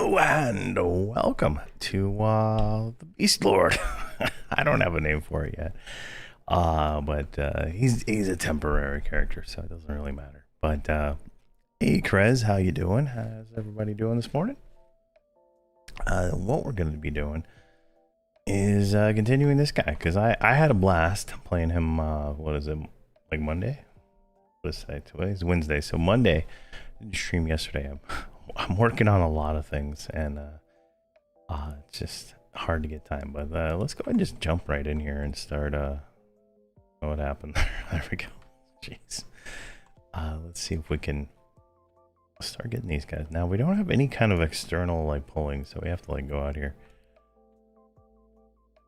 Hello and welcome to the Beastlord. I don't have a name for it yet, but he's a temporary character, so it doesn't really matter. But hey, Krez, how you doing? How's everybody doing this morning? What we're going to be doing is continuing this guy, because I had a blast playing him. What is it, like Monday? What is it? Today's Wednesday, so Monday. I didn't stream yesterday. I'm working on a lot of things, and it's just hard to get time. But let's go ahead and just jump right in here and start. What happened there? There we go. Jeez. Let's see if we can start getting these guys. Now we don't have any kind of external like pulling, so we have to like go out here.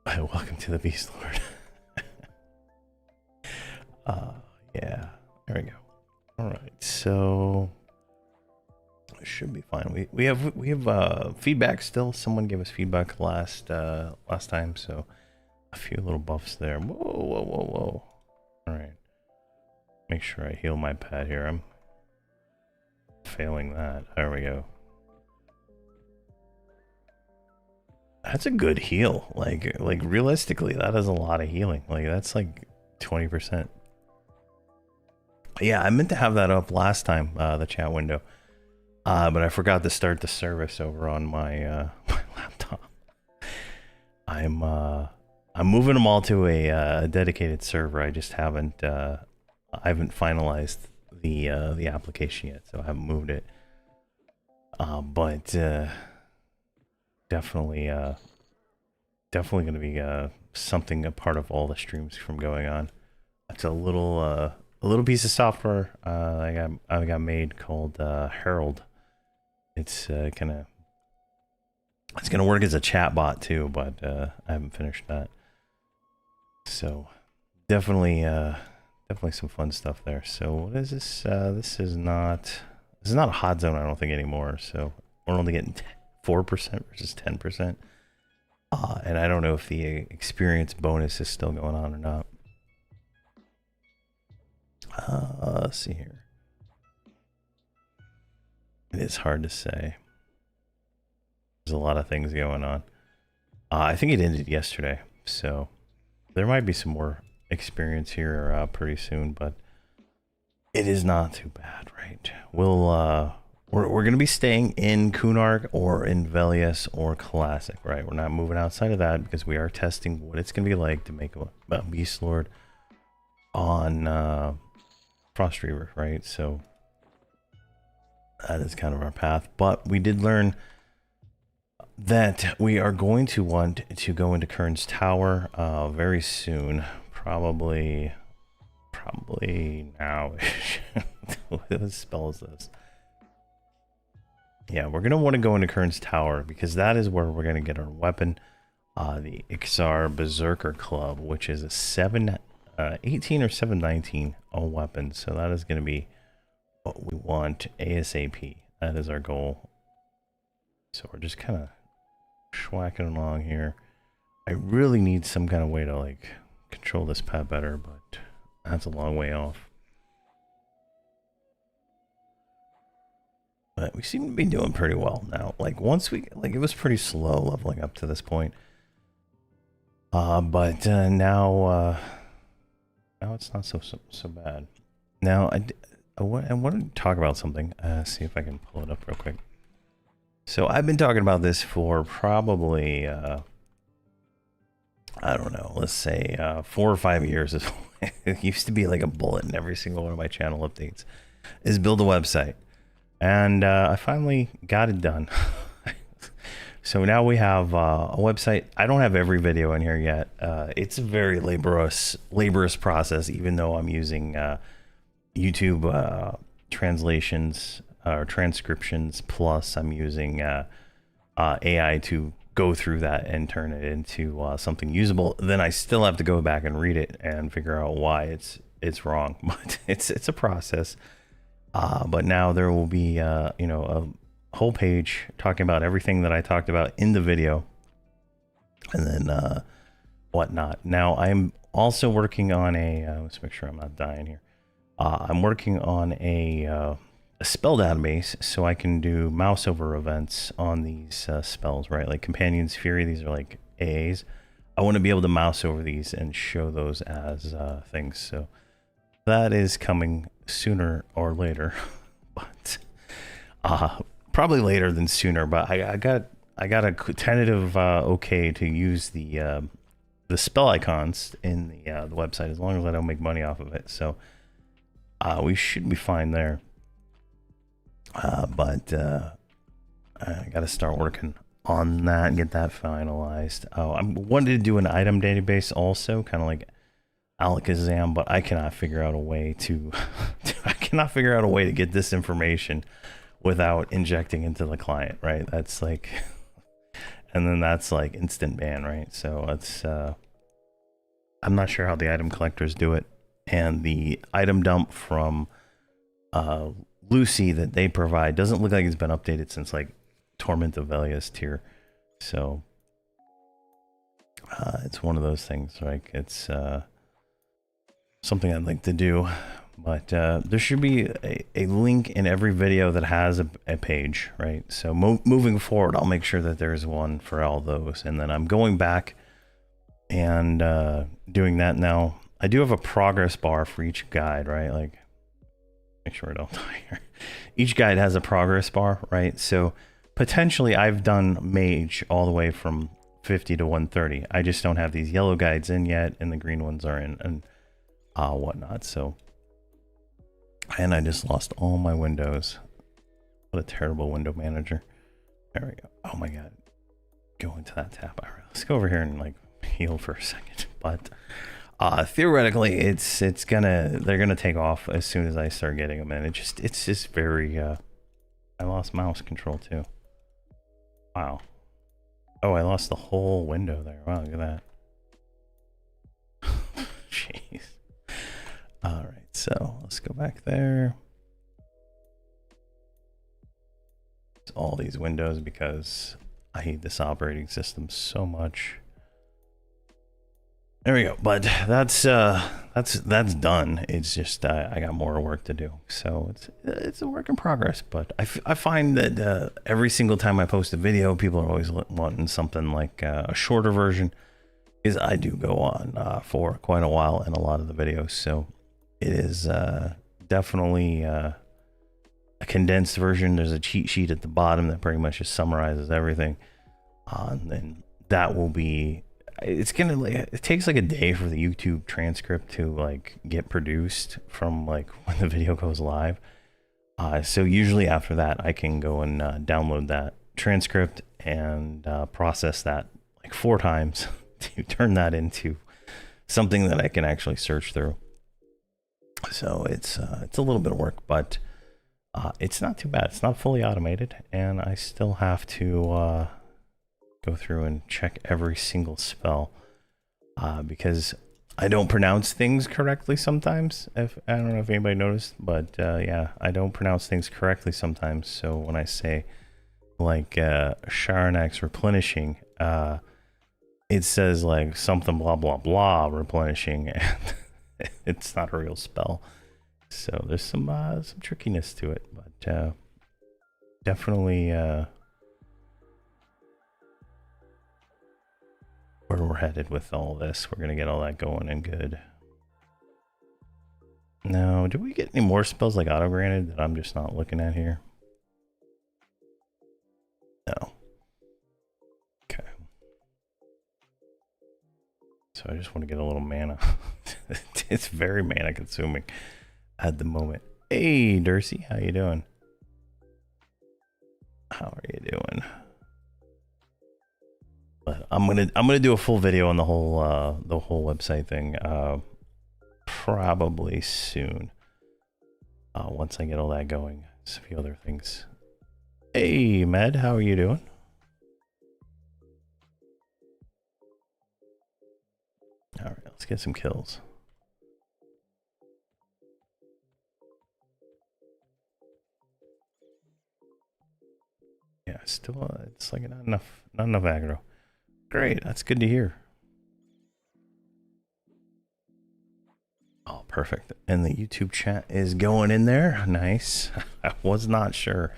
Welcome to the Beastlord. Yeah. There we go. All right. So. Should be fine. We have feedback still. Someone gave us feedback last time, so a few little buffs there. Whoa. All right. Make sure I heal my pad here. I'm failing that. There we go. That's a good heal. Like realistically, that is a lot of healing. Like that's like 20%. Yeah, I meant to have that up last time, the chat window. But I forgot to start the service over on my my laptop. I'm moving them all to a dedicated server. I just haven't finalized the application yet, so I haven't moved it. But definitely going to be something a part of all the streams from going on. It's a little piece of software I got made called Herald. It's gonna work as a chat bot too, but I haven't finished that. So definitely some fun stuff there. So what is this? This is not a hot zone, I don't think, anymore. So we're only getting 4% versus 10%. And I don't know if the experience bonus is still going on or not. Let's see here. It is hard to say. There's a lot of things going on. I think it ended yesterday, so there might be some more experience here pretty soon, but it is not too bad, right? We're gonna be staying in Kunark or in Velius or Classic, right? We're not moving outside of that because we are testing what it's gonna be like to make a Beastlord on Frost Reaver, right? So that is kind of our path, but we did learn that we are going to want to go into Kern's Tower very soon, probably now-ish. What spell is this? Yeah, we're gonna want to go into Kern's Tower because that is where we're gonna get our weapon, the Ixar Berserker Club, which is a 718 or 719 weapon. So that is gonna be what we want ASAP. That is our goal. So we're just kind of schwacking along here. I really need some kind of way to like control this pad better, but that's a long way off. But we seem to be doing pretty well now. Like once we it was pretty slow leveling up to this point. But now it's not so bad. Now I want to talk about something. See if I can pull it up real quick. So I've been talking about this for probably, I don't know, let's say 4 or 5 years. It used to be like a bullet in every single one of my channel updates, is build a website. And I finally got it done. So now we have a website. I don't have every video in here yet. It's a very laborious process, even though I'm using YouTube translations or transcriptions, plus I'm using AI to go through that and turn it into something usable. Then I still have to go back and read it and figure out why it's wrong. But it's a process. But now there will be a whole page talking about everything that I talked about in the video, and then whatnot. Now I'm also working on a let's make sure I'm not dying here. I'm working on a a spell database so I can do mouse over events on these spells, right? Like Companion's Fury, these are like AAs. I want to be able to mouse over these and show those as things. So that is coming sooner or later, but probably later than sooner. But I got a tentative okay to use the spell icons in the website as long as I don't make money off of it. So we should be fine there. But I got to start working on that and get that finalized. Oh, I wanted to do an item database also, kind of like Alakazam, but I cannot figure out a way to to get this information without injecting into the client, right? That's like, and then that's like instant ban, right? So it's I'm not sure how the item collectors do it, and the item dump from Lucy that they provide doesn't look like it's been updated since like Torment of Velia's tier. So it's one of those things, like it's something I'd like to do, but there should be a link in every video that has a page, right? So moving forward, I'll make sure that there's one for all those, and then I'm going back and doing that now. I do have a progress bar for each guide, right? Like, make sure I don't die here. Each guide has a progress bar, right? So potentially I've done mage all the way from 50 to 130. I just don't have these yellow guides in yet, and the green ones are in, and whatnot. So, and I just lost all my windows. What a terrible window manager. There we go. Oh my god. Go into that tab. All right, let's go over here and like heal for a second. But theoretically, they're gonna take off as soon as I start getting them in. It's just very. I lost mouse control too. Wow. Oh, I lost the whole window there. Wow, look at that. Jeez. All right, so let's go back there. It's all these windows because I hate this operating system so much. There we go. But that's done. It's just I got more work to do, so it's a work in progress. But I find that every single time I post a video, people are always wanting something like a shorter version, because I do go on for quite a while in a lot of the videos. So it is definitely a condensed version. There's a cheat sheet at the bottom that pretty much just summarizes everything, and then that will be. It's gonna like, it takes like a day for the YouTube transcript to like get produced from like when the video goes live. So usually after that, I can go and download that transcript and process that like 4 times to turn that into something that I can actually search through. So it's a little bit of work, but it's not too bad. It's not fully automated, and I still have to go through and check every single spell because I don't pronounce things correctly sometimes. I don't know if anybody noticed, but yeah, I don't pronounce things correctly sometimes. So when I say like Sharonak's replenishing, it says like something blah blah blah replenishing, and it's not a real spell. So there's some trickiness to it, but definitely where we're headed with all this. We're gonna get all that going and good. Now, do we get any more spells like auto granted that I'm just not looking at here? No. Okay. So I just want to get a little mana. It's very mana consuming at the moment. Hey, Dursey, how you doing? How are you doing? But I'm gonna do a full video on the whole website thing probably soon. Once I get all that going. There's a few other things. Hey, Med, how are you doing? All right, let's get some kills. Yeah, still it's like not enough aggro. Great, that's good to hear. Oh, Perfect. And the YouTube chat is going in there. Nice. I was not sure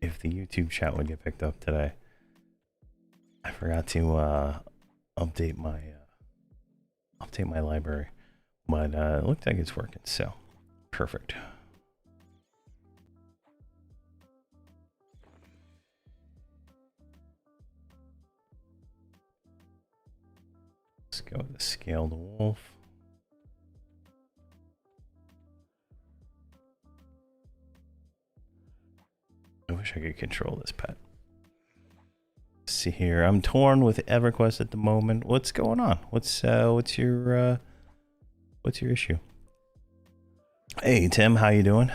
if the YouTube chat would get picked up today. I forgot to update my library, but it looked like it's working. So perfect. Let's go with the scaled wolf. I wish I could control this pet. Let's see here. I'm torn with Everquest at the moment. What's going on? What's your issue? Hey Tim, how you doing?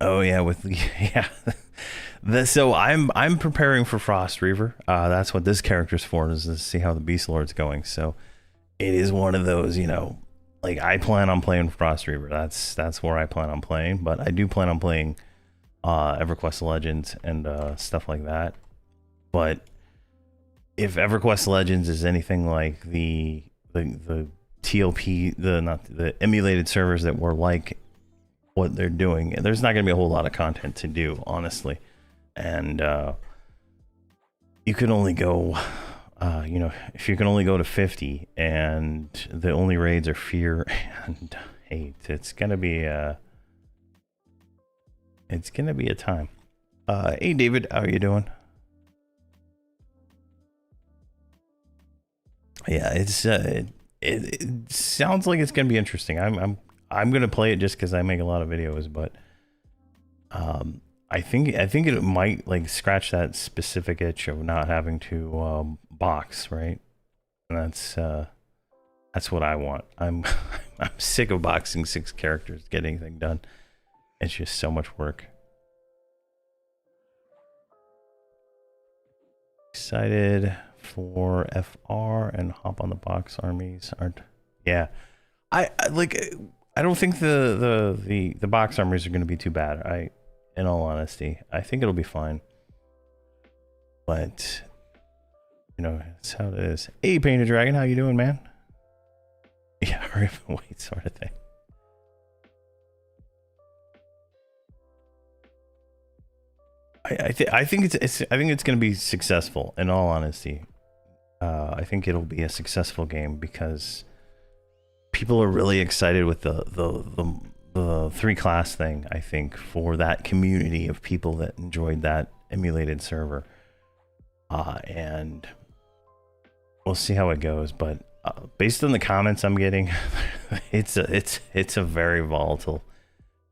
Oh yeah, with the yeah. So I'm preparing for Frost Reaver. That's what this character's for, is to see how the Beastlord's going. So it is one of those, you know, like I plan on playing Frost Reaver. That's where I plan on playing. But I do plan on playing Everquest Legends and stuff like that. But if Everquest Legends is anything like the TLP, the emulated servers that were like what they're doing, there's not going to be a whole lot of content to do, honestly. And you can only go, you know, if you can only go to 50, and the only raids are fear and hate, it's gonna be a time. Hey David, how are you doing? Yeah, it sounds like it's gonna be interesting. I'm gonna play it just because I make a lot of videos, but I think it might like scratch that specific itch of not having to box, right? And that's what I want. I'm sick of boxing 6 characters to get anything done. It's just so much work. Excited for FR and hop on the box armies. Yeah, I don't think the box armies are going to be too bad. In all honesty, I think it'll be fine. But you know, that's how it is. Hey, Painted Dragon, how you doing, man? Yeah, hurry up and wait, sort of thing. I think it's going to be successful. In all honesty, I think it'll be a successful game because people are really excited with the 3-class thing. I think for that community of people that enjoyed that emulated server, and we'll see how it goes. But based on the comments I'm getting, it's a very volatile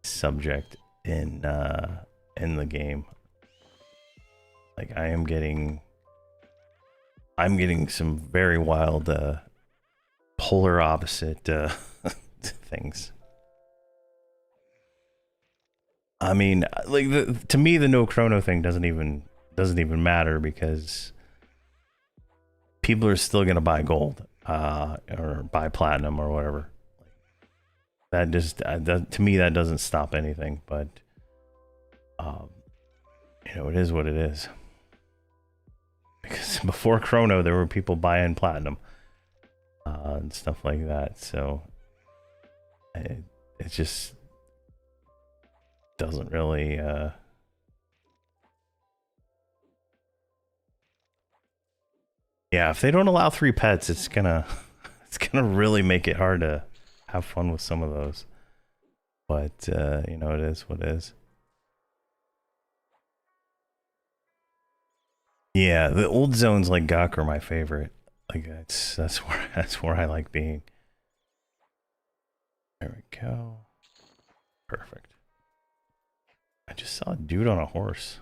subject in the game. Like I'm getting some very wild polar opposite things. I mean, like to me the no chrono thing doesn't even matter because people are still gonna buy gold or buy platinum or whatever. That just to me that doesn't stop anything. But you know, it is what it is. Because before Chrono, there were people buying platinum and stuff like that. So it just doesn't really. Yeah, if they don't allow 3 pets, it's gonna really make it hard to have fun with some of those. But you know, it is what it is. Yeah, the old zones like Gok are my favorite. Like that's where I like being. There we go. Perfect. I just saw a dude on a horse.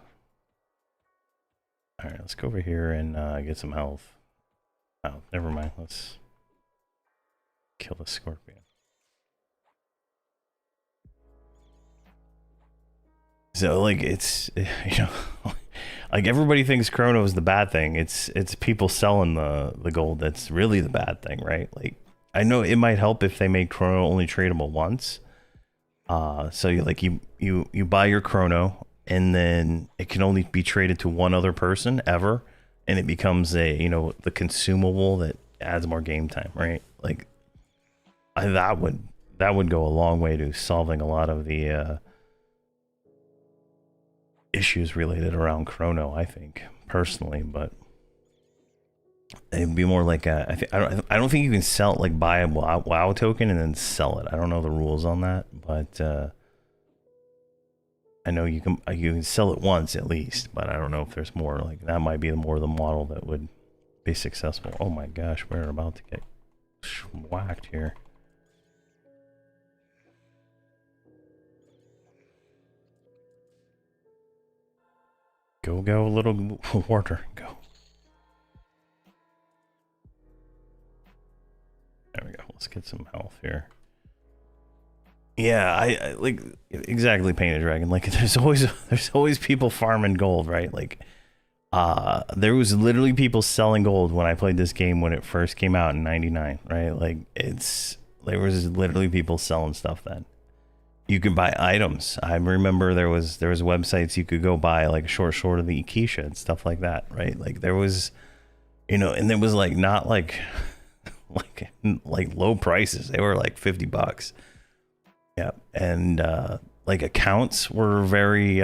All right, let's go over here and get some health. Oh, never mind. Let's kill the scorpion. So like it's you know. Like everybody thinks Chrono is the bad thing. It's people selling the gold that's really the bad thing, right? Like I know it might help if they make Chrono only tradable once. So you buy your Chrono and then it can only be traded to one other person ever, and it becomes a, you know, the consumable that adds more game time, right? Like that would go a long way to solving a lot of the issues related around Chrono, I think, personally. But it'd be more like I don't think you can sell it, like buy a WoW token and then sell it. I don't know the rules on that, but I know you can sell it once at least, but I don't know if there's more. Like that might be more the model that would be successful. Oh my gosh, we're about to get whacked here. Go, little water, go. There we go. Let's get some health here. Yeah, I like exactly Painted Dragon. Like there's always people farming gold, right? Like there was literally people selling gold when I played this game when it first came out in '99, right? Like there was literally people selling stuff then. You could buy items. I remember there was websites you could go buy like short of the Ikisha and stuff like that, right? Like there was, and there was like not like like low prices. They were like $50. Yeah, and like accounts were very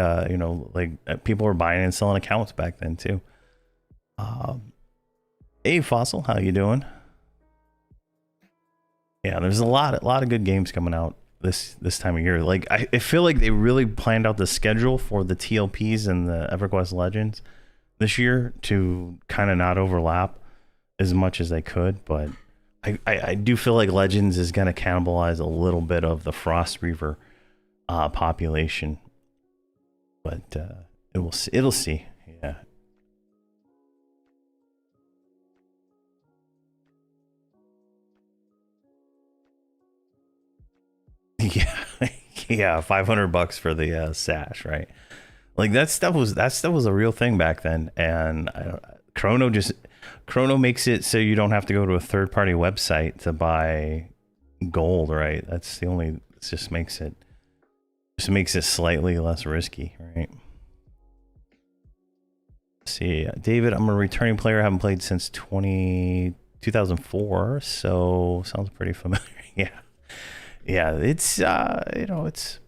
people were buying and selling accounts back then too. Hey Fossil, how you doing? Yeah, there's a lot of good games coming out this time of year. Like I feel like they really planned out the schedule for the TLPs and the EverQuest Legends this year to kind of not overlap as much as they could, but I do feel like Legends is going to cannibalize a little bit of the Frost Reaver population, but it'll see. Yeah. Yeah, yeah, $500 for the sash, right? Like that stuff was a real thing back then, and Chrono makes it so you don't have to go to a third-party website to buy gold, right? That's the only. It just makes it slightly less risky, right? Let's see, David, I'm a returning player. I haven't played since 2004, so sounds pretty familiar. Yeah, yeah. It's it's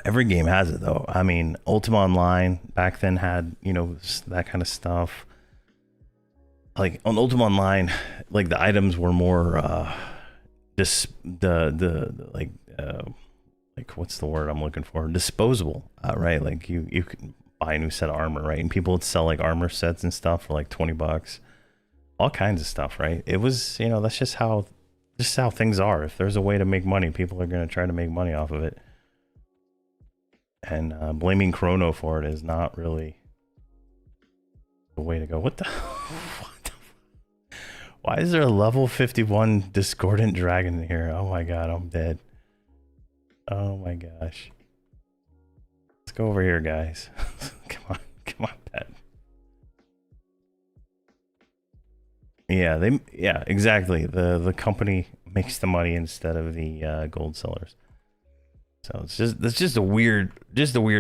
every game has it though. I mean, Ultima Online back then had that kind of stuff. Like on Ultima Online, like the items were more just like what's the word I'm looking for? Disposable, right? Like you could buy a new set of armor, right? And people would sell like armor sets and stuff for like $20, all kinds of stuff, right? It was that's just how things are. If there's a way to make money, people are going to try to make money off of it. And blaming Chrono for it is not really the way to go. What the? Why is there a level 51 discordant dragon here? Oh my god, I'm dead. Oh my gosh. Let's go over here, guys. Come on, pet. Yeah, yeah, exactly. The company makes the money instead of the gold sellers. So that's just a weird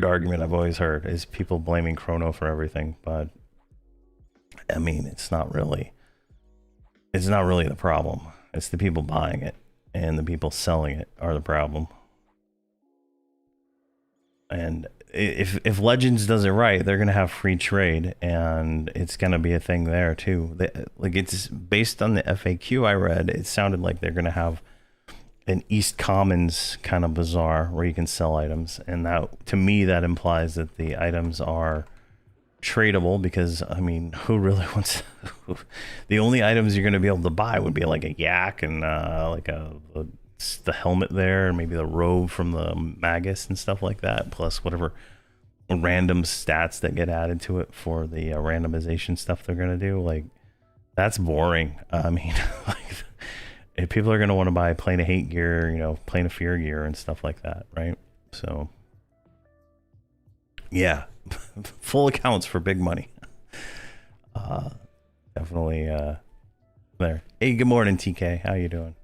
argument I've always heard, is people blaming Chrono for everything, but I mean, it's not really the problem. It's the people buying it and the people selling it are the problem. And if Legends does it right, they're gonna have free trade, and it's gonna be a thing there too. Like it's based on the FAQ I read, it sounded like they're gonna have an East Commons kind of bazaar where you can sell items, and that to me that implies that the items are tradable, because I mean, who really wants the only items you're going to be able to buy would be like a yak and like the helmet there, and maybe the robe from the Magus and stuff like that, plus whatever random stats that get added to it for the randomization stuff they're going to do. Like that's boring. I mean, like if people are going to want to buy Plane of Hate gear, Plane of Fear gear and stuff like that, right? So yeah, full accounts for big money. Definitely there. Hey, good morning, TK. How you doing?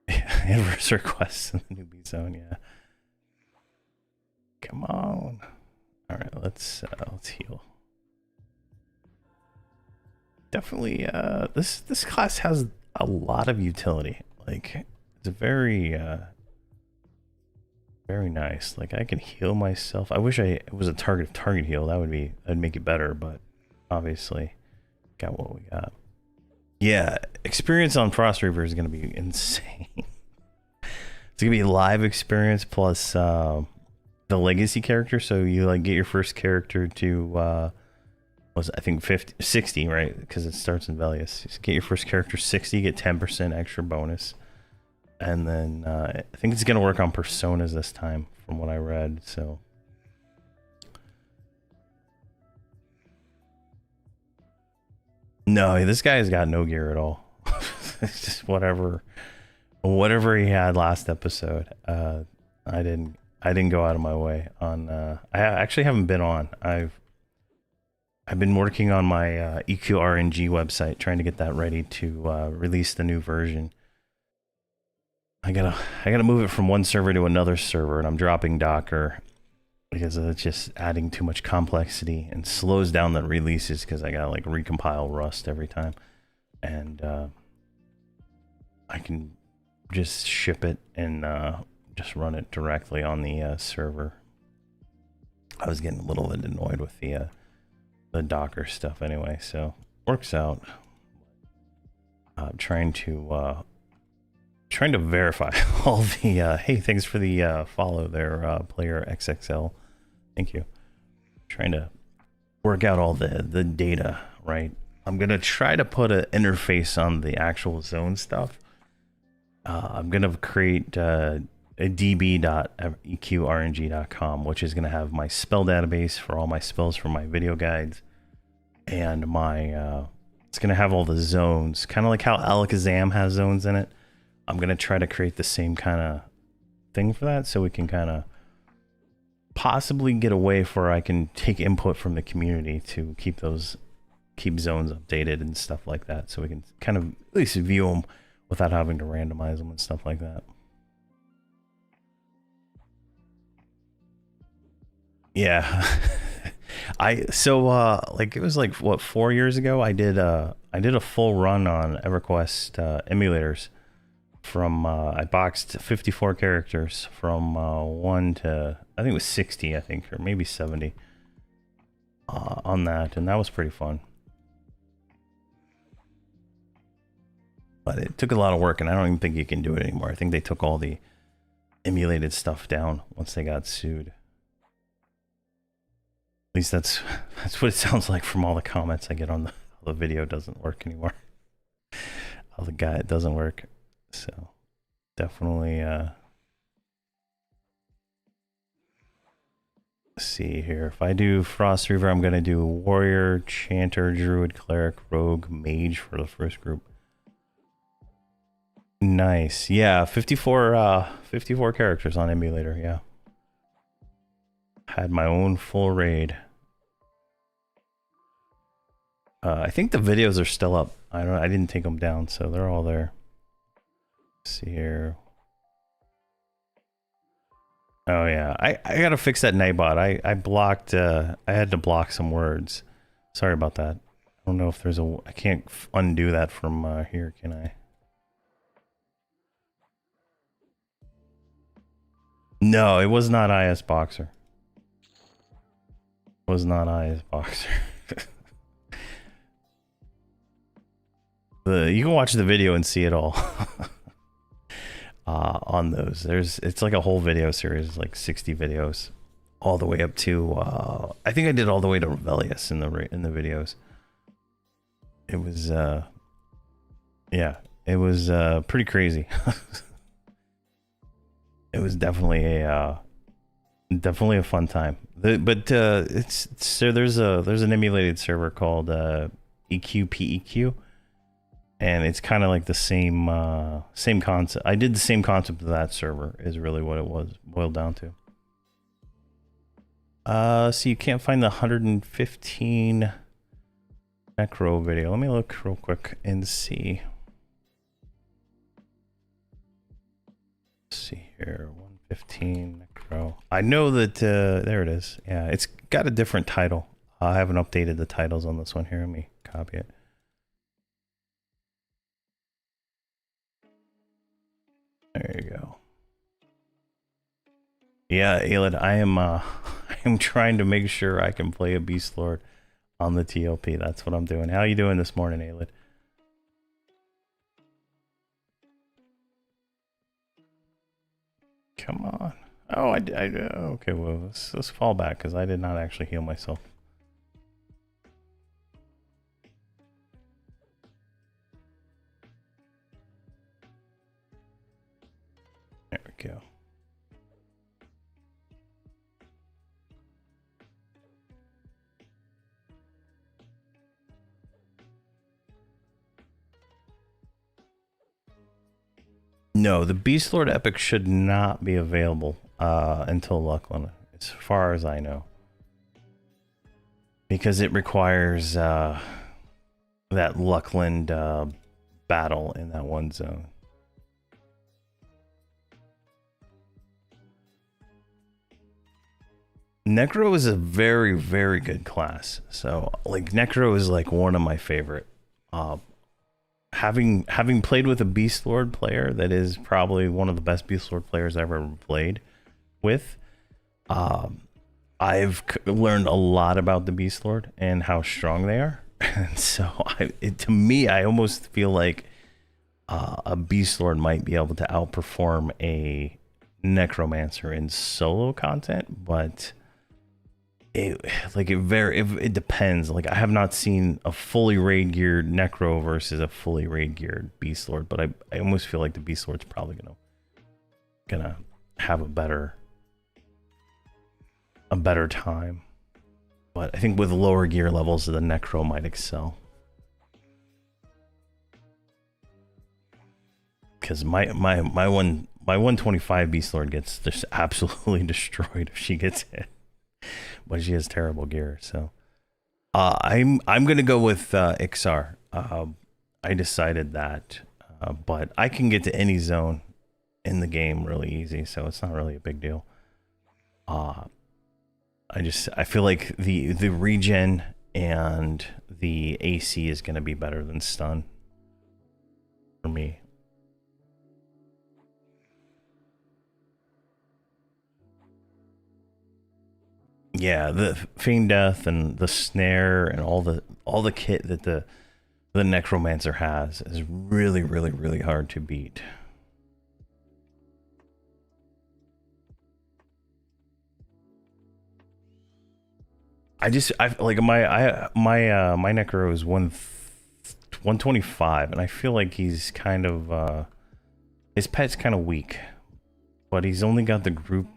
Anniversary quests in the newbie zone, yeah. Come on. All right, let's heal. definitely this class has a lot of utility. Like it's very very nice. Like I can heal myself. I wish it was a target heal. That'd make it better, but obviously got what we got. Yeah, experience on Frost Reaver is gonna be insane. It's gonna be live experience plus the legacy character. So you like get your first character to was I think 60, right? Because it starts in Velius. So get your first character 60, get 10% extra bonus. And then I think it's gonna work on personas this time, from what I read. So no, this guy's got no gear at all. It's just whatever he had last episode. I didn't go out of my way on. I actually haven't been on. I've been working on my EQRNG website, trying to get that ready to release the new version. I gotta move it from one server to another server, and I'm dropping Docker because it's just adding too much complexity and slows down the releases because I gotta like recompile Rust every time, and I can just ship it and just run it directly on the server. I was getting a little bit annoyed with the Docker stuff anyway, so works out. I'm trying to verify all the hey, thanks for the follow there, player XXL. Thank you. Trying to work out all the data, right? I'm gonna try to put an interface on the actual zone stuff. I'm gonna create a db.eqrng.com, which is gonna have my spell database for all my spells from my video guides, and my it's gonna have all the zones, kind of like how Alakazam has zones in it. I'm gonna try to create the same kind of thing for that, so we can kind of possibly get a way where I can take input from the community to keep zones updated and stuff like that, so we can kind of at least view them without having to randomize them and stuff like that. Yeah. Like it was like what, 4 years ago I did a full run on Everquest emulators. From I boxed 54 characters from 1 to I think it was 60, I think, or maybe 70 on that, and that was pretty fun. But it took a lot of work, and I don't even think you can do it anymore. I think they took all the emulated stuff down once they got sued. At least that's what it sounds like from all the comments I get on the video. Doesn't work anymore. Oh, the guy, it doesn't work. So definitely let's see here. If I do Frost Reaver, I'm gonna do Warrior, Chanter, Druid, Cleric, Rogue, Mage for the first group. Nice. Yeah, 54 characters on emulator, yeah. Had my own full raid. I think the videos are still up. I didn't take them down, so they're all there. Let's see here. Oh yeah, I gotta fix that Nightbot. I blocked. I had to block some words. Sorry about that. I don't know if there's a. I can't undo that from here, can I? No, it was not IS Boxer. It was not IS Boxer. You can watch the video and see it all. On those, it's like a whole video series, like 60 videos, all the way up to I think I did all the way to Velius in the videos. It was yeah, it was pretty crazy. It was definitely a fun time. It's so there's an emulated server called EQPEQ. And it's kind of like the same concept. I did the same concept of that server, is really what it was boiled down to. So you can't find the 115 Necro video. Let me look real quick and see. Let's see here, 115 Necro. I know that there it is. Yeah, it's got a different title. I haven't updated the titles on this one here. Let me copy it. There you go. Yeah, Aelid, I am I am trying to make sure I can play a Beastlord on the TLP. That's what I'm doing. How you doing this morning, Aelid? Come on. Oh, okay, well, let's fall back because I did not actually heal myself. There we go. No, the Beastlord Epic should not be available until Luckland, as far as I know. Because it requires that Luckland battle in that one zone. Necro is a very, very good class. So, like, Necro is like one of my favorite. Having played with a Beastlord player, that is probably one of the best Beastlord players I've ever played with. I've learned a lot about the Beastlord and how strong they are. And so, to me, I almost feel like a Beastlord might be able to outperform a Necromancer in solo content, but it depends. Like, I have not seen a fully raid geared Necro versus a fully raid geared Beastlord, but I almost feel like the Beastlord's probably gonna have a better time. But I think with lower gear levels, the Necro might excel. Because my 125 Beastlord gets just absolutely destroyed if she gets hit. But she has terrible gear, so I'm gonna go with Ixar. I decided that, but I can get to any zone in the game really easy, so it's not really a big deal. I feel like the regen and the AC is gonna be better than stun for me. Yeah, the Feign Death and the snare and all the kit that the Necromancer has is really, really, really hard to beat. I like my Necro is 125, and I feel like he's kind of his pet's kind of weak, but he's only got the group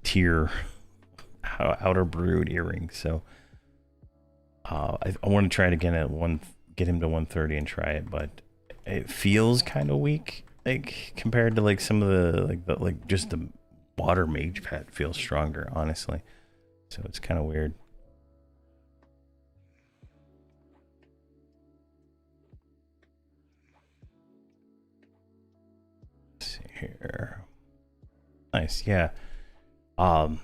tier outer brood earring, so I want to try it again at get him to 130 and try it, but it feels kind of weak, like compared to like some of the just the water mage pet feels stronger, honestly. So it's kind of weird. Let's see here. Nice, yeah. I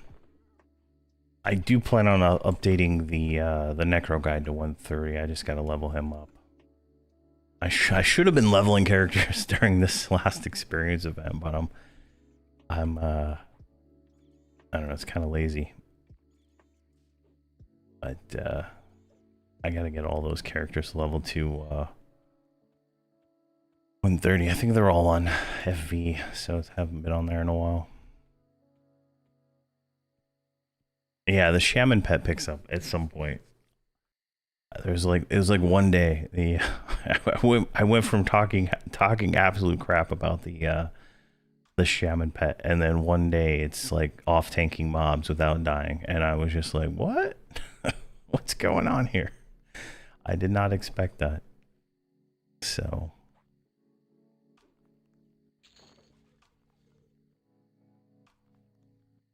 do plan on updating the Necro guide to 130. I just got to level him up. I should have been leveling characters during this last experience event, but I'm I don't know, it's kind of lazy. But I got to get all those characters leveled to 130. I think they're all on FV, so I haven't been on there in a while. Yeah, the shaman pet picks up at some point. It was like one day I went from talking absolute crap about the shaman pet, and then one day it's like off tanking mobs without dying, and I was just like, what? What's going on here? I did not expect that. So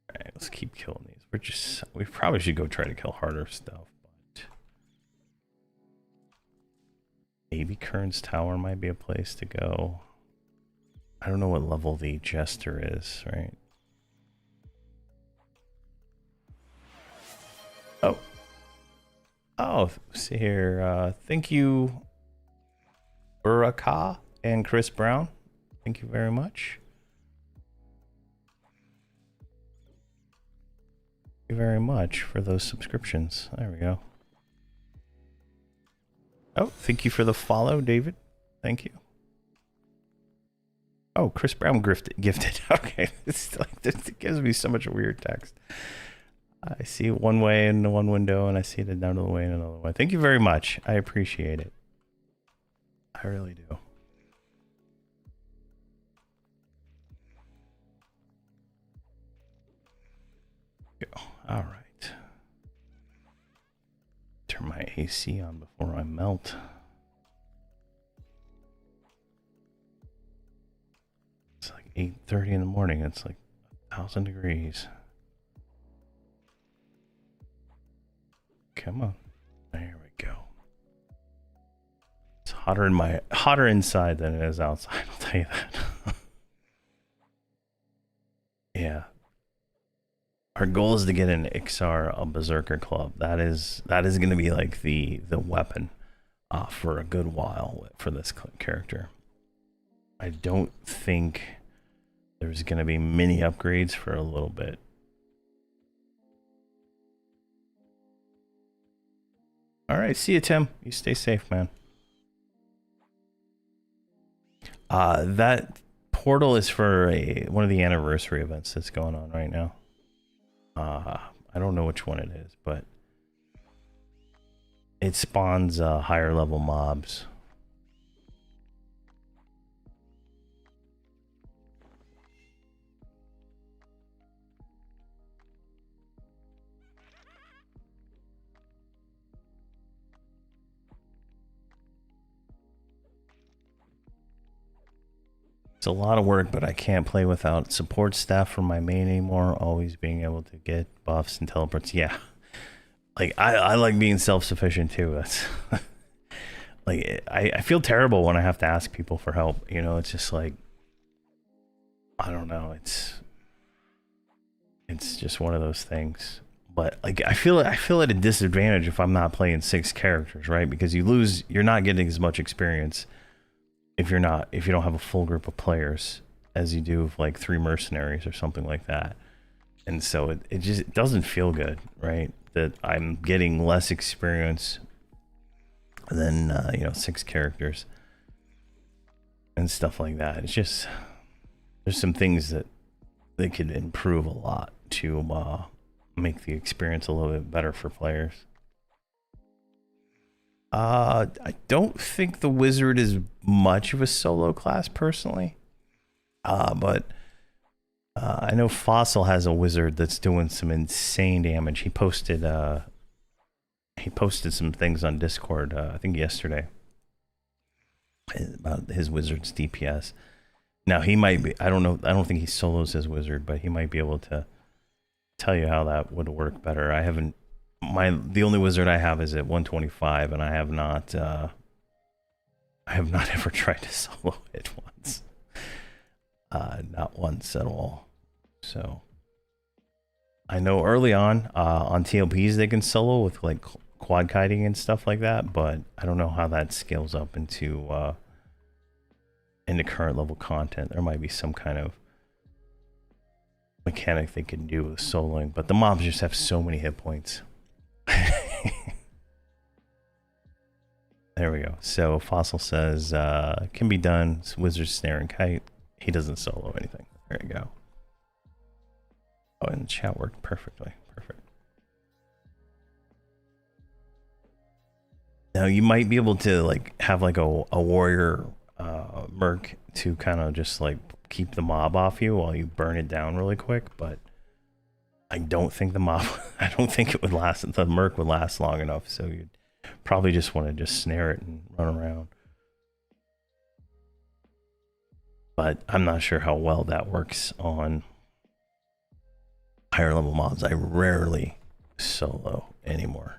alright, let's keep killing these. We probably should go try to kill harder stuff, but maybe Kern's Tower might be a place to go. I don't know what level the Jester is, right? Oh, see here. Thank you, Uraka and Chris Brown. Thank you very much. Thank you very much for those subscriptions. There we go. Oh, thank you for the follow, David. Thank you. Oh, Chris Brown gifted. Okay, it's like it gives me so much weird text. I see it one way in one window, and I see it another way in another way. Thank you very much. I appreciate it. I really do. All right. Turn my AC on before I melt. It's like 8:30 in the morning. It's like 1,000 degrees. Come on. There we go. It's hotter inside than it is outside, I'll tell you that. Yeah. Our goal is to get an Ixar, a Berserker Club. That is going to be like the weapon for a good while for this character. I don't think there's going to be many upgrades for a little bit. All right, see you, Tim. You stay safe, man. That portal is for one of the anniversary events that's going on right now. I don't know which one it is, but it spawns higher level mobs. It's a lot of work, but I can't play without support staff from my main anymore. Always being able to get buffs and teleports. Yeah, like I like being self-sufficient too. That's like I feel terrible when I have to ask people for help. You know, it's just like I don't know. It's just one of those things. But like I feel at a disadvantage if I'm not playing 6 characters, right? Because you're not getting as much experience if you don't have a full group of players as you do with like 3 mercenaries or something like that. And so it just doesn't feel good, right? That I'm getting less experience than 6 characters and stuff like that. It's just there's some things that they could improve a lot to make the experience a little bit better for players. I don't think the wizard is much of a solo class personally. But I know Fossil has a wizard that's doing some insane damage. He posted some things on Discord, I think yesterday, about his wizard's DPS. Now he might be, I don't think he solos his wizard, but he might be able to tell you how that would work better. The only wizard I have is at 125, and I have not ever tried to solo it once. Not once at all. So I know early on TLPs they can solo with like quad kiting and stuff like that, but I don't know how that scales up into current level content. There might be some kind of mechanic they can do with soloing, but the mobs just have so many hit points. There we go. So Fossil says can be done. Wizard, snare, and kite. He doesn't solo anything. There you go. Oh, and the chat worked perfectly. Perfect. Now you might be able to like have like a warrior merc to kind of just like keep the mob off you while you burn it down really quick, but I don't think it would last. The merc would last long enough, so you'd probably just want to just snare it and run around. But I'm not sure how well that works on higher level mobs. I rarely solo anymore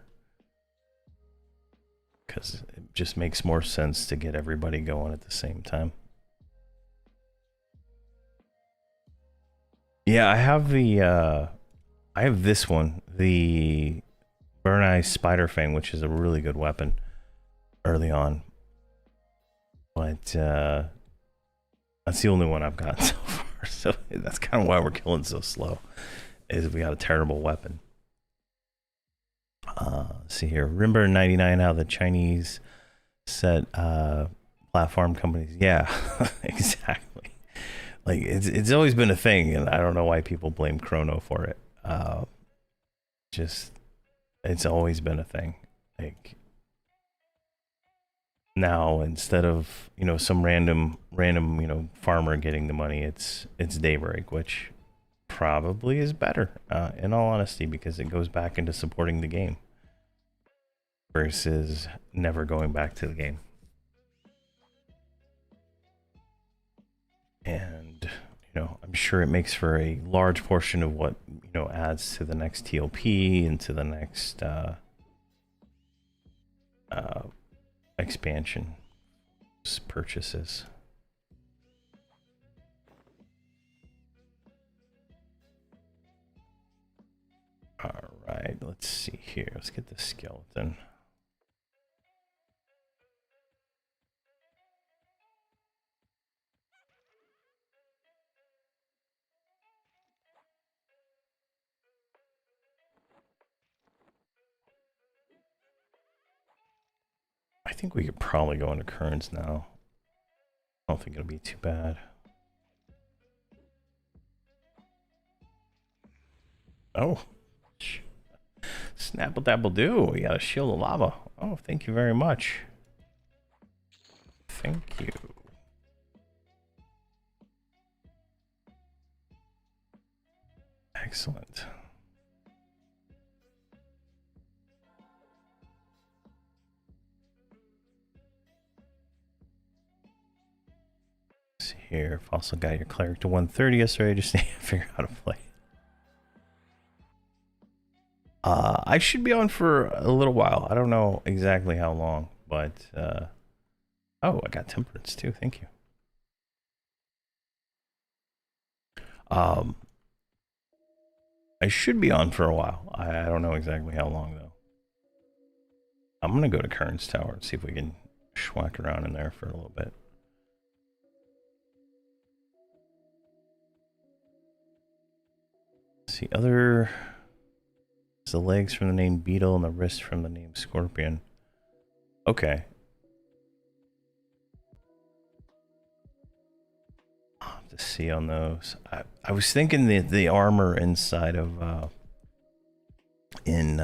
because it just makes more sense to get everybody going at the same time. Yeah, I have this one, the Burn Eye Spider Fang, which is a really good weapon early on. But That's the only one I've gotten so far. So that's kind of why we're killing so slow. Is we got a terrible weapon. Let's see here. Remember in '99 how the Chinese set platform companies? Yeah, exactly. Like it's always been a thing, and I don't know why people blame Chrono for it. Just it's always been a thing. Like now, instead of some random farmer getting the money, it's Daybreak, which probably is better, in all honesty, because it goes back into supporting the game versus never going back to the game. And I'm sure it makes for a large portion of what adds to the next TOP and to the next expansion purchases. All right, let's see here. Let's get the skeleton. I think we could probably go into Kearns now. I don't think it'll be too bad. Oh, snapple dabble do. We got a shield of lava. Oh, thank you very much. Thank you. Excellent. Let's see here. Fossil got your cleric to 130 yesterday. I just need to figure out how to play. I should be on for a little while. I don't know exactly how long, but oh, I got temperance too. Thank you. I should be on for a while. I don't know exactly how long though. I'm gonna go to Kearns Tower and see if we can schwack around in there for a little bit. Let's see, other. The legs from the name Beetle and the wrist from the name Scorpion. Okay. I'll have to see on those. I was thinking the armor inside of in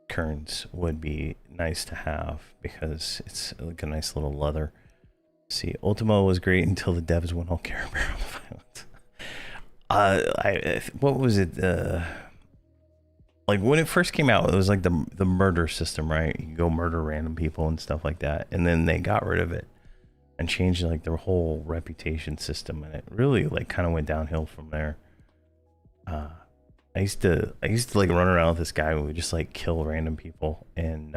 Kearns would be nice to have because it's like a nice little leather. See, Ultimo was great until the devs went all Care Bear on the violence. What was it? Like when it first came out, it was like the murder system, right? You go murder random people and stuff like that, and then they got rid of it and changed like their whole reputation system, and it really like kind of went downhill from there. I used to like run around with this guy and we would just like kill random people and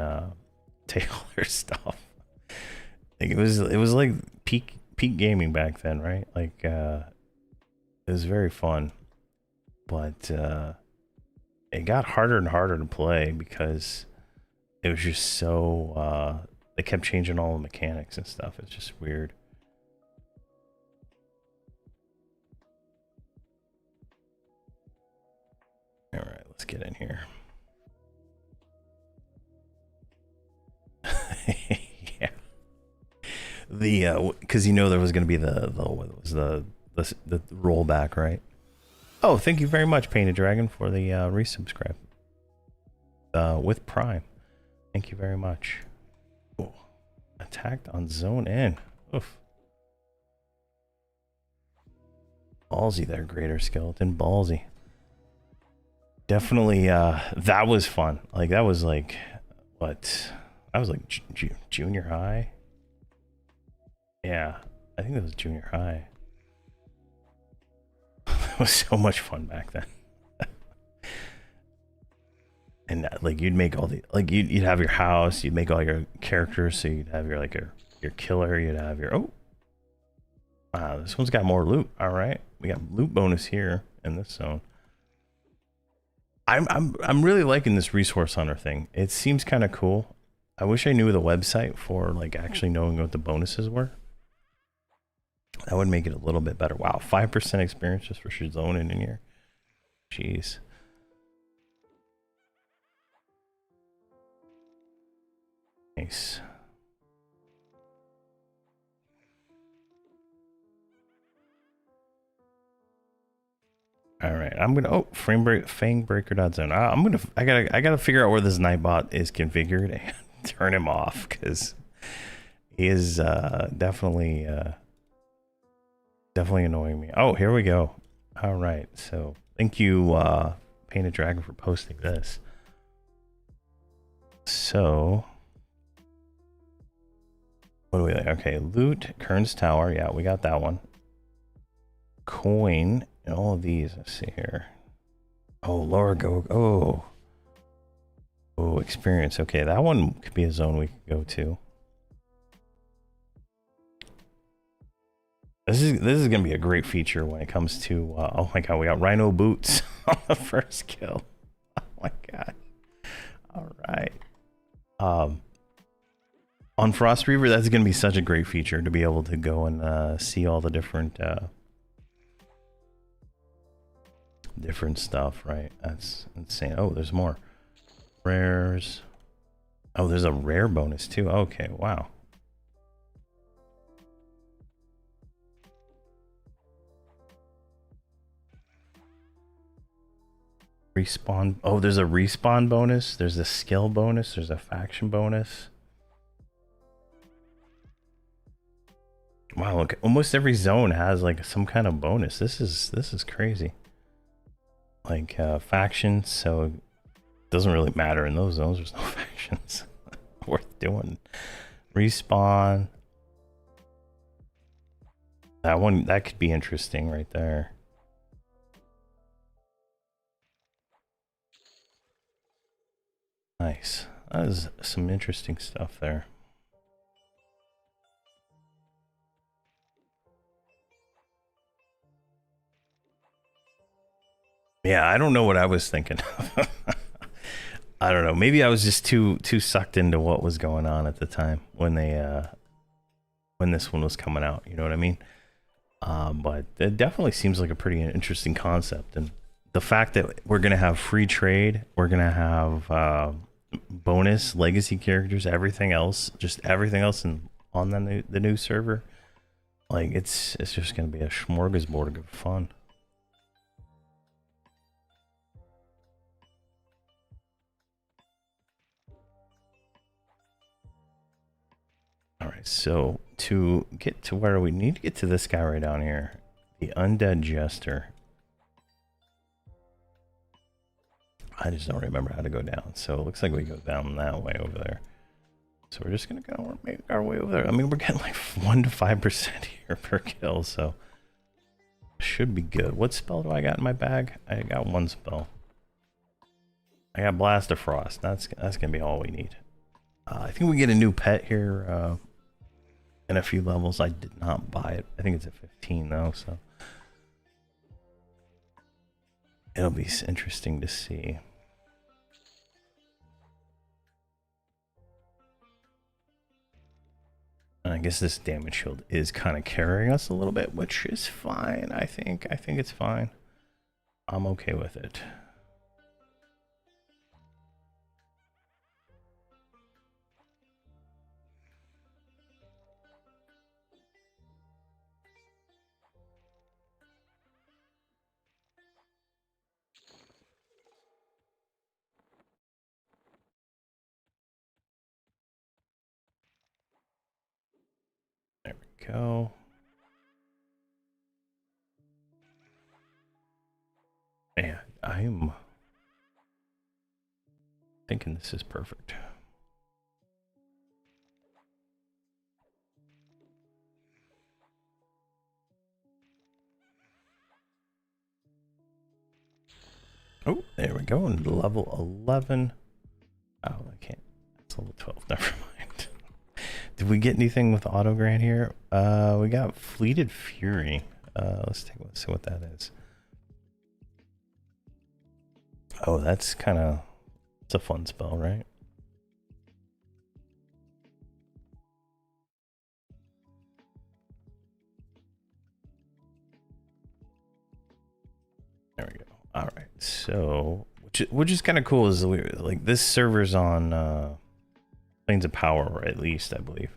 take all their stuff. Like it was like peak gaming back then, right? Like it was very fun, but it got harder and harder to play because it was just so they kept changing all the mechanics and stuff. It's just weird. All right, let's get in here. Yeah, the because there was going to be the what was the rollback, right? Oh, thank you very much, Painted Dragon, for the resubscribe with Prime. Thank you very much. Ooh, attacked on zone in. Oof. Ballsy there, Greater Skeleton. Ballsy. Definitely, that was fun. Like, that was like, what? That was like junior high? Yeah, I think that was junior high. It was so much fun back then. And like you'd make all the you'd have your house, you'd make all your characters, so you'd have your like your killer, you'd have your wow, this one's got more loot. All right, we got loot bonus here in this zone. I'm really liking this resource hunter thing. It seems kind of cool. I wish I knew the website for like actually knowing what the bonuses were. That would make it a little bit better. Wow, 5% experience just for zoning in here. Jeez. Nice. All right, I'm gonna fangbreaker.zone. I gotta figure out where this Nightbot is configured and turn him off because he is definitely annoying me. Oh, here we go. All right, so thank you, Painted Dragon, for posting this. So, what do we like? Okay, loot, Kern's Tower. Yeah, we got that one. Coin, and all of these. Let's see here. Oh, Laura go. Oh, experience. Okay, that one could be a zone we could go to. This is gonna be a great feature when it comes to. Oh my god, we got Rhino boots on the first kill. Oh my god. All right. On Frost Reaver, that's gonna be such a great feature to be able to go and see all the different stuff, right? That's insane. Oh, there's more rares. Oh, there's a rare bonus too. Okay, wow. Respawn. Oh, there's a respawn bonus. There's a skill bonus. There's a faction bonus. Wow, look, almost every zone has like some kind of bonus. This is crazy. Like factions, so it doesn't really matter in those zones. There's no factions worth doing. Respawn. That one, that could be interesting right there. Nice. That is some interesting stuff there. Yeah, I don't know what I was thinking. I don't know. Maybe I was just too sucked into what was going on at the time when they when this one was coming out. You know what I mean? But it definitely seems like a pretty interesting concept, and the fact that we're gonna have free trade, we're gonna have bonus legacy characters, everything else, just everything else on the new server. Like it's just gonna be a smorgasbord of fun. All right, so to get to where we need to get to this guy right down here, the Undead Jester. I just don't remember how to go down, so it looks like we go down that way over there. So we're just gonna go make our way over there. I mean, we're getting like 1 to 5% here per kill, so should be good. What spell do I got in my bag? I got one spell. I got Blast of Frost. That's gonna be all we need. I think we get a new pet here in a few levels. I did not buy it. I think it's at 15 though, so it'll be interesting to see. And I guess this damage shield is kind of carrying us a little bit, which is fine. I think it's fine. I'm okay with it. There we go. Man, I'm thinking this is perfect. Oh, there we go. And level 11. Oh, I can't. It's level 12. Never mind. Did we get anything with Auto Grant here? We got Fleeted Fury. Let's see what that is. Oh, that's kind of, it's a fun spell, right? All right, so which is kind of cool is we like this server's on Planes of Power, at least I believe,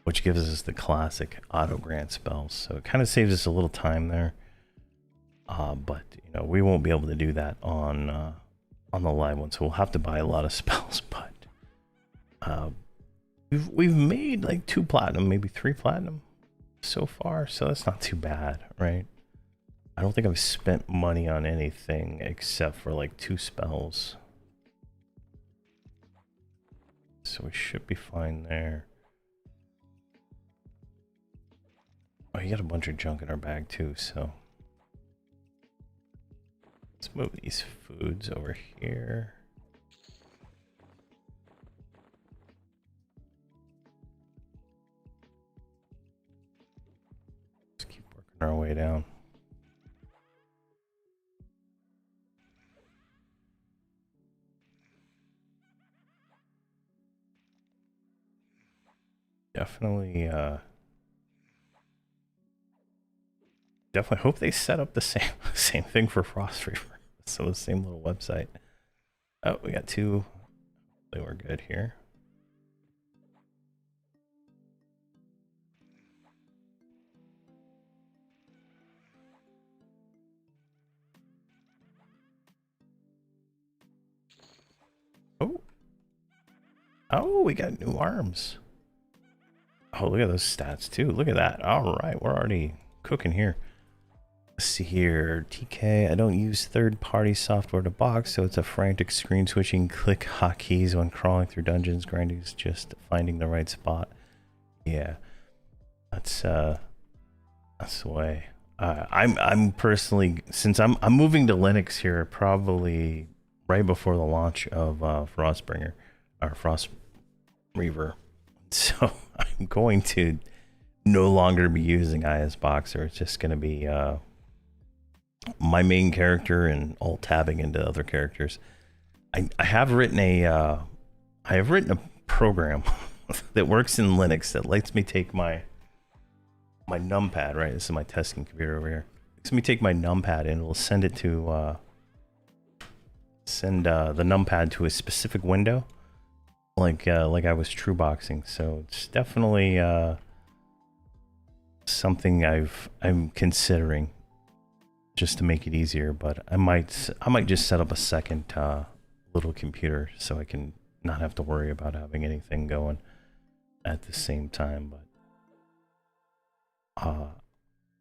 which gives us the classic auto grant spells. So it kind of saves us a little time there. But you know we won't be able to do that on the live one, so we'll have to buy a lot of spells. But we've made like 2 platinum, maybe 3 platinum so far, so that's not too bad, right? I don't think I've spent money on anything except for like 2 spells. So we should be fine there. Oh, you got a bunch of junk in our bag too, so. Let's move these foods over here. Let's keep working our way down. Definitely, definitely hope they set up the same thing for Frost Reaver. So the same little website. Oh, we got 2. They were good here. Oh. Oh, we got new arms. Oh, look at those stats too. Look at that. All right, we're already cooking here. Let's see here. TK, I don't use third-party software to box, so it's a frantic screen switching click hotkeys when crawling through dungeons. Grinding is just finding the right spot. Yeah, that's the way. I'm personally, since I'm moving to Linux here, probably right before the launch of Frostbringer or Frost Reaver. So I'm going to no longer be using IS Boxer. It's just going to be my main character and alt tabbing into other characters. I have written a program that works in Linux that lets me take my numpad. Right, this is my testing computer over here. Lets me take my numpad and it'll send it to the numpad to a specific window, like I was true boxing. So it's definitely something I'm considering just to make it easier. But I might just set up a second little computer so I can not have to worry about having anything going at the same time. But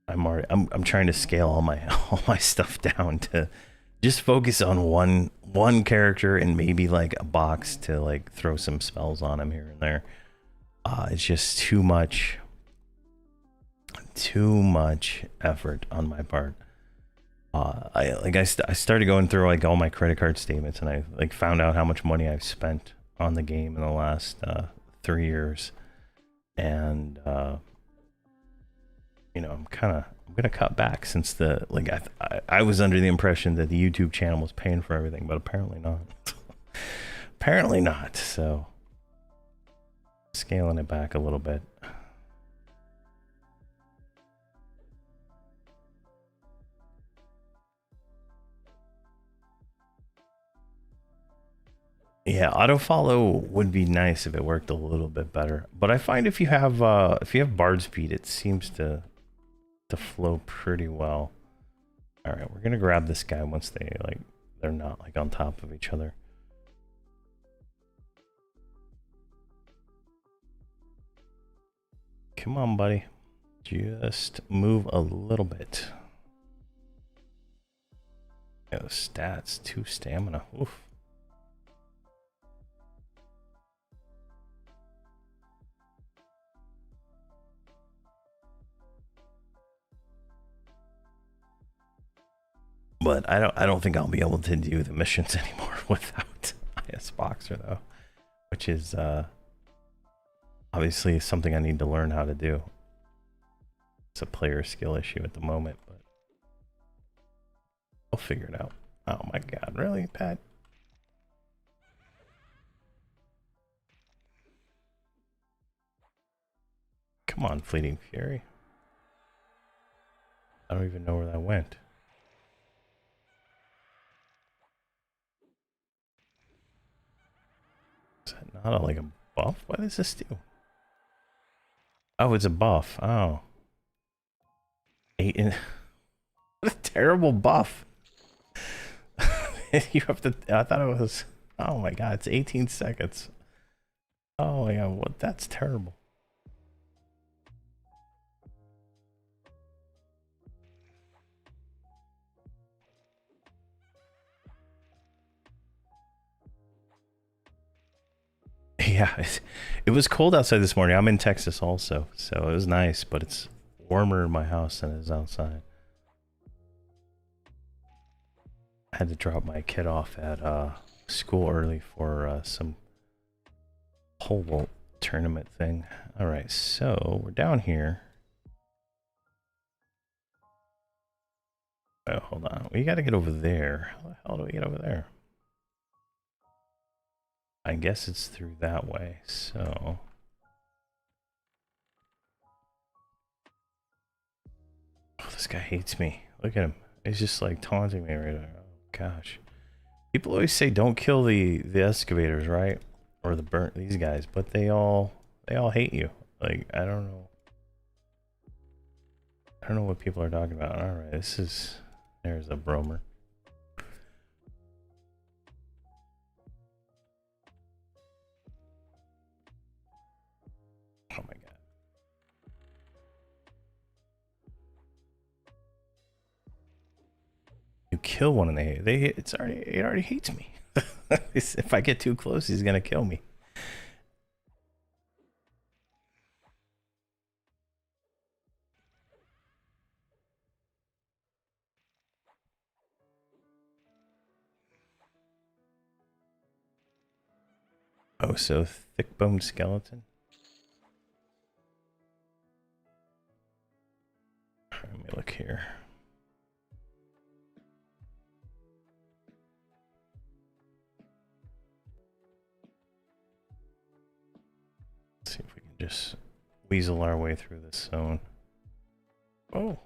I'm trying to scale all my stuff down to just focus on one character and maybe like a box to like throw some spells on him here and there. It's just too much effort on my part. I started going through like all my credit card statements and I like found out how much money I've spent on the game in the last 3 years, and you know, I'm gonna cut back since the like I was under the impression that the YouTube channel was paying for everything, but apparently not. Apparently not. So scaling it back a little bit. Yeah, auto follow would be nice if it worked a little bit better. But I find if you have Bard speed, it seems to flow pretty well. All right, we're gonna grab this guy once they're not like on top of each other. Come on, buddy. Just move a little bit. Yeah, the stats, 2 stamina. Oof. But I don't think I'll be able to do the missions anymore without IS Boxer though, which is obviously something I need to learn how to do. It's a player skill issue at the moment, but I'll figure it out. Oh my god, really, Pat? Come on, Fleeting Fury. I don't even know where that went. I don't like a buff. What does this do? Oh, it's a buff. Oh. 8 in. What a terrible buff. You have to. I thought it was. Oh my god, it's 18 seconds. Oh my god, what? That's terrible. Yeah, it was cold outside this morning. I'm in Texas also, so it was nice, but it's warmer in my house than it is outside. I had to drop my kid off at school early for some pole vault tournament thing. All right, so we're down here. Oh, hold on. We got to get over there. How the hell do we get over there? I guess it's through that way, so... Oh, this guy hates me. Look at him. He's just like taunting me right now. Oh, gosh. People always say don't kill the excavators, right? Or these guys, but they all hate you. Like, I don't know. I don't know what people are talking about. All right, there's a bromer. Oh my god. You kill one and it already hates me. If I get too close, he's gonna kill me. Oh, so thick-boned skeleton? Let me look here. Let's see if we can just weasel our way through this zone. Oh.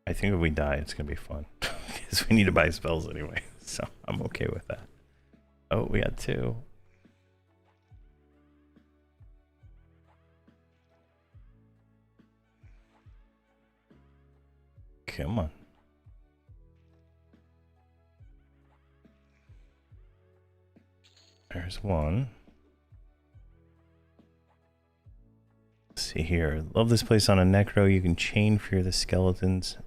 I think if we die, it's gonna be fun. Because we need to buy spells anyway. So I'm okay with that. Oh, we got 2. Come on. There's 1. Let's see here. Love this place on a necro. You can chain fear the skeletons.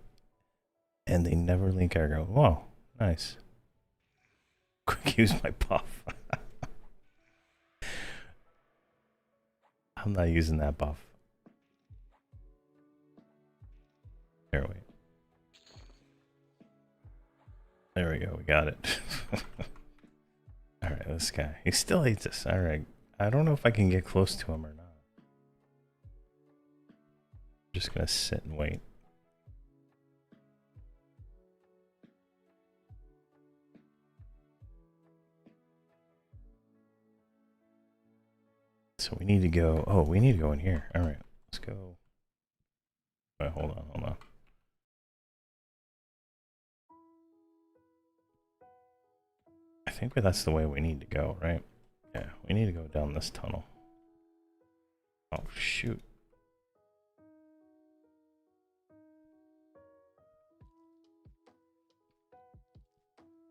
And they never link aggro. Whoa, nice. Quick use my buff. I'm not using that buff. There we go. We got it. All right, this guy. He still hates us. All right. I don't know if I can get close to him or not. I'm just gonna sit and wait. So we need to go. Oh, we need to go in here. All right, let's go. Wait, hold on. I think that's the way we need to go, right? Yeah, we need to go down this tunnel. Oh, shoot.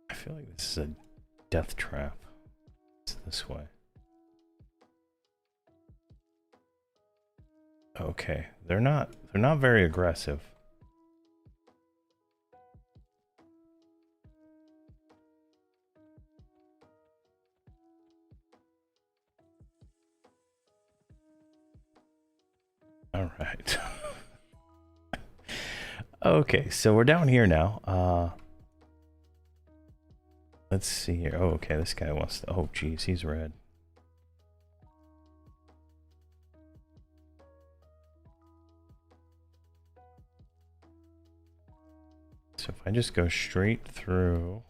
I feel like this is a death trap. It's this way. Okay, they're not very aggressive. All right. Okay, so we're down here now. Let's see here. Oh, okay, this guy wants to... Oh, geez, he's red. So if I just go straight through...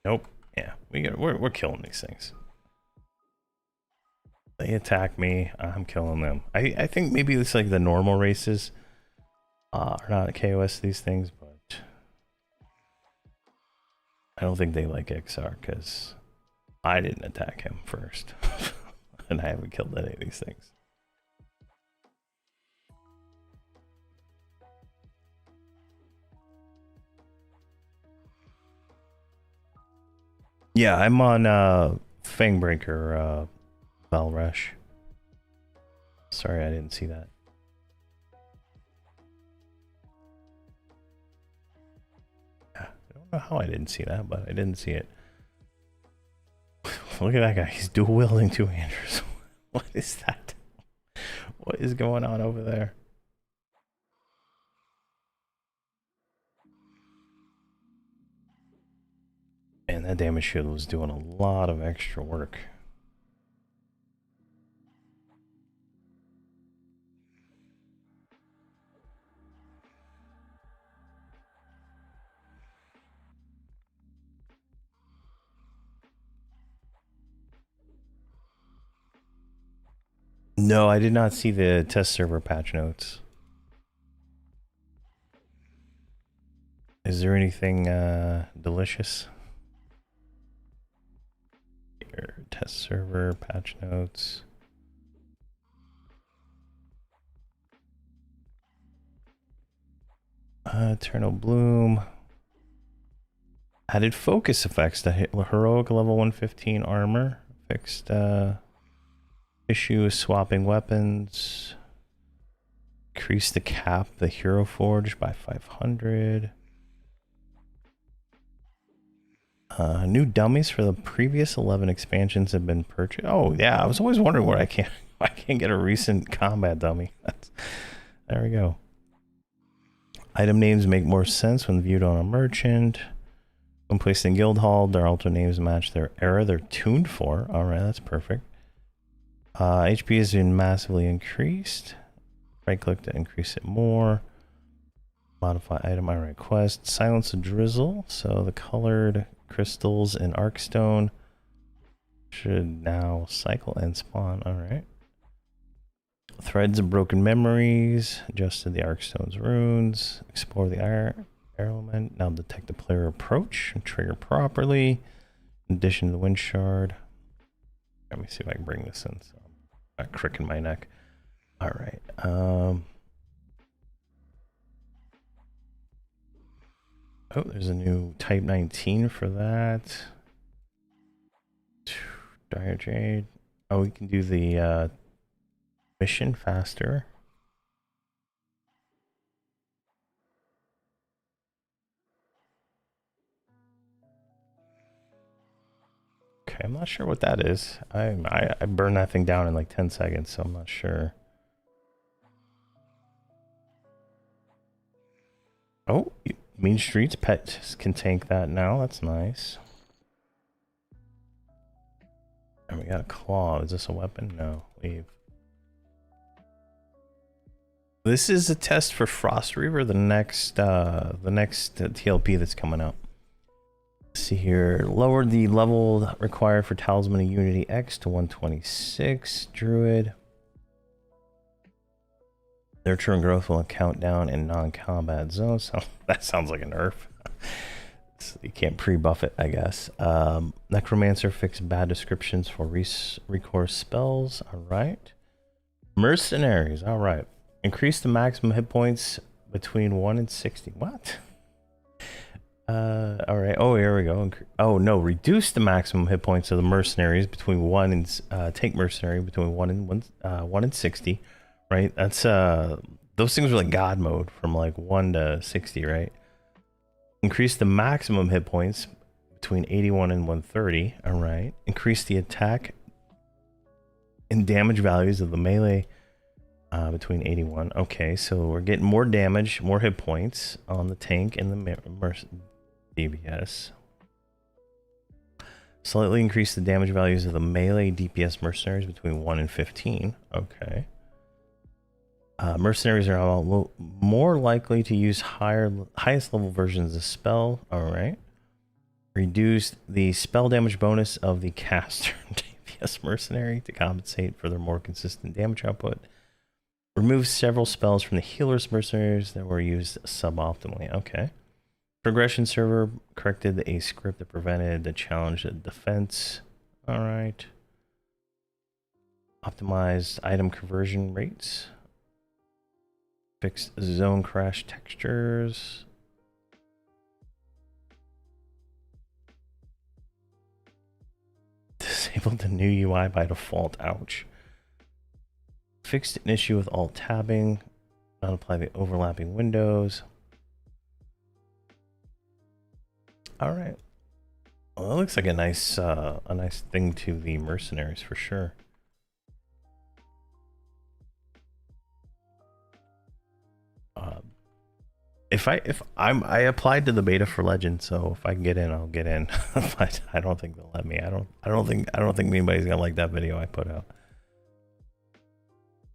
Nope. Yeah, we're killing these things. They attack me, I'm killing them. I think maybe it's like the normal races are not at KOS these things, but I don't think they like XR because I didn't attack him first. And I haven't killed any of these things. Yeah, I'm on Fangbreaker Valrush. Sorry, I didn't see that. I don't know how I didn't see that, but I didn't see it. Look at that guy. He's dual wielding two handers. What is that? What is going on over there? And that damage shield was doing a lot of extra work. No, I did not see the test server patch notes. Is there anything delicious? Here, test server patch notes. Eternal Bloom. Added focus effects to hit heroic level 115 armor. Fixed issue with swapping weapons. Increase the cap, the Hero Forge by 500. New dummies for the previous 11 expansions have been purchased. Oh yeah, I was always wondering why I can't get a recent combat dummy. There we go. Item names make more sense when viewed on a merchant. When placed in guild hall, their altar names match their era they're tuned for. Alright, that's perfect. HP has been massively increased. Right click to increase it more. Modify item I request. Silence the drizzle. So the colored crystals in Arkstone should now cycle and spawn. Alright. Threads of broken memories. Adjusted the Arkstone's runes. Explore the air element. Now detect the player approach and trigger properly. In addition to the wind shard. Let me see if I can bring this in. So I'm not cricking my neck. Alright. Oh, there's a new Type 19 for that. Dire Jade. Oh, we can do the mission faster. Okay, I'm not sure what that is. I burned that thing down in like 10 seconds, so I'm not sure. Oh, Mean Streets pet can tank that now. That's nice. And we got a claw. Is this a weapon? No, leave. This is a test for Frost Reaver, the next TLP that's coming out. Let's see here. Lowered the level required for Talisman of Unity X to 126. Druid. Nurture and growth will count down in non-combat zones. So that sounds like a nerf. So you can't pre-buff it, I guess. Necromancer fixed bad descriptions for recourse spells. All right. Mercenaries. All right. Increase the maximum hit points between 1 and 60. What? All right. Oh, here we go. Oh no, reduce the maximum hit points of the mercenaries between 1 and tank mercenary between 1 and 60. Right. That's those things are like God mode from like 1 to 60. Right. Increase the maximum hit points between 81 and 130. All right. Increase the attack and damage values of the melee between 81. Okay, so we're getting more damage, more hit points on the tank and the DPS. Slightly increase the damage values of the melee DPS mercenaries between 1 and 15. Okay. Mercenaries are more likely to use highest level versions of the spell. All right. Reduced the spell damage bonus of the caster DPS mercenary to compensate for their more consistent damage output. Removed several spells from the healer's mercenaries that were used suboptimally. Okay. Progression server corrected a script that prevented the challenge of defense. All right. Optimized item conversion rates. Fixed zone crash textures. Disabled the new UI by default. Ouch. Fixed an issue with alt tabbing. Not apply the overlapping windows. All right. Well, that looks like a nice thing to the mercenaries for sure. I applied to the beta for Legend, so if I can get in, I'll get in. But I don't think they'll let me. I don't think anybody's gonna like that video I put out.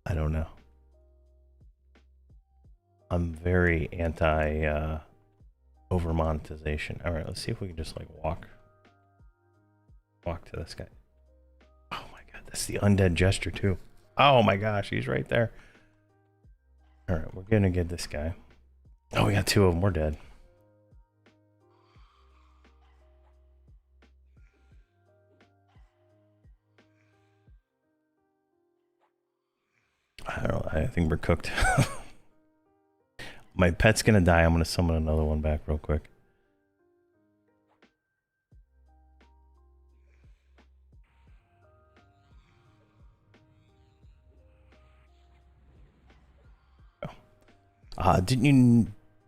I don't know. I'm very anti over monetization. All right, let's see if we can just like walk to this guy. Oh my god, that's the undead gesture too. Oh my gosh, he's right there. All right, we're gonna get this guy. Oh, we got two of them. We're dead. I don't know. I think we're cooked. My pet's gonna die. I'm gonna summon another one back real quick. Oh.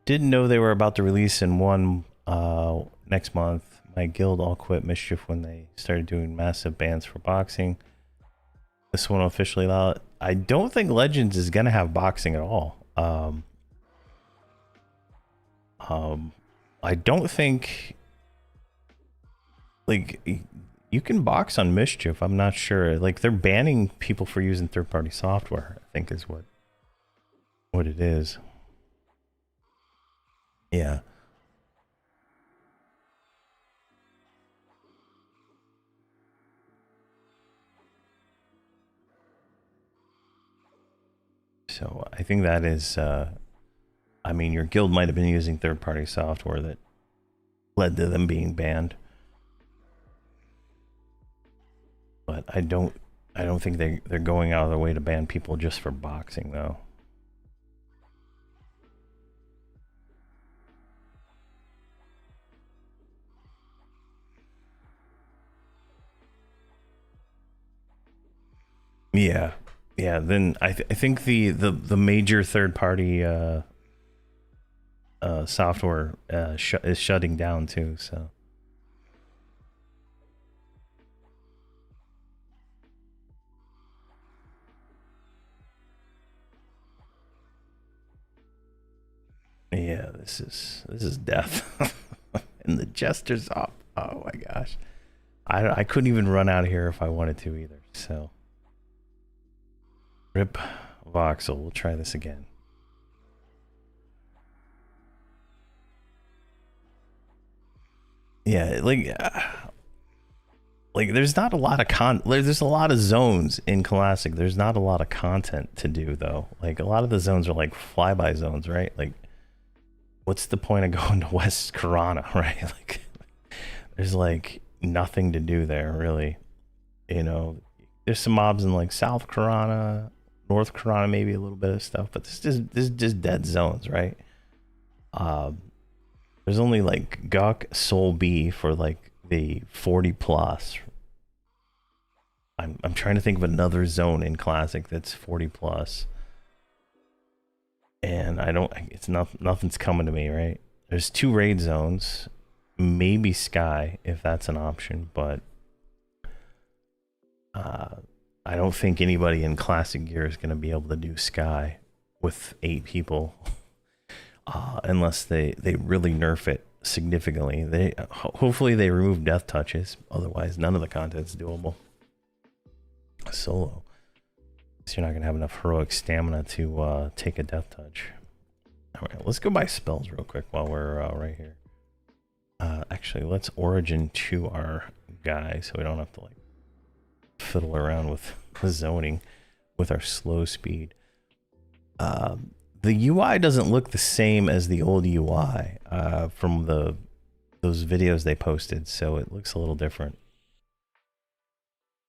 Didn't know they were about to release in one next month. My guild all quit Mischief when they started doing massive bans for boxing. This one officially allowed. I don't think Legends is gonna have boxing at all. I don't think like you can box on Mischief. I'm not sure. Like they're banning people for using third-party software, I think is what it is. Yeah. So I think that is, I mean, your guild might have been using third-party software that led to them being banned. But I don't think they're going out of their way to ban people just for boxing, though. Yeah. Yeah, then I think the major third-party software is shutting down too, so. Yeah, this is death. And the jester's up. Oh my gosh. I couldn't even run out of here if I wanted to either, so. Rip voxel. We'll try this again. Yeah, like there's not a lot of there's a lot of zones in classic. There's not a lot of content to do though. Like a lot of the zones are like flyby zones, right? Like what's the point of going to West Karana, right? Like there's like nothing to do there really. You know, there's some mobs in like South Karana, North Karana, maybe a little bit of stuff, but this is just dead zones, right? There's only like Gawk Soul B for like the 40 plus. I'm trying to think of another zone in Classic that's 40 plus. And nothing's coming to me, right? There's 2 raid zones, maybe Sky if that's an option, but I don't think anybody in Classic gear is going to be able to do Sky with 8 people. Unless they really nerf it significantly. Hopefully they remove death touches. Otherwise, none of the content's doable. Solo. So you're not gonna have enough heroic stamina to take a death touch. All right, let's go buy spells real quick while we're right here. Actually, Actually, let's origin to our guy so we don't have to like fiddle around with zoning with our slow speed. The UI doesn't look the same as the old UI from those videos they posted, so it looks a little different.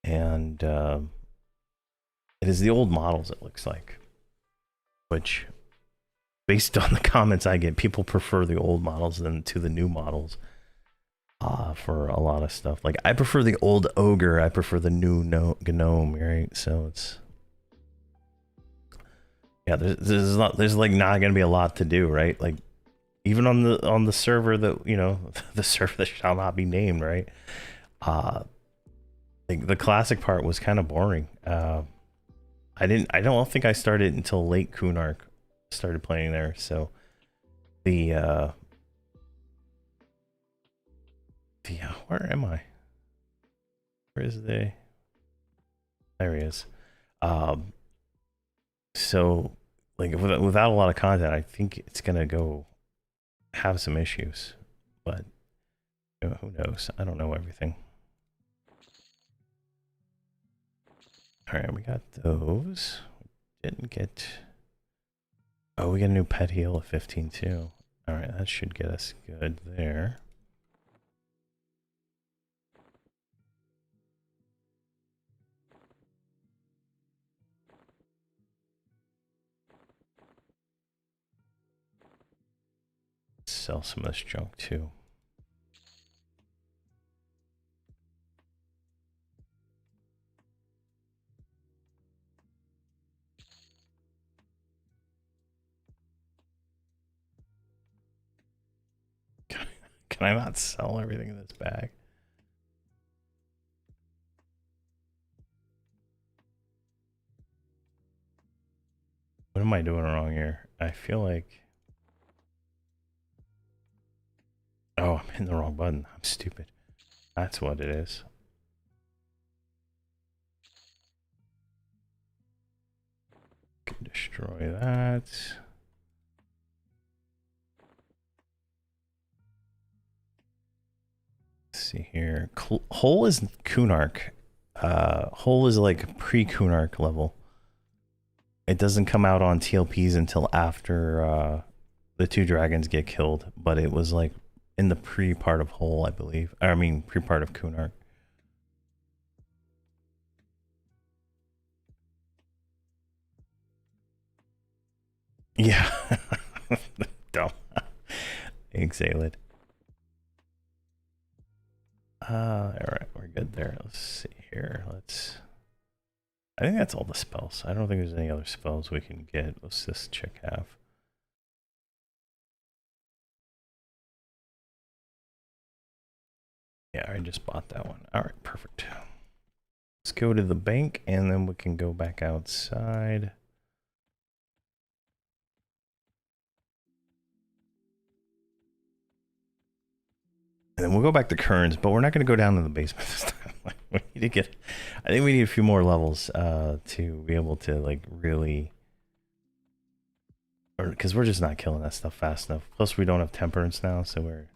And it is the old models, it looks like, which, based on the comments I get, people prefer the old models than to the new models for a lot of stuff. Like, I prefer the old ogre, I prefer the new gnome, right? So it's, yeah, there's like not gonna be a lot to do, right? Like, even on the server that, you know, the server that shall not be named, right? Like, the classic part was kind of boring. I don't think I started until late Kunark, started playing there. So the where am I? Where is the? There he is. So like without a lot of content, I think it's gonna go have some issues, but you know, who knows? I don't know everything. All right, we got those. Didn't get. Oh, we got a new pet heal of 15 too. All right, that should get us good there. Sell some of this junk too. Can I not sell everything in this bag? What am I doing wrong here? I feel like... Oh, I'm hitting the wrong button. I'm stupid. That's what it is. Can destroy that. Let's see here. Hole is Kunark. Hole is like pre-Kunark level. It doesn't come out on TLPs until after the two dragons get killed, but it was like in the pre-part of Hole, I believe. I mean, pre-part of Kunark. Yeah. Dumb. Exhaled. Alright, we're good there. Let's see here. I think that's all the spells. I don't think there's any other spells we can get. Let's just check half. Yeah, I just bought that one. Alright, perfect. Let's go to the bank and then we can go back outside. And then we'll go back to Kearns, but we're not going to go down to the basement this time. We need to get, I think we need a few more levels to be able to like really, or because we're just not killing that stuff fast enough. Plus we don't have temperance now, so we're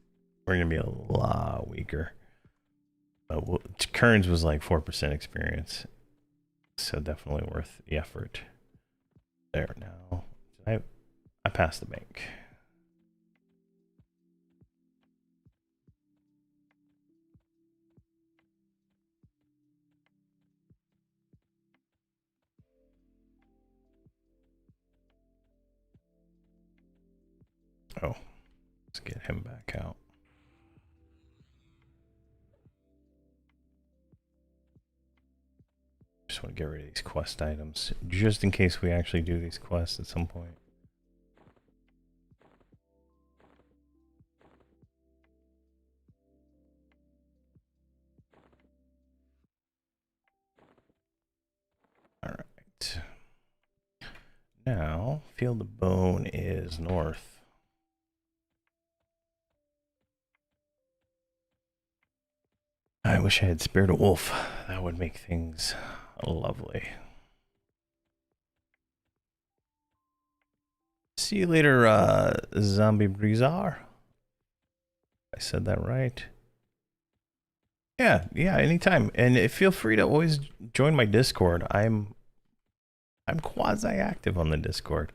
going to be a lot weaker. Kearns was like 4% experience, so definitely worth the effort. There now, I passed the bank. Oh, let's get him back out. Just want to get rid of these quest items, just in case we actually do these quests at some point. Alright. Now, Field of Bone is north. I wish I had Spirit of Wolf. That would make things lovely. See you later, Zombie Breezar. I said that right. Yeah, yeah, anytime. And feel free to always join my Discord. I'm quasi active on the Discord.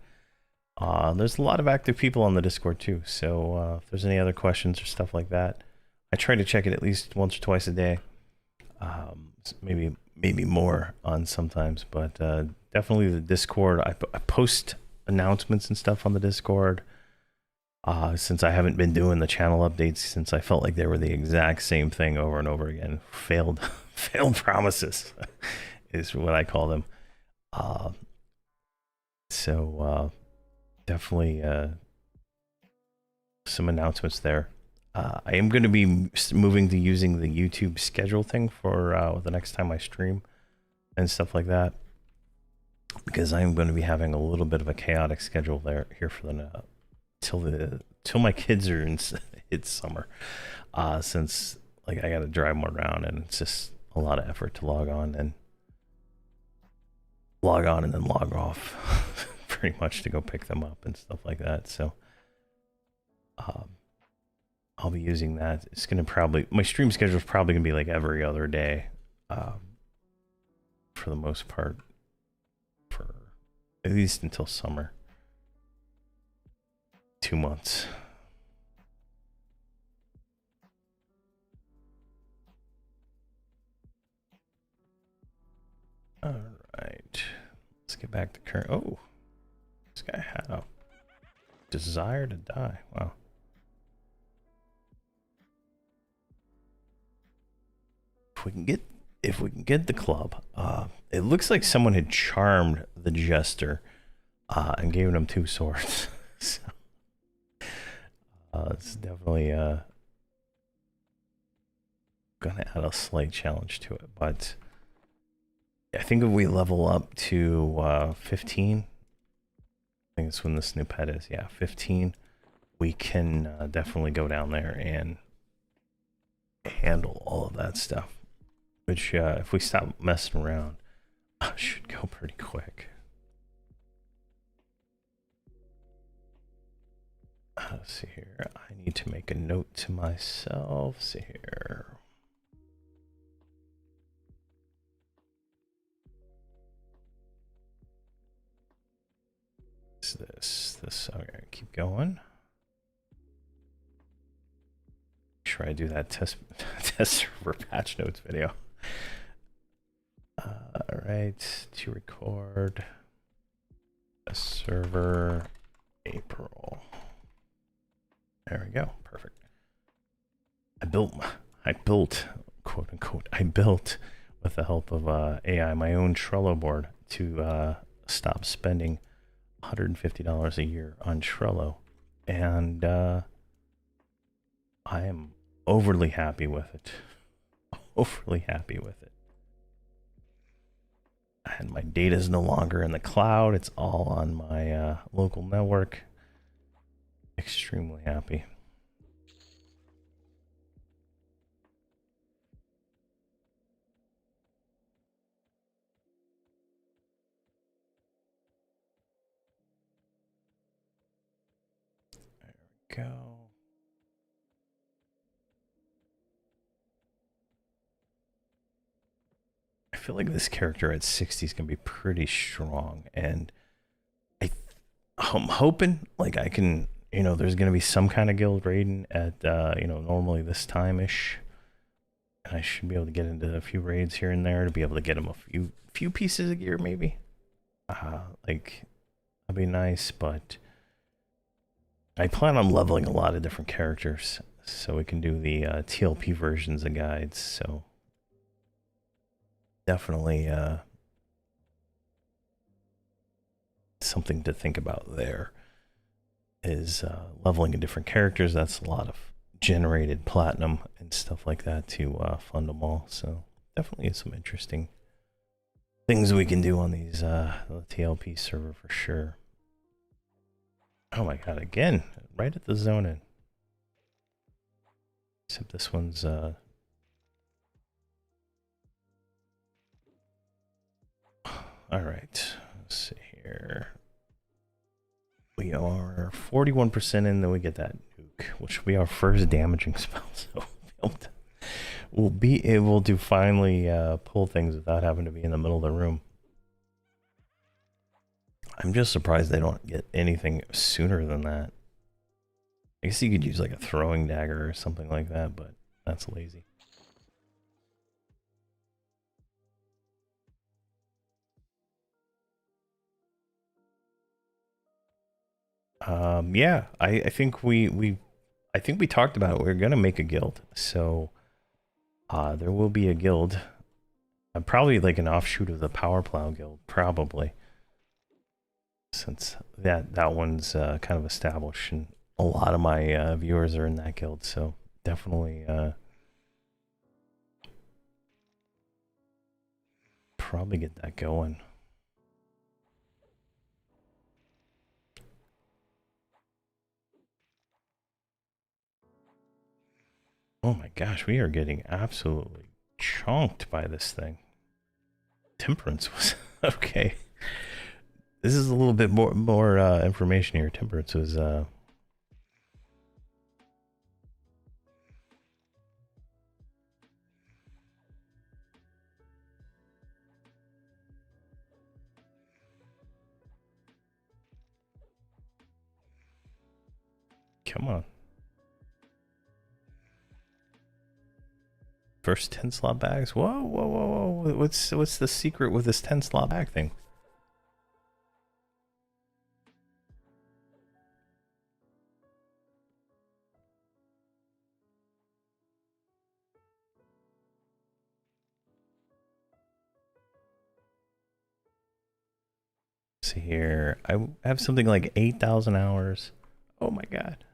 There's a lot of active people on the Discord too. So if there's any other questions or stuff like that, I try to check it at least once or twice a day. Maybe more on sometimes, but definitely the Discord. I post announcements and stuff on the Discord. Since I haven't been doing the channel updates, since I felt like they were the exact same thing over and over again, failed promises is what I call them. So definitely some announcements there. I am going to be moving to using the YouTube schedule thing for the next time I stream and stuff like that, because I'm going to be having a little bit of a chaotic schedule here for the till my kids are in it's summer. Since like I got to drive them around, and it's just a lot of effort to log on and then log off pretty much to go pick them up and stuff like that. So I'll be using that. It's gonna my stream schedule is probably gonna be like every other day, for the most part, for at least until summer. 2 months. All right, let's get back to current. Oh, this guy had a desire to die. Wow. If we can get the club, it looks like someone had charmed the jester and given him 2 swords. So, it's definitely gonna add a slight challenge to it, but I think if we level up to 15, I think it's when this new pet is. Yeah, 15. We can definitely go down there and handle all of that stuff. Which, if we stop messing around, should go pretty quick. Let's see here. I need to make a note to myself. Let's see here. This. Okay, keep going. Make sure I do that test server patch notes video. All right, to record a server April. There we go. Perfect. I built, quote unquote, I built with the help of AI my own Trello board to stop spending $150 a year on Trello, and I am overly happy with it. Overly happy with it. And my data is no longer in the cloud. It's all on my local network. Extremely happy. There we go. I feel like this character at 60 is gonna be pretty strong, and I'm hoping like I can, there's gonna be some kind of guild raiding at normally this time-ish, and I should be able to get into a few raids here and there to be able to get him a few pieces of gear maybe. Like that'd be nice, but I plan on leveling a lot of different characters so we can do the TLP versions of guides. So definitely something to think about there is leveling in different characters. That's a lot of generated platinum and stuff like that to fund them all. So definitely some interesting things we can do on these the TLP server for sure. Oh my god, again, right at the zone in. Except this one's all right, let's see here. We are 41% in, then we get that nuke. which will be our first damaging spell. So we'll be able to finally pull things without having to be in the middle of the room. I'm just surprised they don't get anything sooner than that. I guess you could use like a throwing dagger or something like that, but that's lazy. Yeah, I think we talked about it. We're gonna make a guild, so there will be a guild. Probably like an offshoot of the Power Plow Guild, probably, since that one's kind of established, and a lot of my viewers are in that guild. So definitely, probably get that going. Oh my gosh, we are getting absolutely chonked by this thing. Temperance was okay. This is a little bit more information here. Temperance was come on. First 10 slot bags. Whoa, whoa, whoa, whoa. What's the secret with this 10 slot bag thing? Let's see here. I have something like 8,000 hours. Oh my god.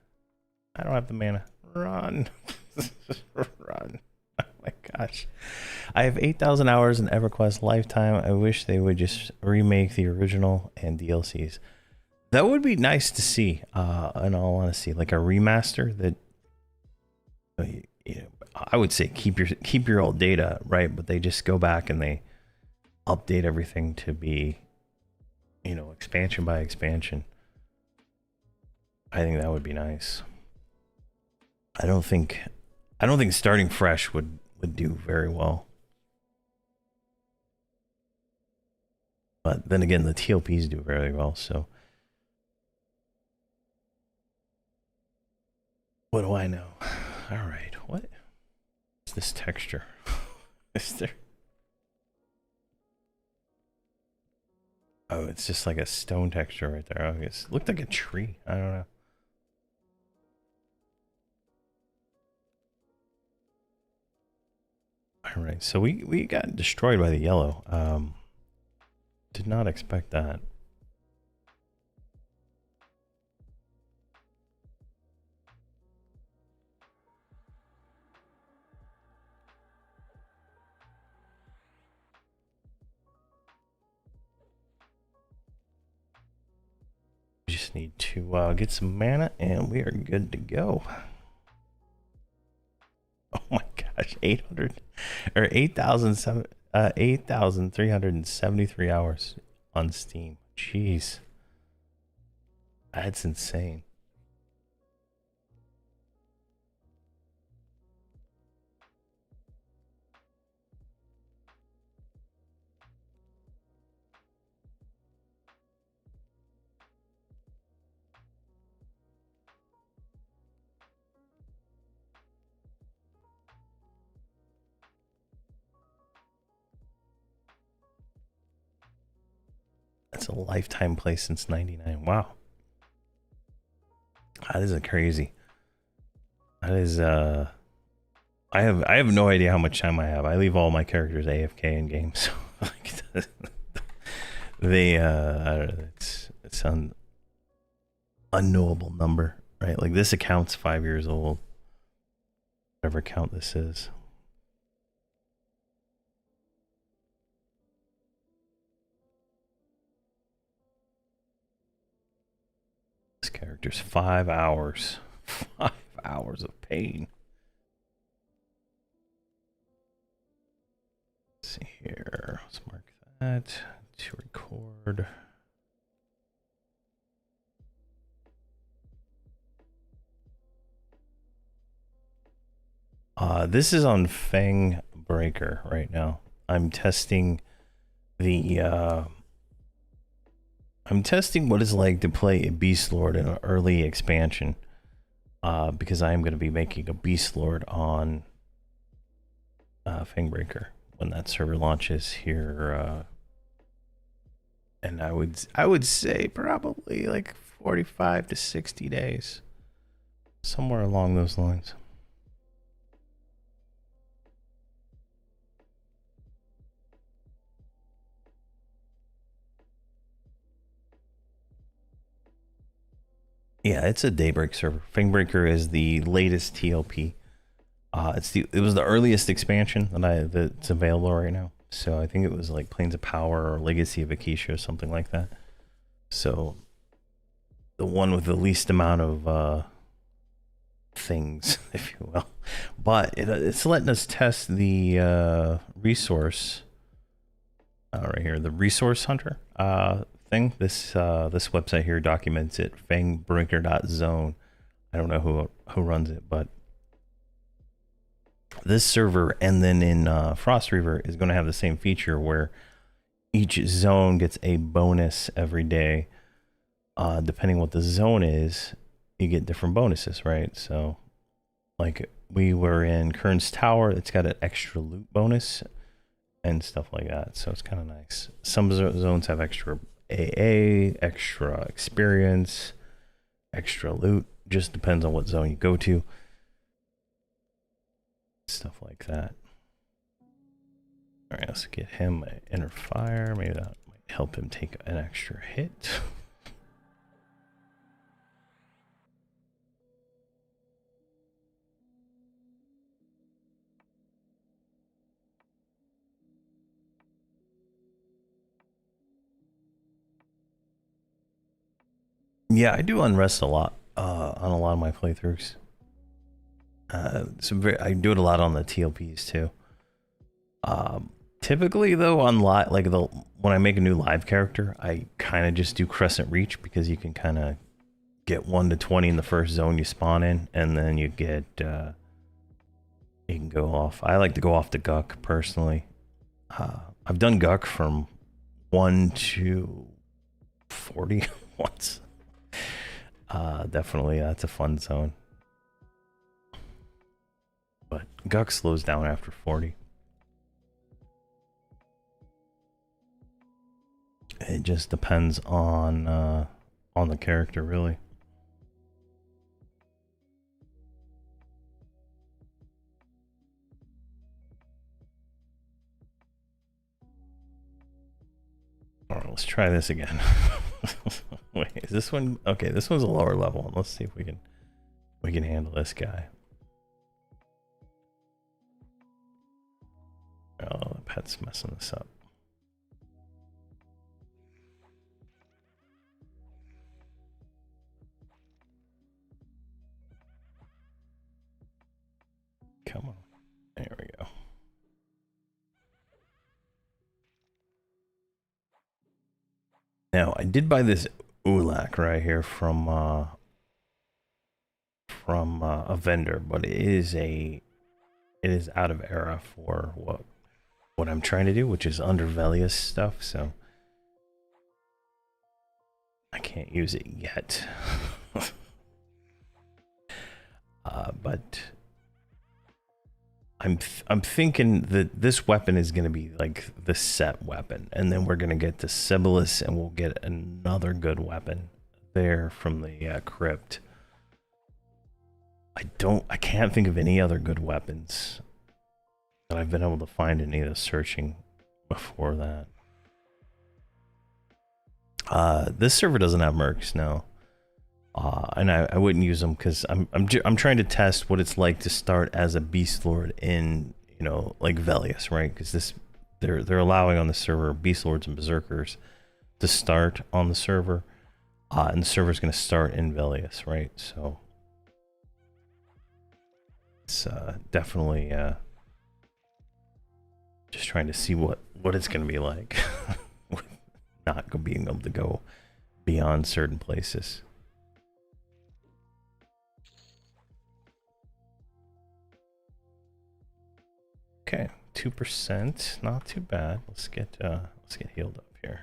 I don't have the mana. Run. Run. Oh my gosh. I have 8,000 hours in Everquest lifetime. I wish they would just remake the original and DLCs. That would be nice to see, in all honesty, like a remaster that, you know, I would say keep your old data, right? But they just go back and they update everything to be, you know, expansion by expansion. I think that would be nice. I don't think starting fresh would do very well. But then again, the TLPs do very well, so what do I know? All right, what is this texture? Is there? Oh, it's just like a stone texture right there. Oh, it looked like a tree. I don't know. All right, so we got destroyed by the yellow. Did not expect that. We just need to get some mana and we are good to go. Oh my gosh, 800 or 8,373 hours on Steam. Jeez. That's insane. That's a lifetime play since 99. Wow. That is crazy. That is I have no idea how much time I have. I leave all my characters AFK in games. So like they I don't know, it's an unknowable number, right? Like this account's 5 years old. Whatever account this is. This character's 5 hours. 5 hours of pain. Let's see here. Let's mark that to record. This is on Fang Breaker right now. I'm testing the I'm testing what it's like to play a Beastlord in an early expansion. Because I am going to be making a Beastlord on Fangbreaker when that server launches here, and I would say probably like 45 to 60 days, somewhere along those lines. Yeah, it's a Daybreak server. Fangbreaker is the latest TLP. It was the earliest expansion that's available right now. So I think it was like Planes of Power or Legacy of Acacia or something like that. So the one with the least amount of things, if you will. But it's letting us test the resource right here, the resource hunter thing. This website here documents it, fangbreaker.zone. I don't know who runs it, but this server, and then in Frost Reaver is going to have the same feature where each zone gets a bonus every day. Depending what the zone is, you get different bonuses, right? So like we were in Kern's Tower, it's got an extra loot bonus and stuff like that. So it's kind of nice. Some zones have extra AA, extra experience, extra loot. Just depends on what zone you go to. Stuff like that. All right, let's get him an inner fire. Maybe that might help him take an extra hit. Yeah, I do unrest a lot on a lot of my playthroughs. I do it a lot on the TLPs too. Typically though, on when I make a new live character, I kind of just do Crescent Reach because you can kind of get 1 to 20 in the first zone you spawn in, and then you get you can go off. I like to go off to Guck personally. I've done Guck from 1 to 40 once. Definitely, that's a fun zone. But Guck slows down after 40. It just depends on the character, really. All right, let's try this again. Wait, is this one okay? This one's a lower level. Let's see if we can handle this guy. Oh, the pet's messing this up. Come on. There we go. Now, I did buy this Ulak right here from a vendor, but it is out of era for what I'm trying to do, which is under Velius stuff, so I can't use it yet. But I'm thinking that this weapon is going to be like the set weapon, and then we're going to get to Sibyllus, and we'll get another good weapon there from the crypt. I can't think of any other good weapons that I've been able to find in either searching before that. This server doesn't have mercs, no. And I wouldn't use them because I'm trying to test what it's like to start as a Beastlord in, you know, like Velius, right? Because they're allowing on the server Beastlords and Berserkers to start on the server, and the server's going to start in Velius, right? So it's definitely just trying to see what it's going to be like, with not being able to go beyond certain places. Okay, 2%, not too bad. Let's get healed up here.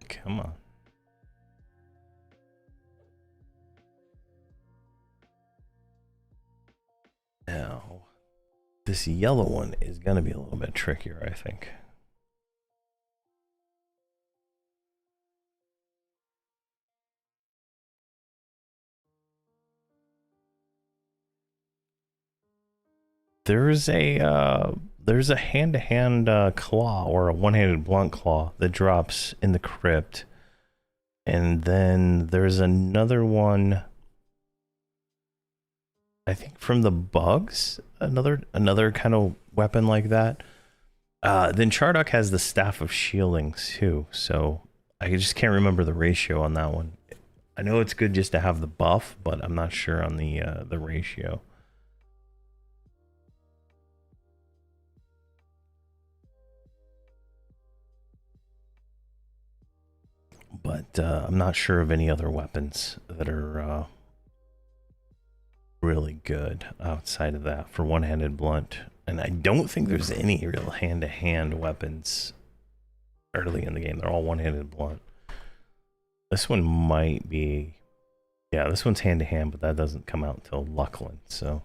Come on. Now, this yellow one is going to be a little bit trickier, I think. There's a hand-to-hand claw, or a one-handed blunt claw, that drops in the crypt. And then there's another one, I think, from the bugs, another kind of weapon like that. Then Chardock has the Staff of Shielding too, so I just can't remember the ratio on that one. I know it's good just to have the buff, but I'm not sure on the ratio. But I'm not sure of any other weapons that are really good outside of that for one-handed blunt. And I don't think there's any real hand-to-hand weapons early in the game. They're all one-handed blunt. This one might be... Yeah, this one's hand-to-hand, but that doesn't come out until Luckland, so...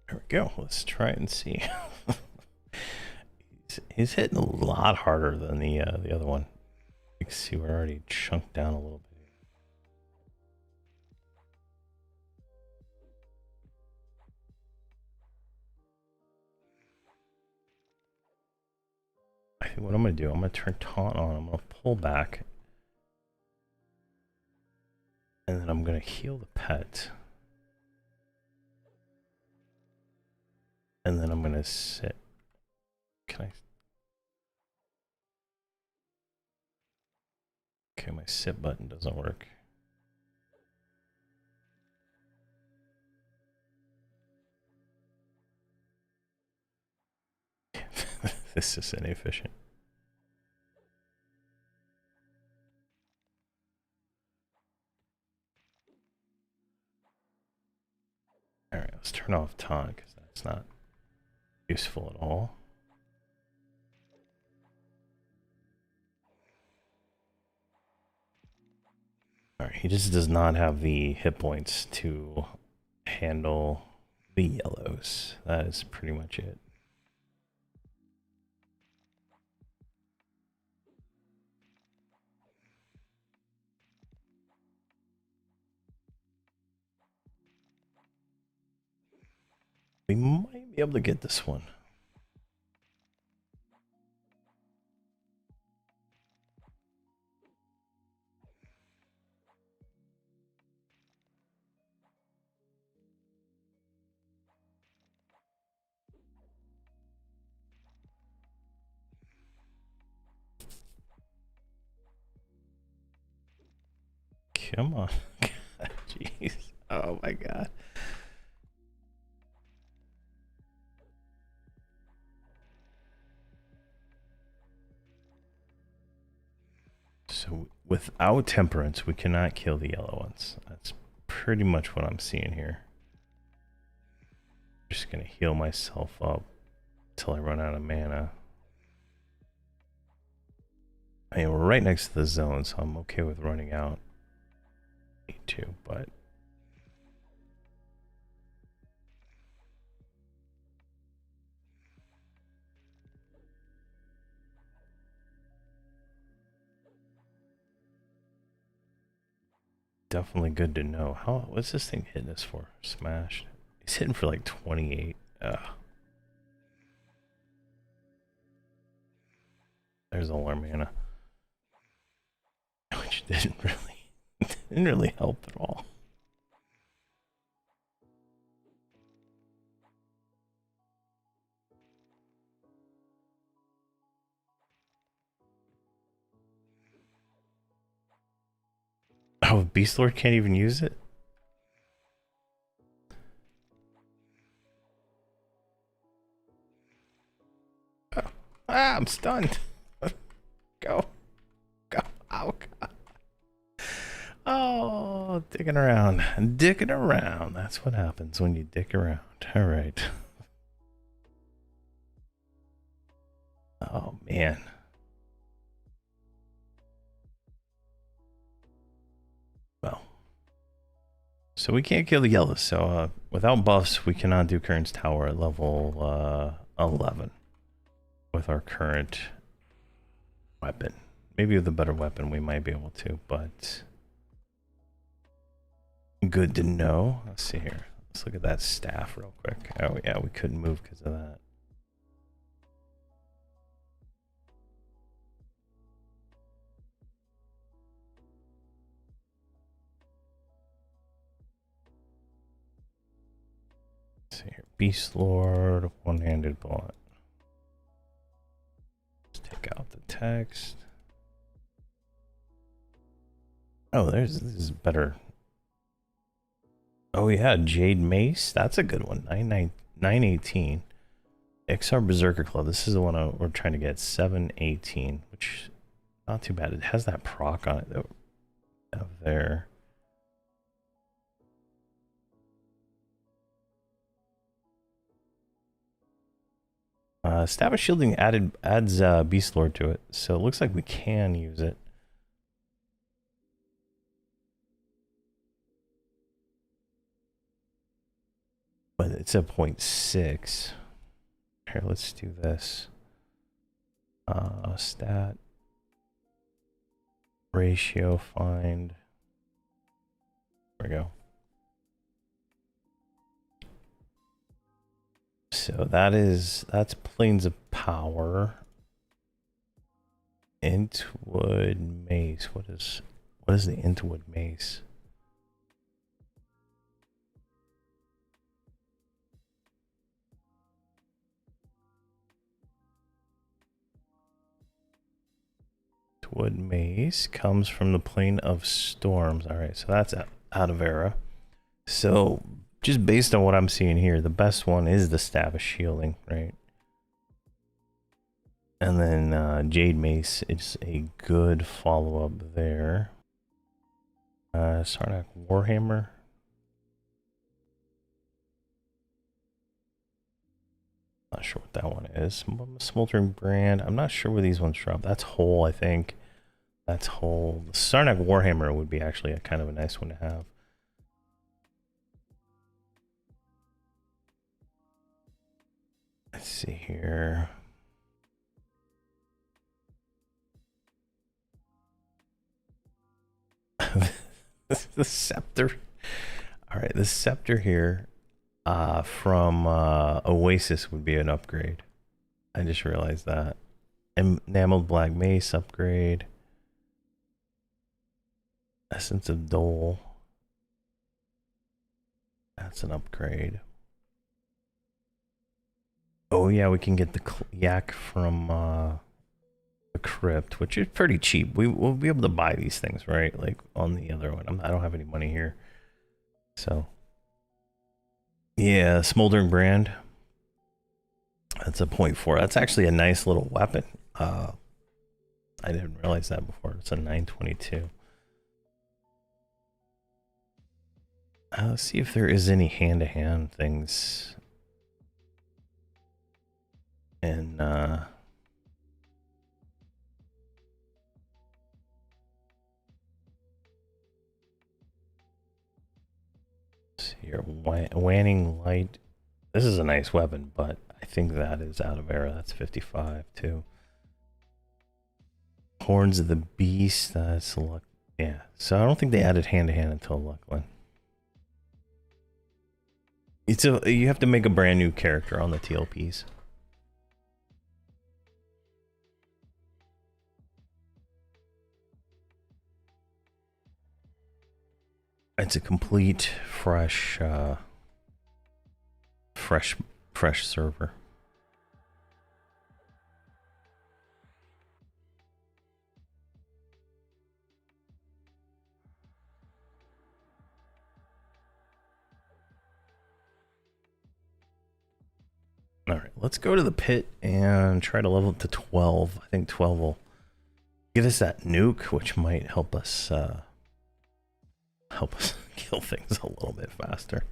There we go. Let's try it and see. he's hitting a lot harder than the other one. You can see we're already chunked down a little bit. I think what I'm going to do, I'm going to turn taunt on. I'm going to pull back. And then I'm going to heal the pet. And then I'm going to sit. Can I? Okay, my sit button doesn't work. This is inefficient. Alright, let's turn off taunt because that's not useful at all. Alright, he just does not have the hit points to handle the yellows. That is pretty much it. We might be able to get this one. Come on. Jeez. Oh my god. So without temperance, we cannot kill the yellow ones. That's pretty much what I'm seeing here. Just gonna heal myself up until I run out of mana. I mean, we're right next to the zone, so I'm okay with running out. Need to, but definitely good to know. What's this thing hitting us for? Smashed. He's hitting for like 28. Ugh. There's all our mana. Which didn't really help at all. Oh, Beastlord can't even use it? Oh. Ah, I'm stunned. Go. Go. Oh, God. Oh, dicking around. Dicking around. That's what happens when you dick around. All right. Oh, man. Well. So we can't kill the yellows. So without buffs, we cannot do Kern's Tower at level 11 with our current weapon. Maybe with a better weapon, we might be able to, but good to know. Let's see here. Let's look at that staff real quick. Oh, yeah, we couldn't move because of that. Let's see here. Beastlord, one-handed bullet. Let's take out the text. Oh, this is better. Oh yeah, Jade Mace. That's a good one. 918. XR Berserker Club. This is the one we're trying to get. 718, which not too bad. It has that proc on it though. Up there. Staff of Shielding adds Beastlord to it, so it looks like we can use it. But it's a 0.6. Here, let's do this. Stat. Ratio find. There we go. So that's Planes of Power. Intwood Mace. What is the Intwood Mace? Wood Mace comes from the Plane of Storms. All right, so that's out of era. So just based on what I'm seeing here, the best one is the Staff of Shielding, right? And then Jade Mace is a good follow-up there. Sarnak Warhammer. Not sure what that one is. Smoldering Brand. I'm not sure where these ones drop. That's whole, I think. That's whole. The Sarnak Warhammer would be actually a kind of a nice one to have. Let's see here. The scepter. All right, the scepter here from Oasis would be an upgrade. I just realized that. Enameled Black Mace upgrade. Essence of Dole. That's an upgrade. Oh yeah, we can get the yak from the crypt, which is pretty cheap. We'll be able to buy these things, right? Like on the other one. I don't have any money here. So yeah, Smoldering Brand. That's a 0.4. That's actually a nice little weapon. I didn't realize that before. It's a 922. Let's see if there is any hand-to-hand things. And let's see here, Wanning Light. This is a nice weapon, but I think that is out of era. That's 55 too. Horns of the Beast. That's luck. Yeah. So I don't think they added hand-to-hand until Luckland. You have to make a brand new character on the TLPs. It's a complete fresh server. All right, let's go to the pit and try to level it to 12. I think 12 will give us that nuke, which might help us kill things a little bit faster.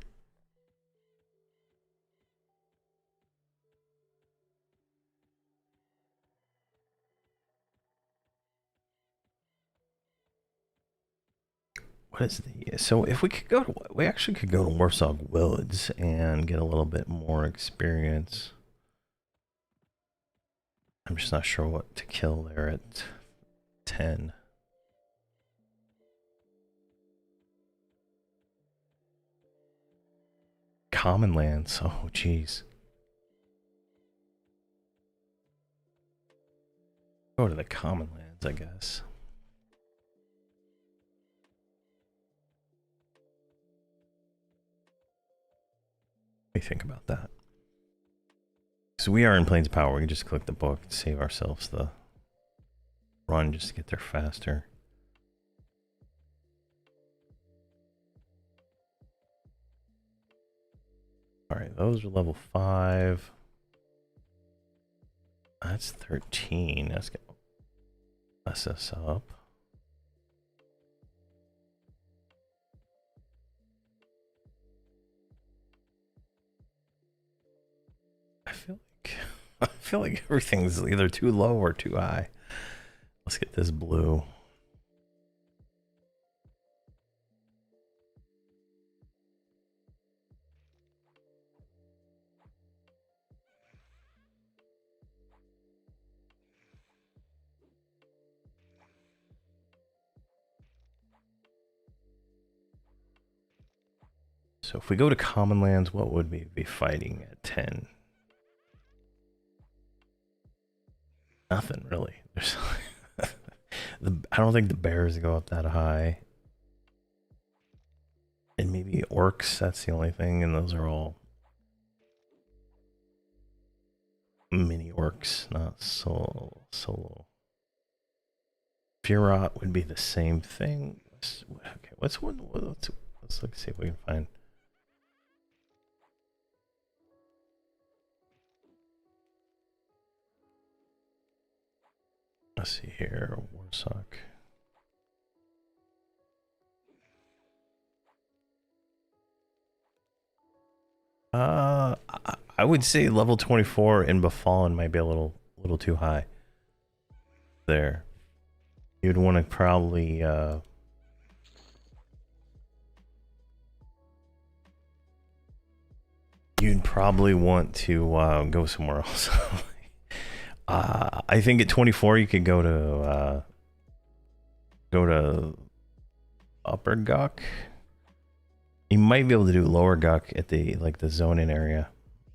What is the, so if we could go to, we actually could go to Warsaw Woods and get a little bit more experience. I'm just not sure what to kill there at 10. Common lands, oh geez. Go to the common lands, I guess. What do you think about that? So we are in Plains Power. We can just click the book and save ourselves the run just to get there faster. All right, those are level 5. That's 13. That's gonna mess us up. I feel like everything's either too low or too high. Let's get this blue. So if we go to common lands, what would we be fighting at 10? Nothing really. There's I don't think the bears go up that high. And maybe orcs, that's the only thing, and those are all mini orcs, not solo. Verant would be the same thing. Okay, let's look, see if we can find. Let's see here, Warsaw. I would say level 24 in Befallen might be a little too high. There. You'd want to probably go somewhere else. I think at 24 you could go to Upper Guk. You might be able to do Lower Guk at the zoning area,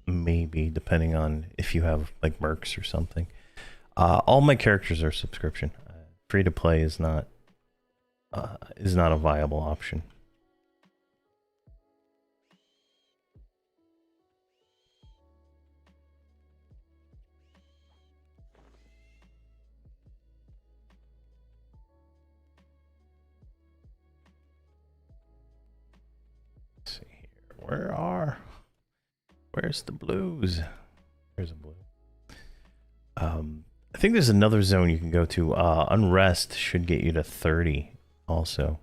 maybe, depending on if you have like mercs or something. All my characters are subscription. Free to play is not a viable option. Where's the blues? There's a blue. I think there's another zone you can go to. Unrest should get you to 30 also.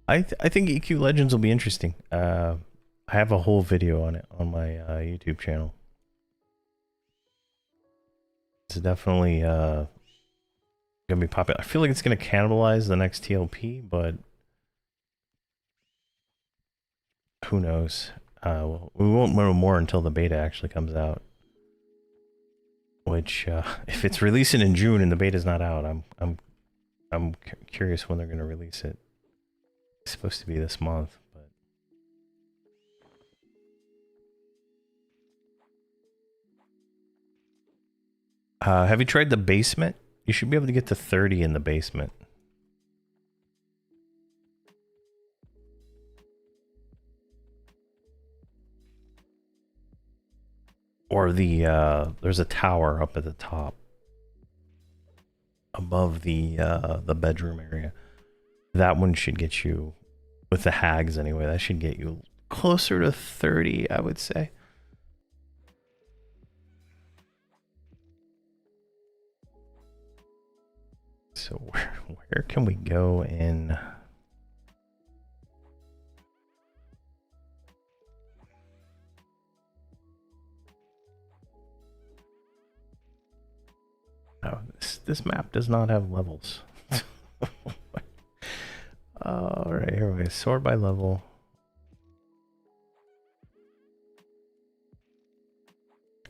I think EQ Legends will be interesting. I have a whole video on it on my YouTube channel. It's definitely gonna be popular. I feel like it's gonna cannibalize the next TLP, but who knows? We won't know more until the beta actually comes out. Which, if it's releasing in June and the beta's not out, I'm curious when they're going to release it. It's supposed to be this month, but have you tried the basement? You should be able to get to 30 in the basement. Or there's a tower up at the top above the bedroom area. That one should get you, with the hags anyway, that should get you closer to 30, I would say. So where can we go in? Oh, this map does not have levels. All right, here we go. Sort by level.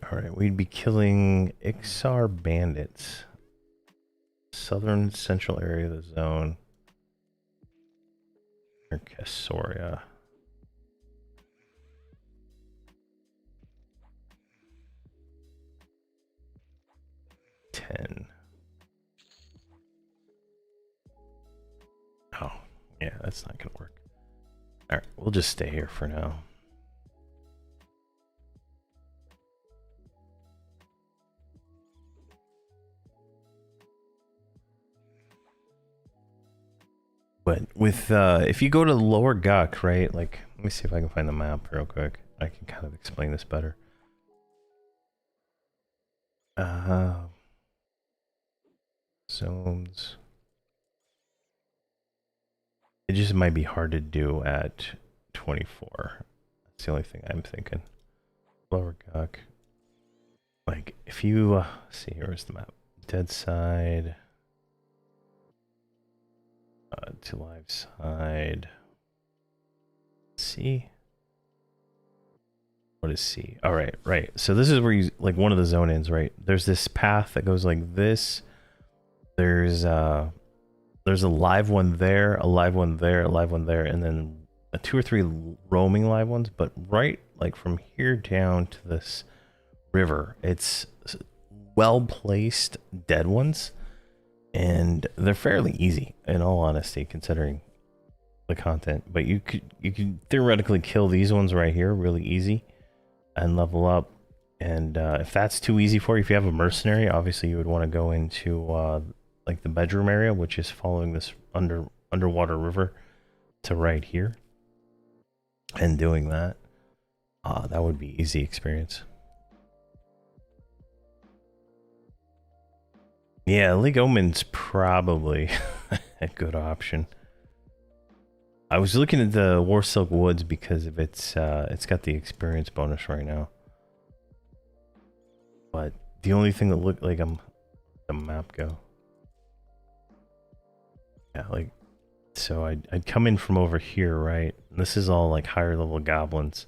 All right, we'd be killing Ixar bandits. Southern central area of the zone. Or Kessoria. Oh, yeah, that's not gonna work. All right, we'll just stay here for now. But with if you go to the lower Guk, right? Like, let me see if I can find the map real quick. I can kind of explain this better. Zones. It just might be hard to do at 24. That's the only thing I'm thinking. Lower Guk. Like, if you see, here's the map. Dead side. To live side. C. What is C? All right, right. So this is where you, like, one of the zone ends, right? There's this path that goes like this. There's a live one there, a live one there, a live one there, and then a 2 or 3 roaming live ones. But right, like from here down to this river, it's well placed dead ones, and they're fairly easy in all honesty, considering the content. But you could theoretically kill these ones right here really easy and level up. And if that's too easy for you, if you have a mercenary, obviously you would want to go into like the bedroom area, which is following this underwater river to right here, and doing that. That would be easy experience. Yeah, League Omen's probably a good option. I was looking at the War Silk Woods because of it's got the experience bonus right now. But the only thing that looked like the map go. Yeah, like, so I'd come in from over here, right? This is all like higher level goblins.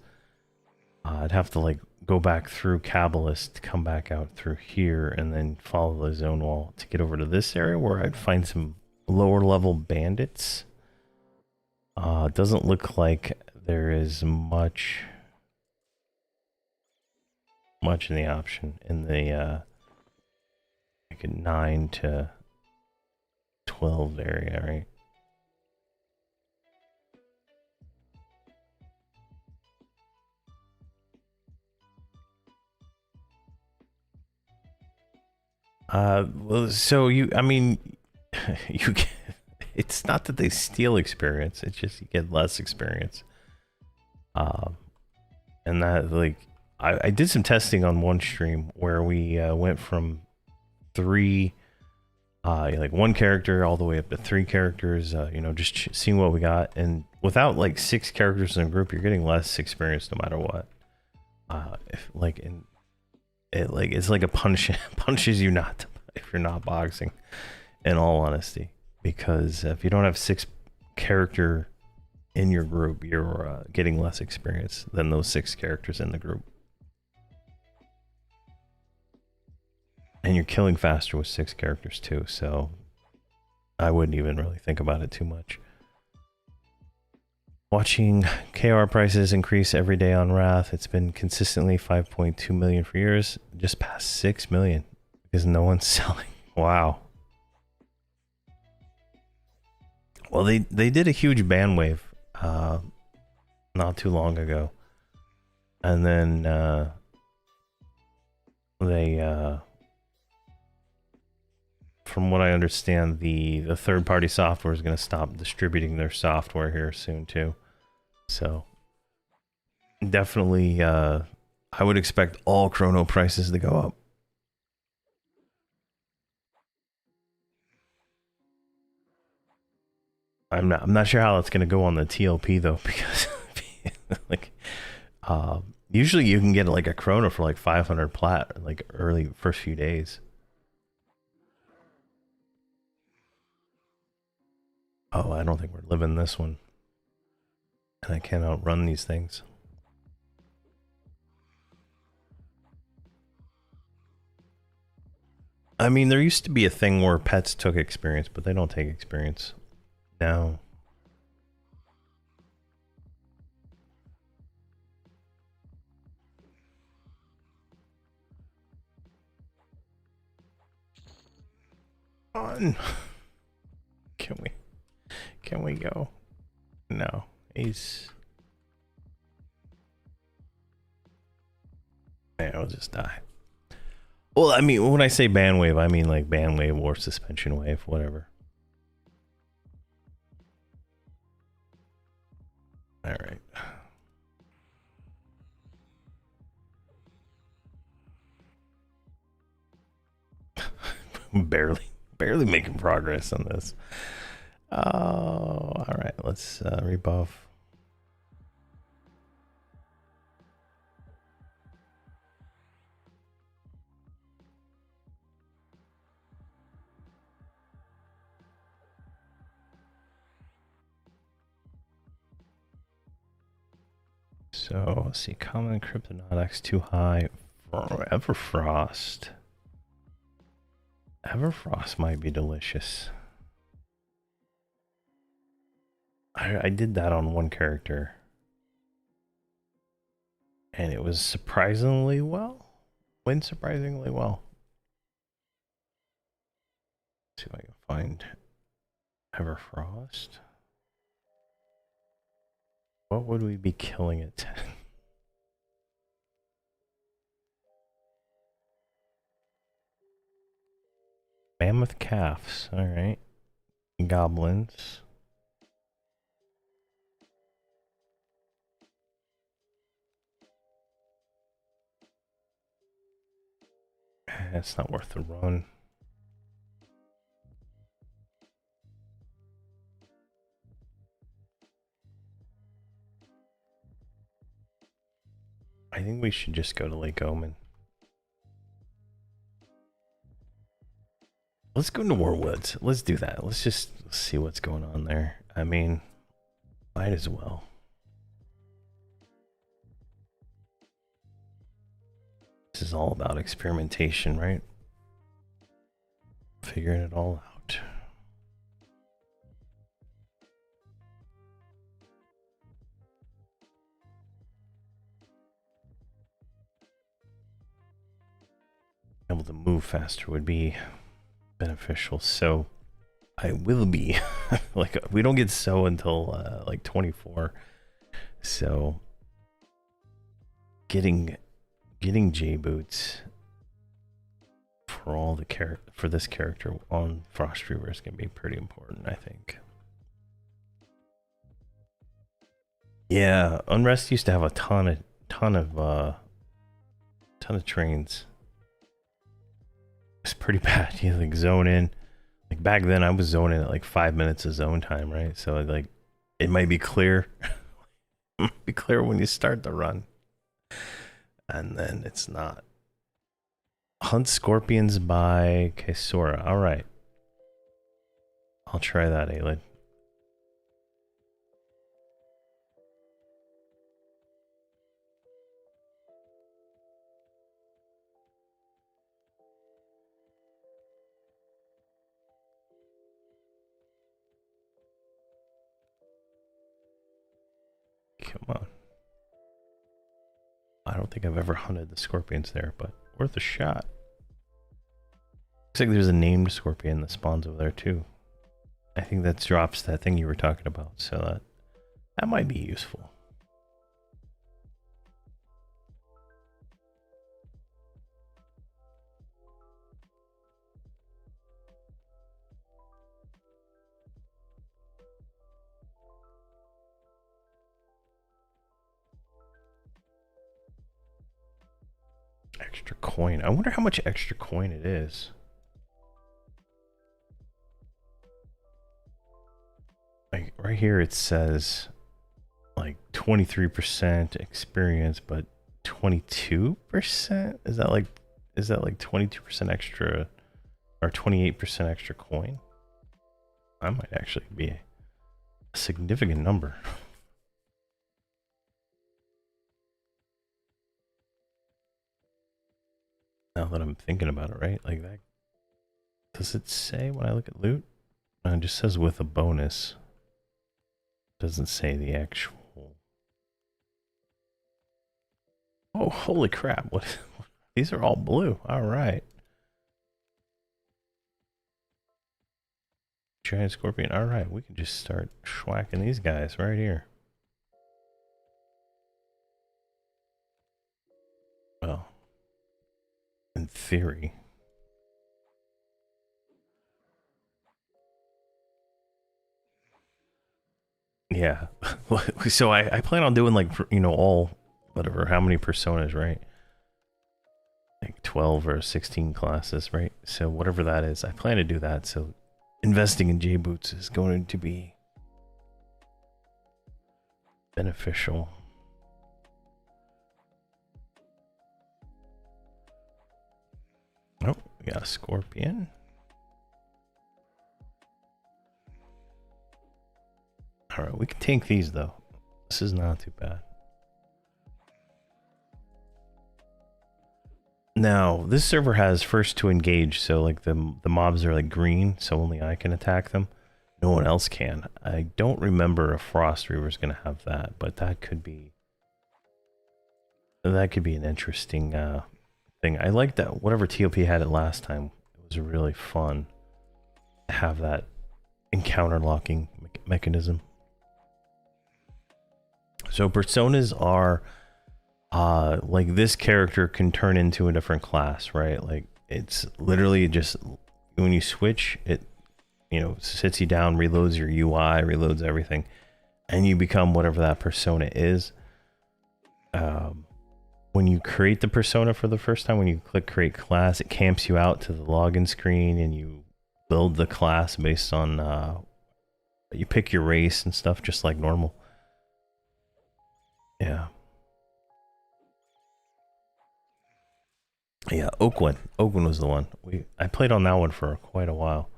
I'd have to like go back through Kabbalist to come back out through here and then follow the zone wall to get over to this area where I'd find some lower level bandits. It doesn't look like there is much in the option in the like a 9 to 12 area, right? Well, so I mean, you get, it's not that they steal experience, it's just you get less experience. And that, like, I did some testing on one stream where we went from 3, like 1 character all the way up to 3 characters, you know, just seeing what we got. And without like 6 characters in a group, you're getting less experience no matter what. If like it's like a punches you not to, if you're not boxing, in all honesty, because if you don't have 6 character in your group, you're getting less experience than those 6 characters in the group, and you're killing faster with 6 characters too. So I wouldn't even really think about it too much. Watching KR prices increase every day on Wrath. It's been consistently 5.2 million for years, just past 6 million because no one's selling. Wow. Well, they did a huge ban wave not too long ago, and then they from what I understand, the third-party software is going to stop distributing their software here soon too. So definitely, I would expect all Chrono prices to go up. I'm not sure how it's gonna go on the TLP though, because like usually you can get like a Chrono for like 500 plat like early first few days. Oh, I don't think we're living this one. And I can't outrun these things. I mean, there used to be a thing where pets took experience, but they don't take experience now. On. Can we go? No. He's yeah, I'll just die. Well, I mean, when I say band wave, I mean like band wave or suspension wave, whatever. All right. barely making progress on this. Oh, all right. Let's rebuff. So let's see. Common Kryptonautic's too high. Everfrost. Everfrost might be delicious. I did that on one character. And it was surprisingly well. Went surprisingly well. Let's see if I can find Everfrost. What would we be killing it? Mammoth calves. Alright. Goblins. It's not worth the run. I think we should just go to Lake Omen. Let's go into Warwoods. Let's do that. Let's just see what's going on there. I mean, might as well. This is all about experimentation, right? Figuring it all out. Able to move faster would be beneficial. So I will be like, we don't get so until like 24. So getting J boots for all the for this character on Frost Reaver is gonna be pretty important, I think. Yeah, Unrest used to have a ton of trains. It's pretty bad. You like zone in. Like back then, I was zoning at like 5 minutes of zone time, right? So like, it might be clear. Be clear when you start the run, and then it's not. Hunt scorpions by Kaisora. All right, I'll try that, Aelid. Come on. I don't think I've ever hunted the scorpions there, but worth a shot. Looks like there's a named scorpion that spawns over there too. I think that drops that thing you were talking about, so that might be useful. Extra coin. I wonder how much extra coin it is. like right here it says like 23% experience, but 22%? Is that like 22% extra or 28% extra coin? That might actually be a significant number. Now that I'm thinking about it, right? Like that. Does it say when I look at loot? No, it just says with a bonus. Doesn't say the actual. Oh, holy crap. What? These are all blue. All right. Giant scorpion. All right. We can just start schwacking these guys right here. Well, in theory. Yeah. So I plan on doing like, you know, all, whatever, how many personas, right? Like 12 or 16 classes, right? So whatever that is, I plan to do that. So investing in J-Boots is going to be beneficial. Oh, we got a scorpion. All right, we can tank these though. This is not too bad. Now, this server has first to engage, so like the mobs are like green, so only I can attack them. No one else can. I don't remember if Frost Reaver is going to have that, but that could be an interesting thing. I like that whatever TOP had it last time. It was really fun to have that encounter locking mechanism. So personas are like this character can turn into a different class, right? Like it's literally just when you switch it, you know, sits you down, reloads your UI, reloads everything, and you become whatever that persona is. When you create the persona for the first time, when you click create class, it camps you out to the login screen and you build the class based on you pick your race and stuff just like normal. Yeah. Yeah, Oakland. Oakland was the one. I played on that one for quite a while.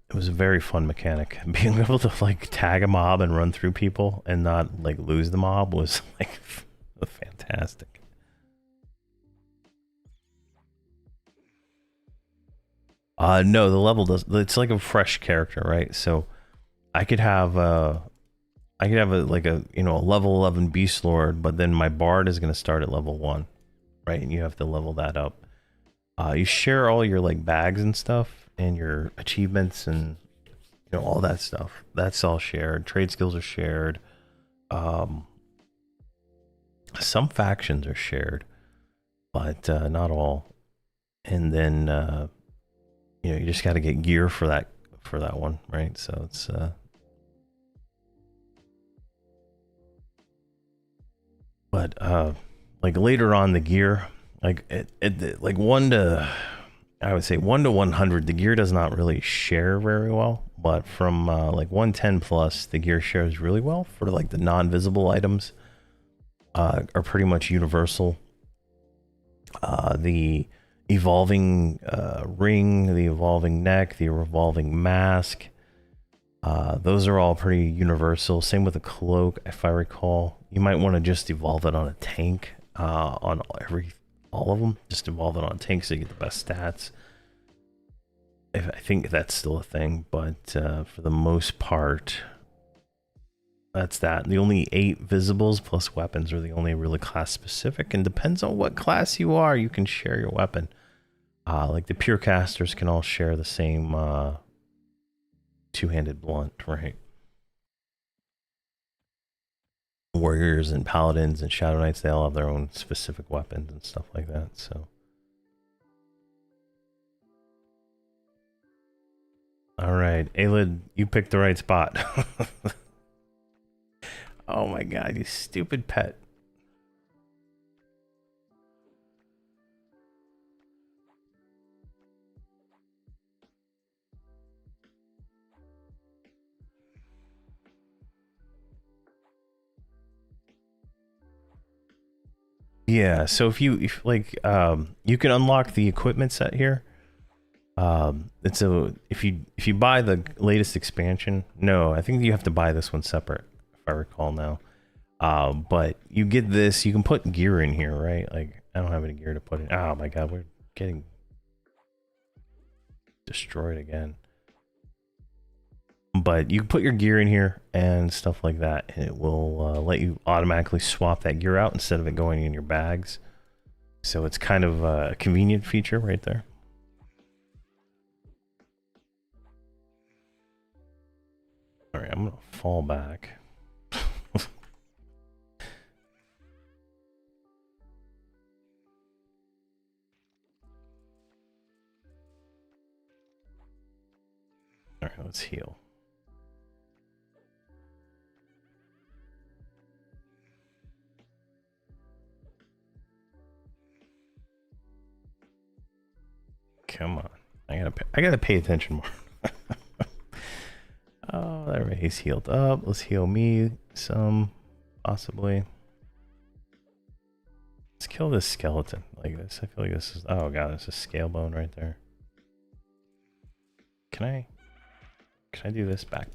It was a very fun mechanic. Being able to like tag a mob and run through people and not like lose the mob was like fantastic. No, the level does. It's like a fresh character, right? So I could have like a, you know, a level 11 Beastlord, but then my bard is going to start at level 1, right? And you have to level that up. You share all your like bags and stuff and your achievements and, you know, all that stuff. That's all shared. Trade skills are shared. Some factions are shared, but not all. And then you know, you just got to get gear for that one, right? So it's but like later on the gear, like like I would say 1 to 100, the gear does not really share very well, but from like 110 plus, the gear shares really well. For like the non-visible items are pretty much universal. The evolving ring, the evolving neck, the revolving mask, those are all pretty universal. Same with the cloak, if I recall. You might want to just evolve it on a tank, on all of them. Just evolve it on a tank so you get the best stats. I think that's still a thing, but for the most part, that's that. The only 8 visibles plus weapons are the only really class specific, and depends on what class you are, you can share your weapon. Like the pure casters can all share the same two-handed blunt, right? Warriors and paladins and shadow knights, they all have their own specific weapons and stuff like that. So all right, Aelid, you picked the right spot. Oh my god, you stupid pet. Yeah, so if you you can unlock the equipment set here. It's a if you buy the latest expansion, no, I think you have to buy this one separate, if I recall now. But you get this, you can put gear in here, right? Like I don't have any gear to put in. Oh my god, we're getting destroyed again. But you can put your gear in here and stuff like that, and it will let you automatically swap that gear out instead of it going in your bags. So it's kind of a convenient feature right there. All right, I'm gonna fall back. All right, let's heal. Come on, I gotta pay attention more. Oh, there we go. He's healed up. Let's heal me some, possibly. Let's kill this skeleton like this. I feel like this is. Oh god, this is scale bone right there. Can I do this? Back.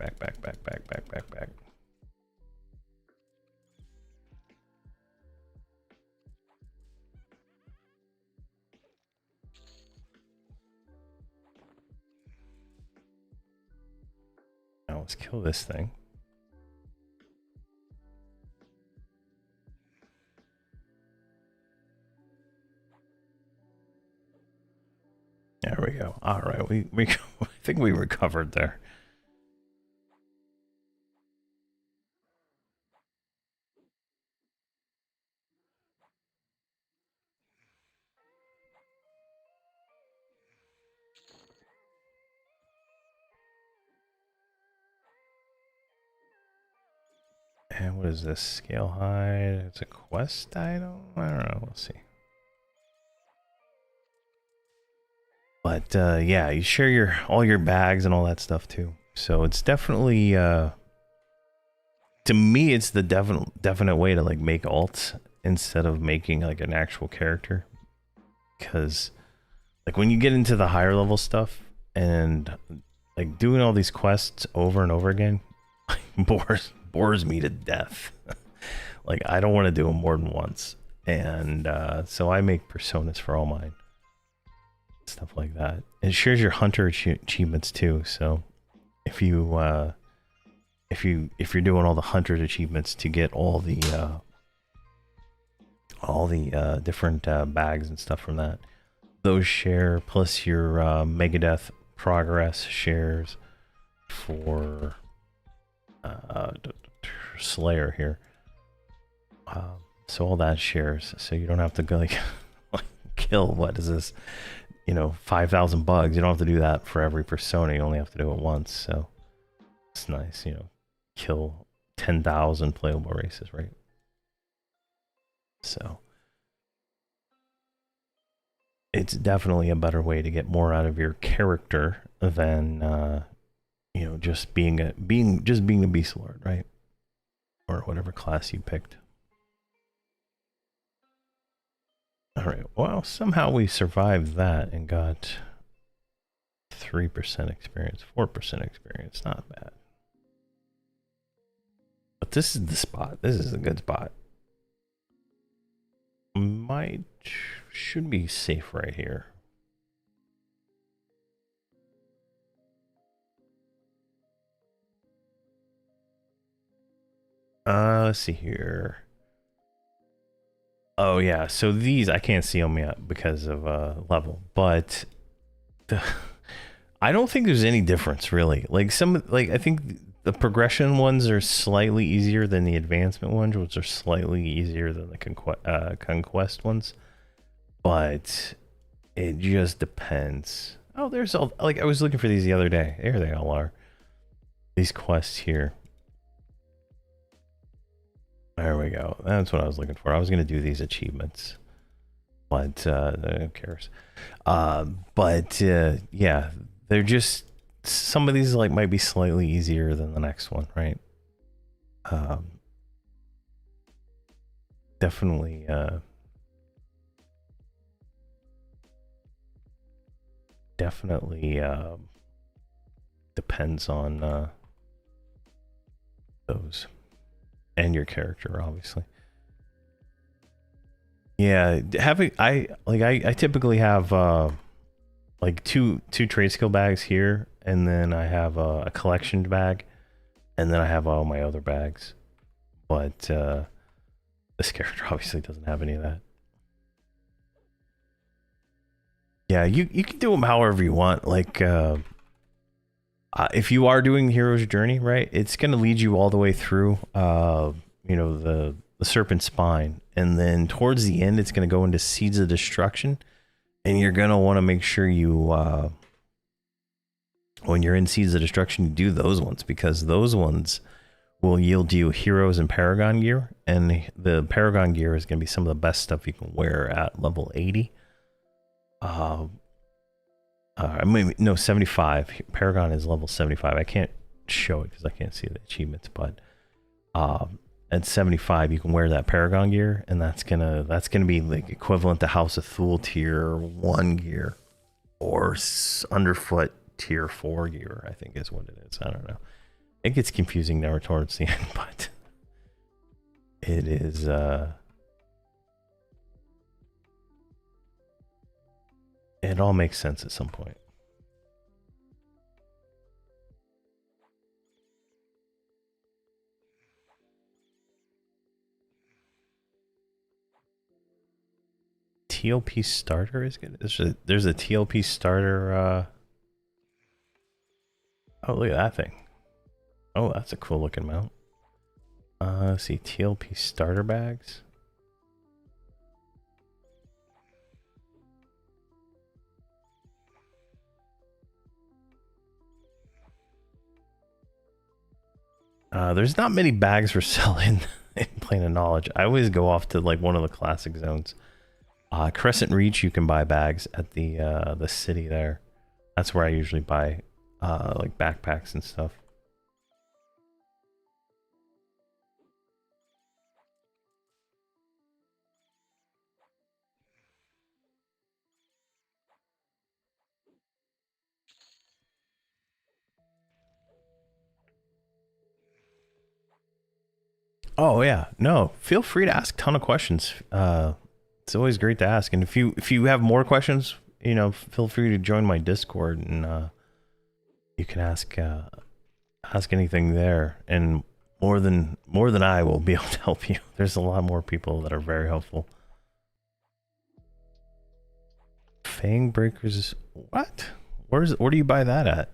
Now let's kill this thing. There we go. All right, we I think we recovered there. And what is this? Scale hide? It's a quest item? I don't know. We'll see. But yeah, you share all your bags and all that stuff too. So it's definitely to me it's the definite way to like make alts instead of making like an actual character. Because like when you get into the higher level stuff and like doing all these quests over and over again bores me to death. Like I don't want to do them more than once. And so I make personas for all mine. Stuff like that. It shares your hunter achievements too. So if you're doing all the hunter achievements to get all the different bags and stuff from that, those share, plus your Megadeth progress shares for Slayer here. So all that shares, so you don't have to go like kill, what is this, 5,000 bugs. You don't have to do that for every persona. You only have to do it once. So it's nice, kill 10,000 playable races, right? So it's definitely a better way to get more out of your character than just being a Beastlord, right? Or whatever class you picked. All right, well, somehow we survived that and got 3% experience, 4% experience. Not bad. But this is the spot. This is a good spot. Should be safe right here. Let's see here. Oh yeah, so these I can't see them yet because of level, but I don't think there's any difference really. Like I think the progression ones are slightly easier than the advancement ones, which are slightly easier than the conquest ones. But it just depends. Oh, there's all, like I was looking for these the other day. There they all are. These quests here. There we go. That's what I was looking for. I was going to do these achievements, but who cares? Yeah, they're just, some of these like might be slightly easier than the next one, right? Definitely definitely depends on those and your character, obviously. Yeah, having I typically have like two trade skill bags here, and then I have a collection bag, and then I have all my other bags. But this character obviously doesn't have any of that. Yeah, you can do them however you want. Like if you are doing the hero's journey, right, it's going to lead you all the way through you know, the serpent spine, and then towards the end it's going to go into seeds of destruction, and you're going to want to make sure you when you're in seeds of destruction, you do those ones, because those ones will yield you heroes and paragon gear, and the paragon gear is going to be some of the best stuff you can wear at level 80. I mean, no, 75. Paragon is level 75. I can't show it because I can't see the achievements, but at 75 you can wear that paragon gear, and that's gonna be like equivalent to House of Thule tier 1 gear, or underfoot tier 4 gear, I think is what it is. I don't know. It gets confusing there towards the end, but it is it all makes sense at some point. TLP starter is good. There's a TLP starter. Oh, look at that thing. Oh, that's a cool looking mount. Let's see, TLP starter bags. There's not many bags for selling in Plane of Knowledge. I always go off to like one of the classic zones. Crescent Reach, you can buy bags at the city there. That's where I usually buy like backpacks and stuff. Oh yeah, no, feel free to ask a ton of questions. It's always great to ask, and if you have more questions, you know, feel free to join my Discord, and you can ask anything there, and more than I will be able to help you. There's a lot more people that are very helpful. Fang Breakers, what? Where do you buy that at?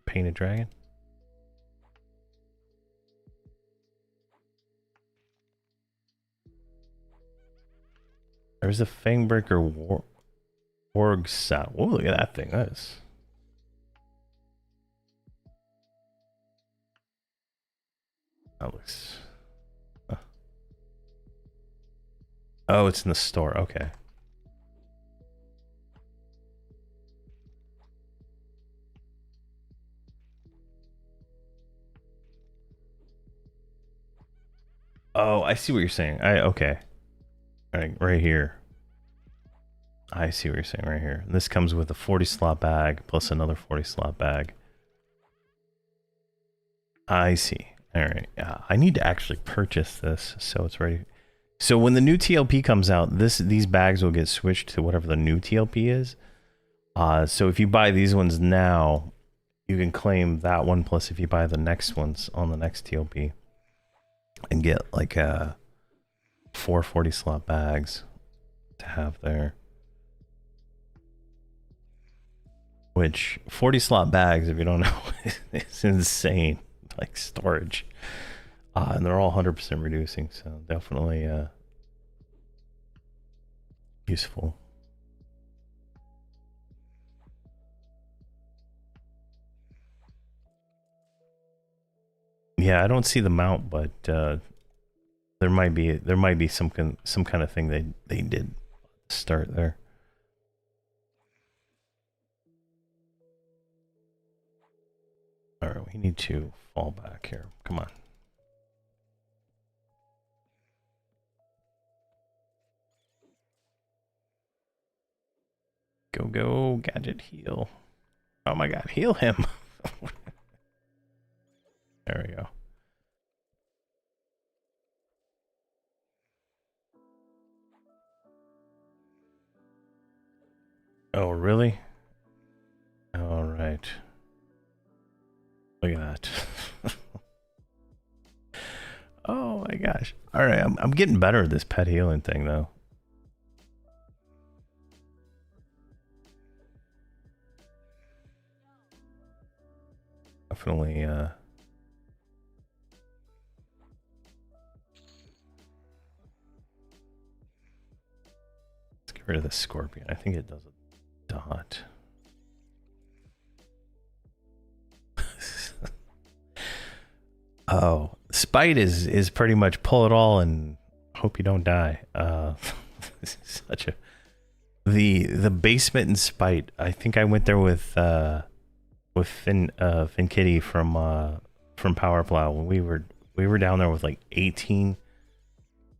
Painted Dragon. There's a Fangbreaker Warg set. Whoa, look at that thing. That looks... Oh, it's in the store. Okay. Oh, I see what you're saying. Okay. Right here. I see what you're saying right here. This comes with a 40 slot bag plus another 40 slot bag. I see. All right. I need to actually purchase this so it's ready. So when the new TLP comes out, these bags will get switched to whatever the new TLP is. So if you buy these ones now, you can claim that one, plus if you buy the next ones on the next TLP, and get like 4 40 slot bags to have there. Which 40 slot bags, if you don't know, is insane, like storage. And they're all 100% reducing, so definitely useful. Yeah, I don't see the mount, but there might be some kind of thing they did start there. All right, we need to fall back here. Come on. Go, gadget heal. Oh my god, heal him. There we go. Oh, really? All right. Look at that. Oh my gosh. All right, I'm getting better at this pet healing thing though. Definitely let's get rid of the scorpion. I think it does a dot. Oh, spite is pretty much pull it all and hope you don't die. Such a the basement and spite. I think I went there with Finn Kitty from Power Plow when we were down there with like 18,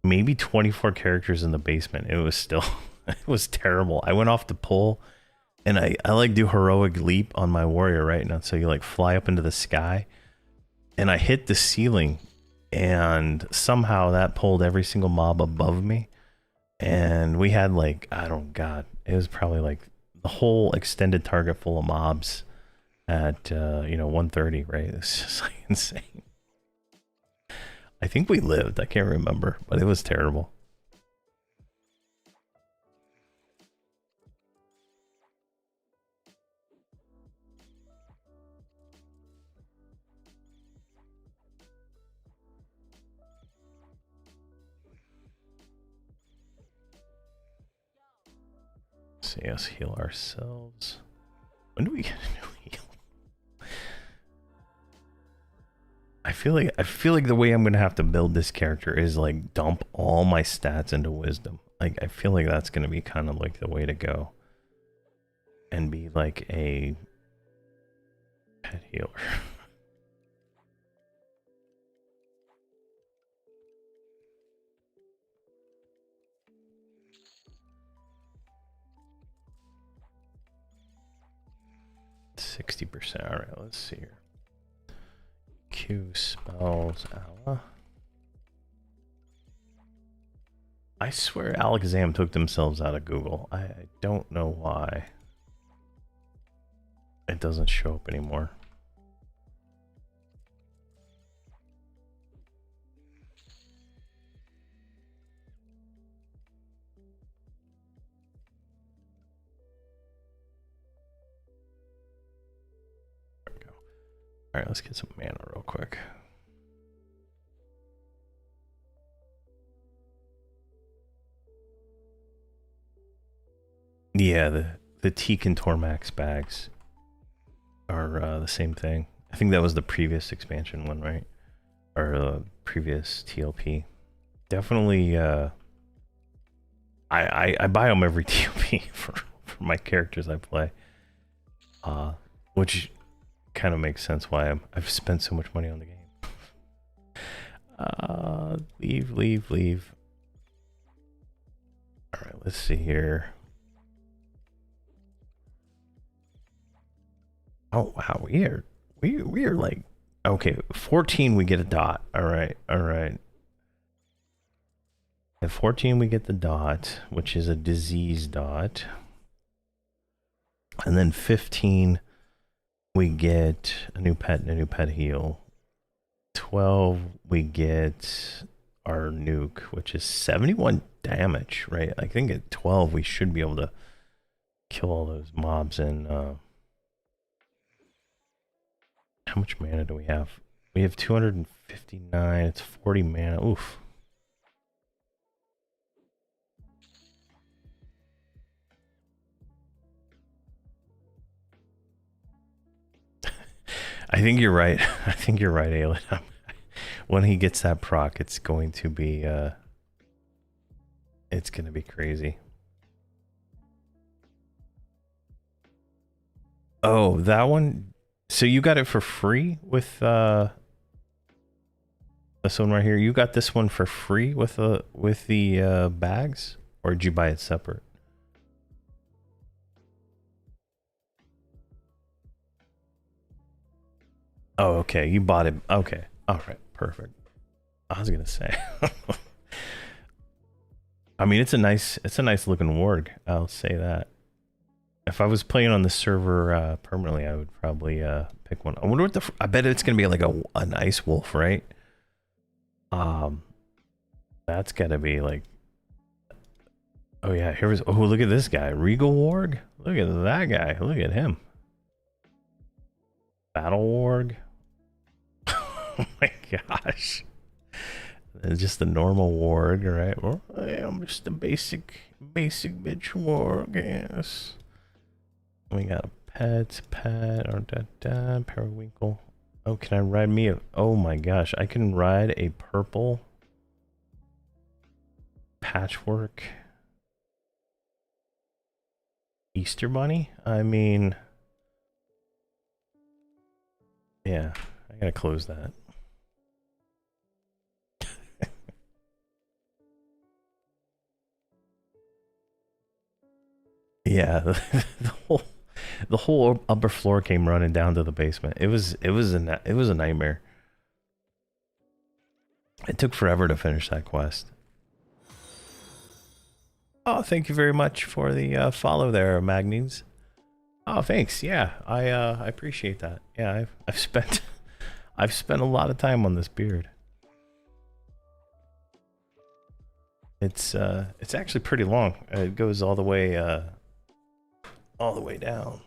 maybe 24 characters in the basement. It was still it was terrible. I went off the pole and I like do heroic leap on my warrior right now, so you like fly up into the sky. And I hit the ceiling, and somehow that pulled every single mob above me. And we had like, God, it was probably like the whole extended target full of mobs at, 1:30, right? It's just like insane. I think we lived, I can't remember, but it was terrible. See us heal ourselves. When do we get a new heal? I feel like the way I'm gonna have to build this character is like dump all my stats into wisdom. Like I feel like that's gonna be kind of like the way to go. And be like a pet healer. %. All right, let's see here. Q spells Allah. I swear Alakazam took themselves out of Google. I don't know why. It doesn't show up anymore. There we go. All right, let's get some mana real quick. Yeah, the Teak and Tormax bags are the same thing. I think that was the previous expansion one, right? Or previous TLP. Definitely, I buy them every TLP for my characters I play. Which kind of makes sense why I've spent so much money on the game. Leave. All right, let's see here. Oh wow, we are like, okay, 14 we get a dot. All right. At 14 we get the dot, which is a disease dot. And then 15 we get a new pet and a new pet heal. 12 we get our nuke, which is 71 damage, right? I think at 12 we should be able to kill all those mobs. And how much mana do we have? We have 259. It's 40 mana. Oof. I think you're right. I think you're right, Aelin. When he gets that proc, it's going to be crazy. Oh, that one. So you got it for free with this one right here. You got this one for free with the bags, or did you buy it separate? Oh, okay. You bought it. Okay. All right. Perfect. I was gonna say. I mean, it's a nice looking warg. I'll say that. If I was playing on the server permanently, I would probably pick one. I wonder what I bet it's gonna be like an ice wolf, right? Um, that's gotta be like. Oh yeah, here's. Oh, look at this guy, Regal Warg. Look at that guy. Look at him. Battle Warg. Oh my gosh. It's just the normal warg, right? Well, I'm just a basic bitch warg, yes. We got a pet, or periwinkle. Oh, can I ride me a... Oh my gosh, I can ride a purple patchwork Easter bunny? I mean... Yeah, I gotta close that. Yeah, the whole upper floor came running down to the basement. It was a nightmare. It took forever to finish that quest. Oh, thank you very much for the follow there, Magnines. Oh, thanks. Yeah, I appreciate that. Yeah, I've spent I've spent a lot of time on this beard. It's actually pretty long. It goes all the way down.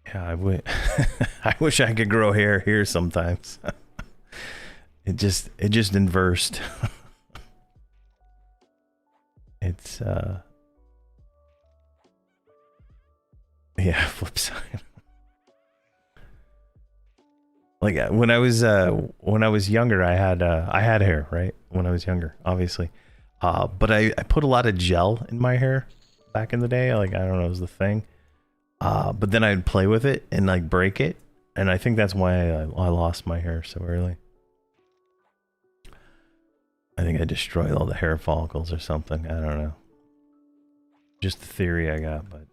Yeah, I wish I could grow hair here sometimes. It just inversed. It's yeah, flip side. Like when I was younger, I had hair, right? When I was younger, obviously. But I put a lot of gel in my hair back in the day. Like, I don't know, it was the thing. But then I'd play with it and like break it, and I think that's why I lost my hair so early. I think I destroyed all the hair follicles or something. I don't know. Just the theory I got, but.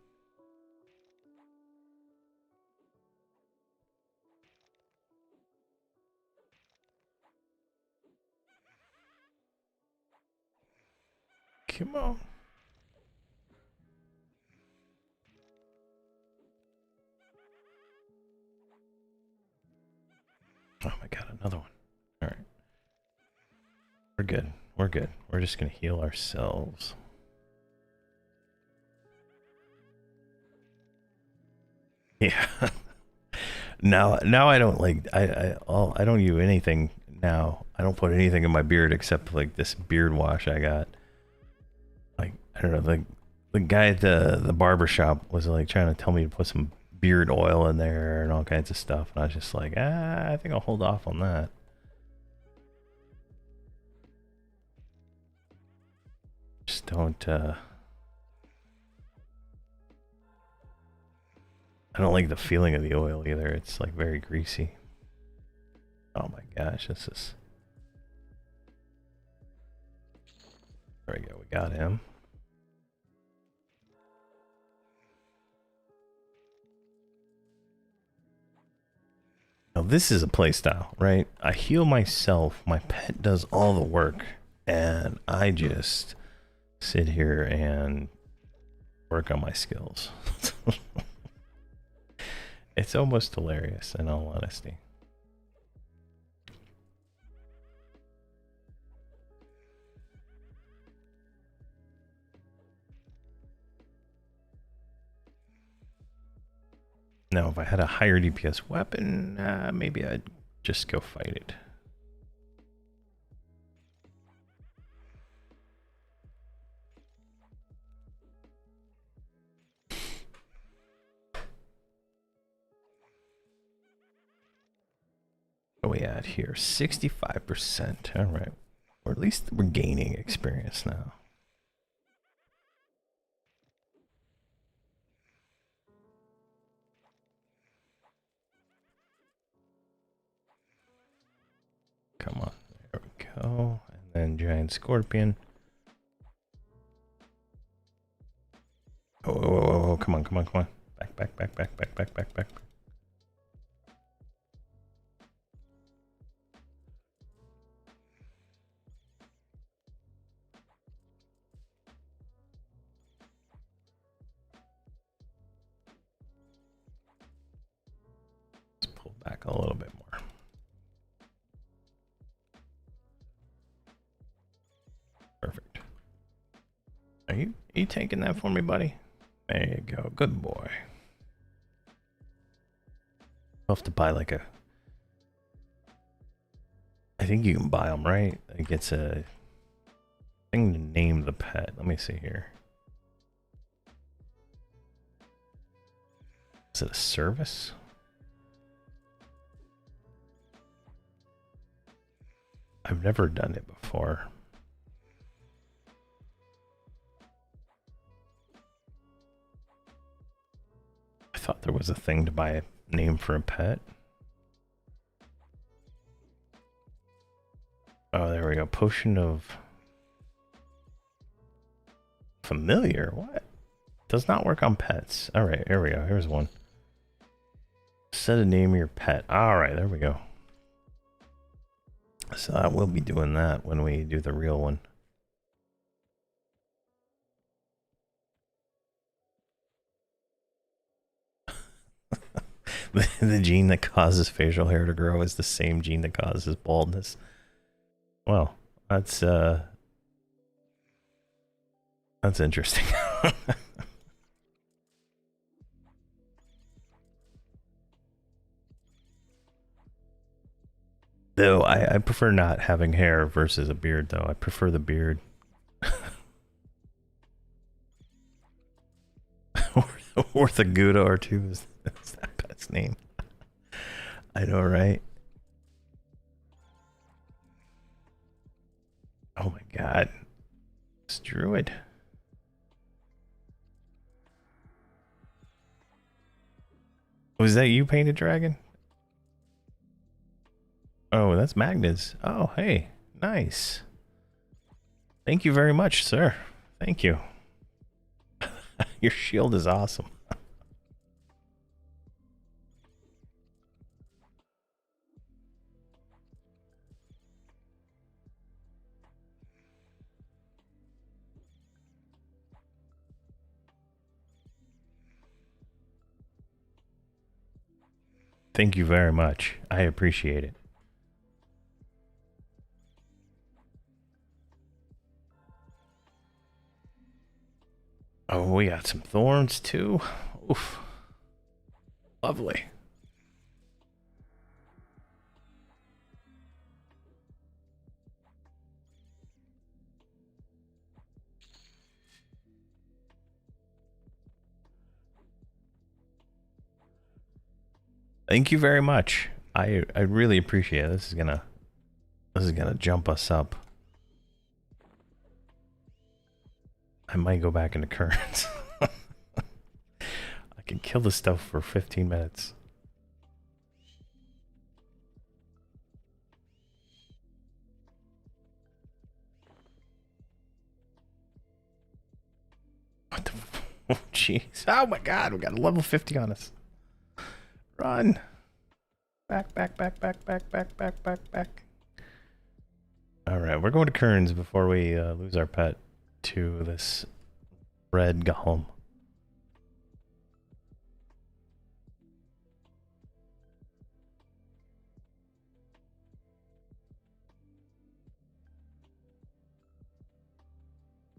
Come on. Oh my god, another one. Alright. We're good. We're good. We're just gonna heal ourselves. Yeah. now I don't like I don't use anything now. I don't put anything in my beard except like this beard wash I got. Like, I don't know, like the guy at the barber shop was like trying to tell me to put some beard oil in there and all kinds of stuff, and I was just like, I think I'll hold off on that. Just don't I don't like the feeling of the oil either. It's like very greasy. Oh my gosh, this is... There we go, we got him. Now this is a playstyle, right? I heal myself, my pet does all the work, and I just sit here and work on my skills. It's almost hilarious, in all honesty. Now, if I had a higher DPS weapon, maybe I'd just go fight it. What are we at here? 65%. All right. Or at least we're gaining experience now. Come on. There we go. And then giant scorpion. come on, come on, come on. Back, back, back, back, back, back, back, back. Let's pull back a little bit more. Perfect. Are you taking that for me, buddy? There you go. Good boy. I'll have to buy like a... I think you can buy them, right? It gets a thing to name the pet. Let me see here. Is it a service? I've never done it before. I thought there was a thing to buy a name for a pet. Oh, there we go. Potion of familiar. What? Does not work on pets. All right, here we go. Here's one. Set a name of your pet. All right, there we go. So I will be doing that when we do the real one. The gene that causes facial hair to grow is the same gene that causes baldness. Well, that's interesting. Though I prefer not having hair versus a beard, though. I prefer the beard. Orthoguda or two is that pet's name. I know, right? Oh my god. It's Druid. Was that you painted dragon? Oh, that's Magnus. Oh, hey. Nice. Thank you very much, sir. Thank you. Your shield is awesome. Thank you very much. I appreciate it. Oh, we got some thorns too. Oof. Lovely. Thank you very much. I really appreciate it. This is gonna jump us up. I might go back into currents. I can kill this stuff for 15 minutes. What the? Oh, jeez. Oh my god, we got a level 50 on us. Run. Back, back, back, back, back, back, back, back, back. Alright, we're going to Kearns before we lose our pet to this red golem.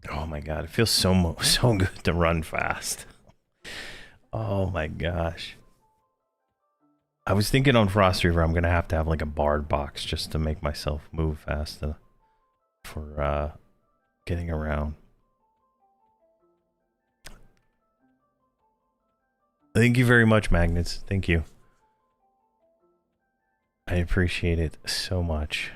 Oh my god, it feels so good to run fast. Oh my gosh. I was thinking on Frost Reaver I'm gonna have to have like a bard box just to make myself move fast for getting around. Thank you very much, Magnets. Thank you. I appreciate it so much.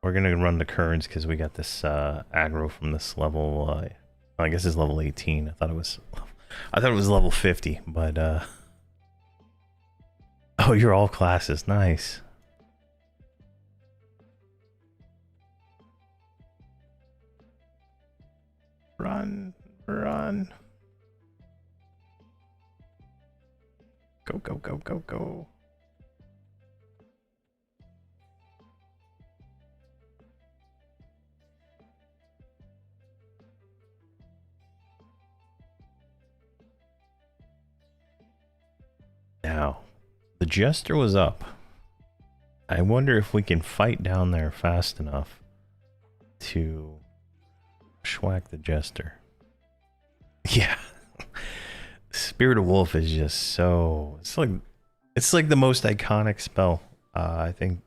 We're gonna run the Kearns because we got this aggro from this level. I guess it's level 18. I thought it was level 50, but oh, you're all classes. Nice. Run, run. Go, go, go, go, go. Now, the Jester was up. I wonder if we can fight down there fast enough to schwack the Jester. Yeah. Spirit of Wolf is just so... It's like the most iconic spell. I think...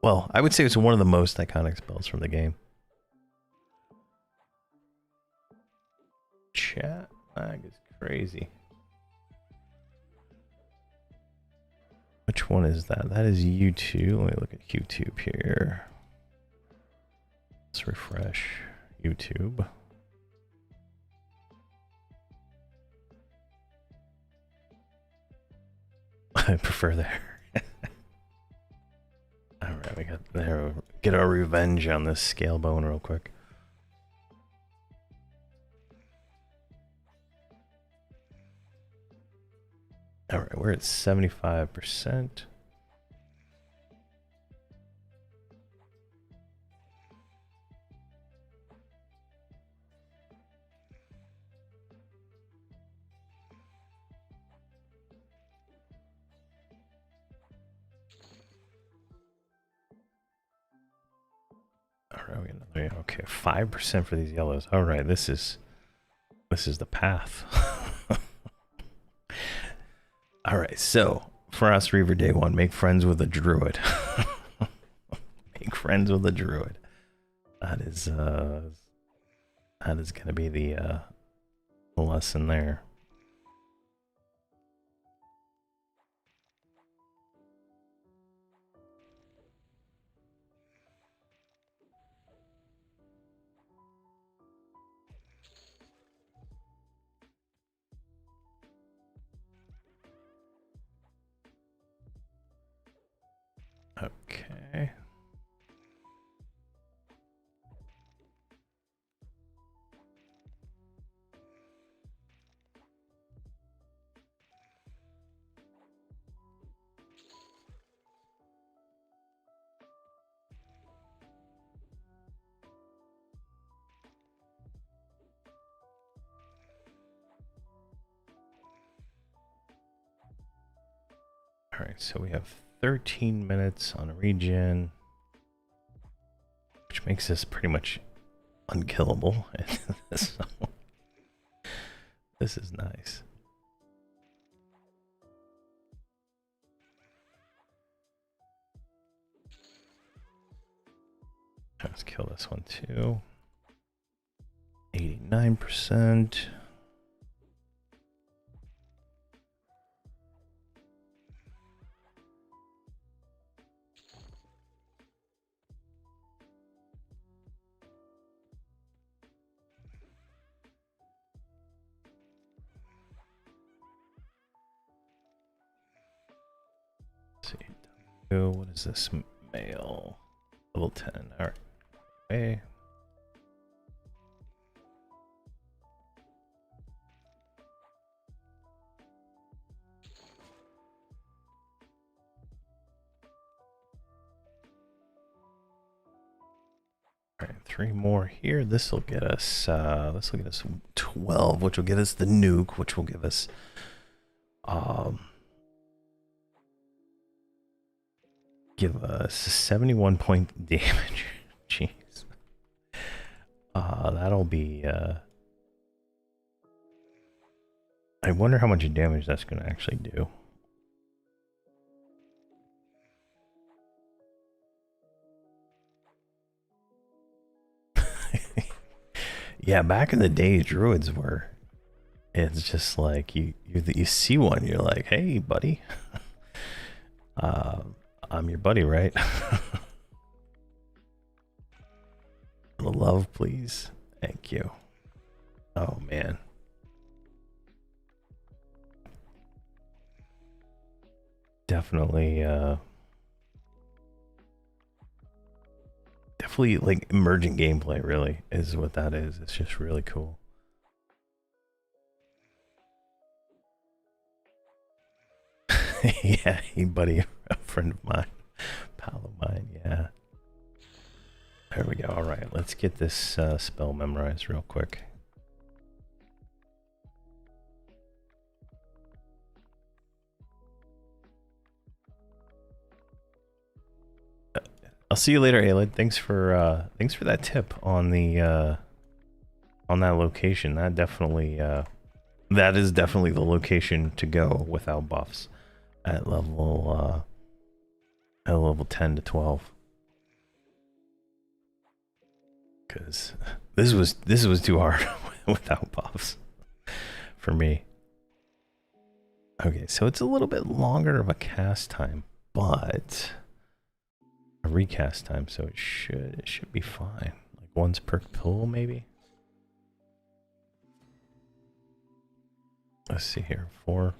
Well, I would say it's one of the most iconic spells from the game. Chat lag is crazy. Which one is that? That is YouTube. Let me look at YouTube here. Let's refresh YouTube. I prefer there. Alright, we got there. Get our revenge on this scale bone real quick. Alright, we're at 75%. Alright, we got another, okay, 5% for these yellows. Alright, this is the path. Alright, so for us, Reaver Day 1, make friends with a druid. Make friends with a druid. That is gonna be the lesson there. Okay. All right, so we have 13 minutes on a regen, which makes this pretty much unkillable. So, this is nice. Let's kill this one too. 89%. What is this? Male. Level 10. Alright. Okay. Alright, 3 more here. This will get us 12, which will get us the nuke, which will give us give us 71 point damage. Jeez. That'll be I wonder how much damage that's gonna actually do. Yeah, back in the day, druids were. It's just like you see one, you're like, hey, buddy. I'm your buddy, right? Love, please. Thank you. Oh man. Definitely definitely like emergent gameplay, really, is what that is. It's just really cool. Yeah, he buddy, a friend of mine, pal of mine. Yeah. There we go. All right, let's get this spell memorized real quick. I'll see you later, Aelid. Thanks for that tip on the on that location. That definitely that is definitely the location to go without buffs at level 10 to 12. Because this was too hard without buffs for me. Okay, so it's a little bit longer of a cast time, but a recast time, so it should be fine. Like once per pull, maybe. Let's see here, 4.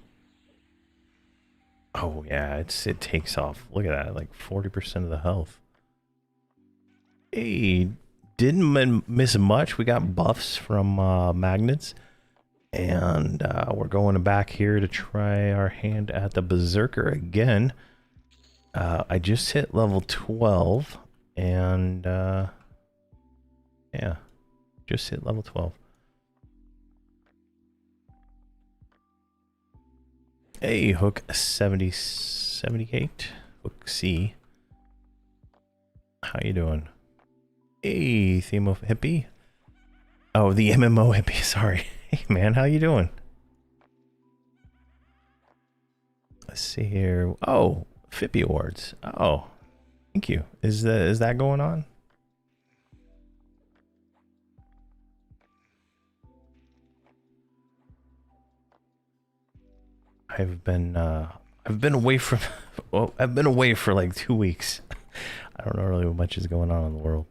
Oh yeah, it takes off. Look at that, like 40% of the health. Hey, didn't miss much. We got buffs from magnets, and we're going back here to try our hand at the Berserker again. I just hit level 12, and yeah, just hit level 12. Hey, Hook 78, Hook C. How you doing? Hey, Theme of Hippie. Oh, the MMO Hippie, sorry. Hey man, how you doing? Let's see here. Oh, Fippy Awards. Oh, thank you. Is that going on? I've been away from well, I've been away for like 2 weeks. I don't know really what much is going on in the world.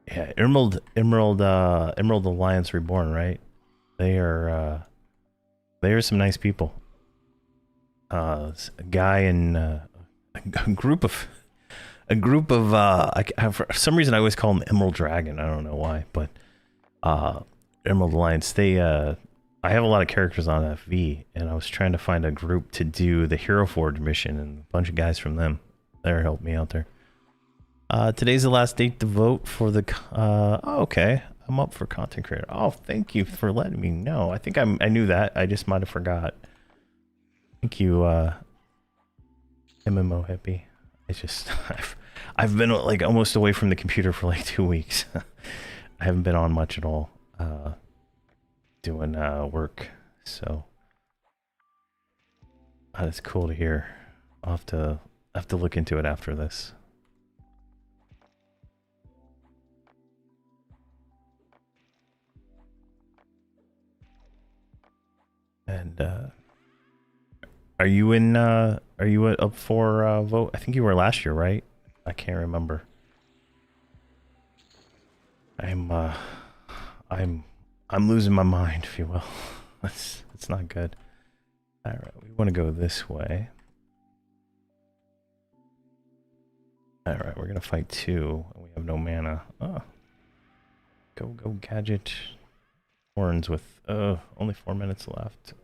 Yeah, Emerald Alliance Reborn, right? They are some nice people. A guy in a group of for some reason I always call them Emerald Dragon. I don't know why, but Emerald Alliance. They I have a lot of characters on FV, and I was trying to find a group to do the Hero Forge mission, and a bunch of guys from them there helped me out there. Today's the last date to vote for the. Oh, okay, I'm up for content creator. Oh, thank you for letting me know. I think I knew that. I just might have forgot. Thank you, MMO Hippie. It's just I've been like almost away from the computer for like 2 weeks. I haven't been on much at all, doing work. So that's cool to hear. I'll have to look into it after this. And are you up for vote? I think you were last year, right? I can't remember. I'm losing my mind, if you will. It's not good. All right, we want to go this way. All right, we're gonna fight 2. We have no mana. Oh, go gadget. Horns with only 4 minutes left.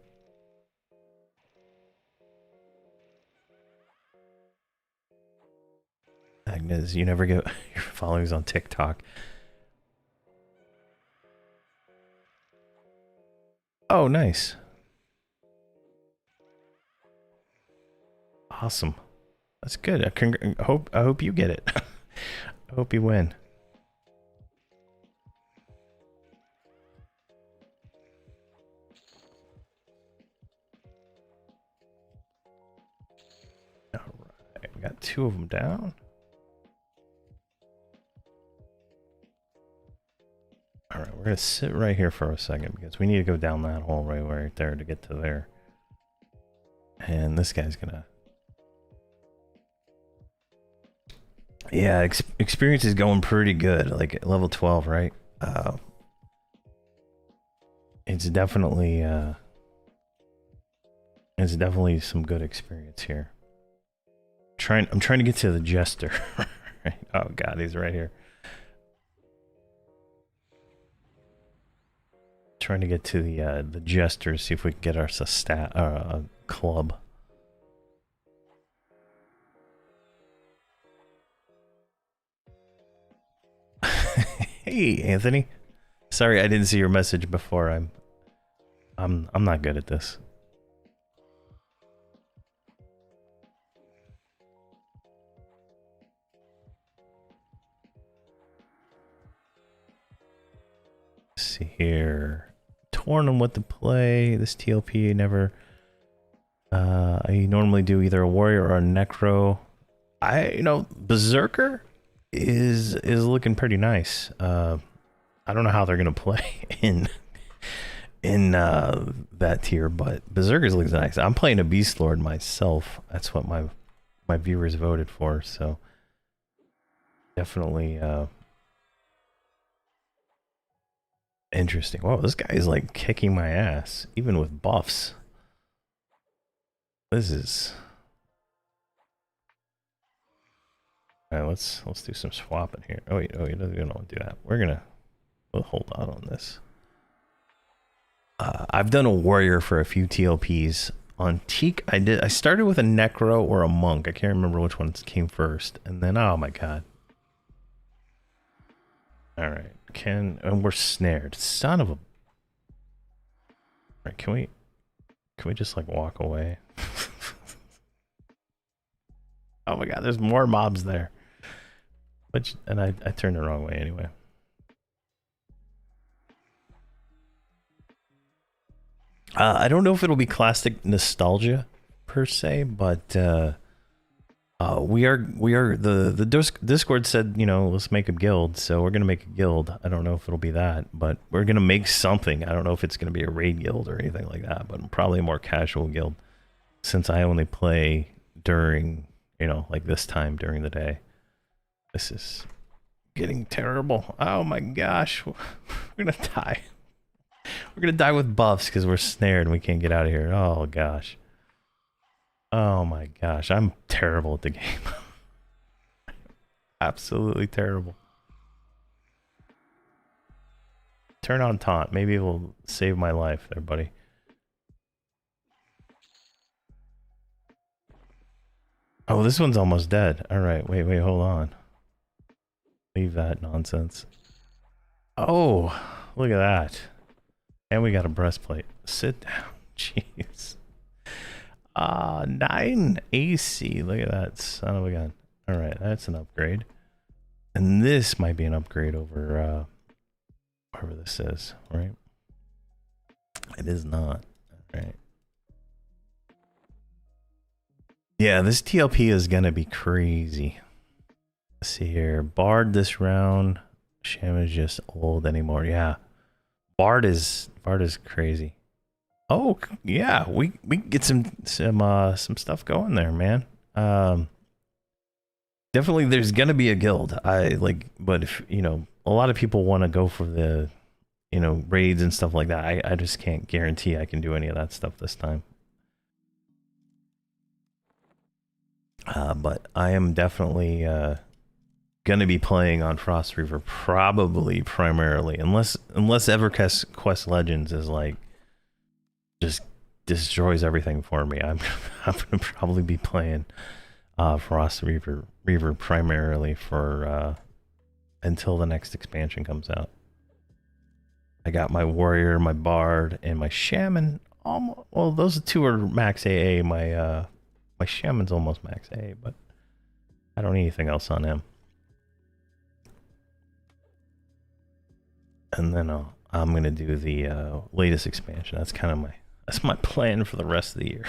Agnes, you never get your followings on TikTok. Oh, nice. Awesome. That's good. I hope you get it. I hope you win. All right, we got 2 of them down. All right, we're gonna sit right here for a second because we need to go down that hole right there to get to there. And this guy's gonna. Yeah, experience is going pretty good. Like at level 12, right? It's definitely some good experience here. I'm trying to get to the jester. Oh god, he's right here. trying to get to the jesters, see if we can get our a club. Hey, Anthony. Sorry, I didn't see your message before. I'm not good at this. Let's see here. Torn on what to play. This TLP never. I normally do either a warrior or a necro. Berserker is looking pretty nice. I don't know how they're gonna play in that tier, but Berserkers looks nice. I'm playing a Beastlord myself. That's what my viewers voted for, so definitely interesting. Whoa, this guy is like kicking my ass, even with buffs. This is. All right, let's do some swapping here. Oh, he doesn't want to do that. We'll hold on this. I've done a warrior for a few TLPs. On Teak, I started with a necro or a monk. I can't remember which one came first. And then, oh my god. All right, and we're snared. Son of a. All right, can we just like walk away? Oh my god, there's more mobs there. And I turned the wrong way anyway. I don't know if it'll be classic nostalgia per se, but we are the Discord said, you know, let's make a guild, so we're gonna make a guild. I don't know if it'll be that, but we're gonna make something. I don't know if it's gonna be a raid guild or anything like that, but probably a more casual guild, since I only play during, you know, like this time during the day. This is getting terrible. Oh my gosh, we're gonna die. We're gonna die with buffs because we're snared and we can't get out of here. Oh gosh. Oh my gosh, I'm terrible at the game. Absolutely terrible. Turn on taunt. Maybe it will save my life there, buddy. Oh, this one's almost dead. Alright, wait, hold on. Leave that nonsense. Oh, look at that. And we got a breastplate. Sit down. Jeez. 9 AC. Look at that son of a gun. Alright, that's an upgrade. And this might be an upgrade over whatever this is, right? It is not. Alright. Yeah, this TLP is gonna be crazy. Let's see here. Bard this round. Shaman is just old anymore. Yeah. Bard is crazy. Oh yeah, we get some stuff going there, man. Definitely there's gonna be a guild. But if you know, a lot of people want to go for the, you know, raids and stuff like that. I just can't guarantee I can do any of that stuff this time. But I am definitely gonna be playing on Frost Reaver, probably primarily, unless Everquest Legends is like just destroys everything for me. I'm gonna probably be playing Frost Reaver primarily for until the next expansion comes out. I got my warrior, my bard, and my shaman. Almost, well, those two are max AA. My shaman's almost max AA, but I don't need anything else on him. And then I'm gonna do the latest expansion. That's kind of my plan for the rest of the year.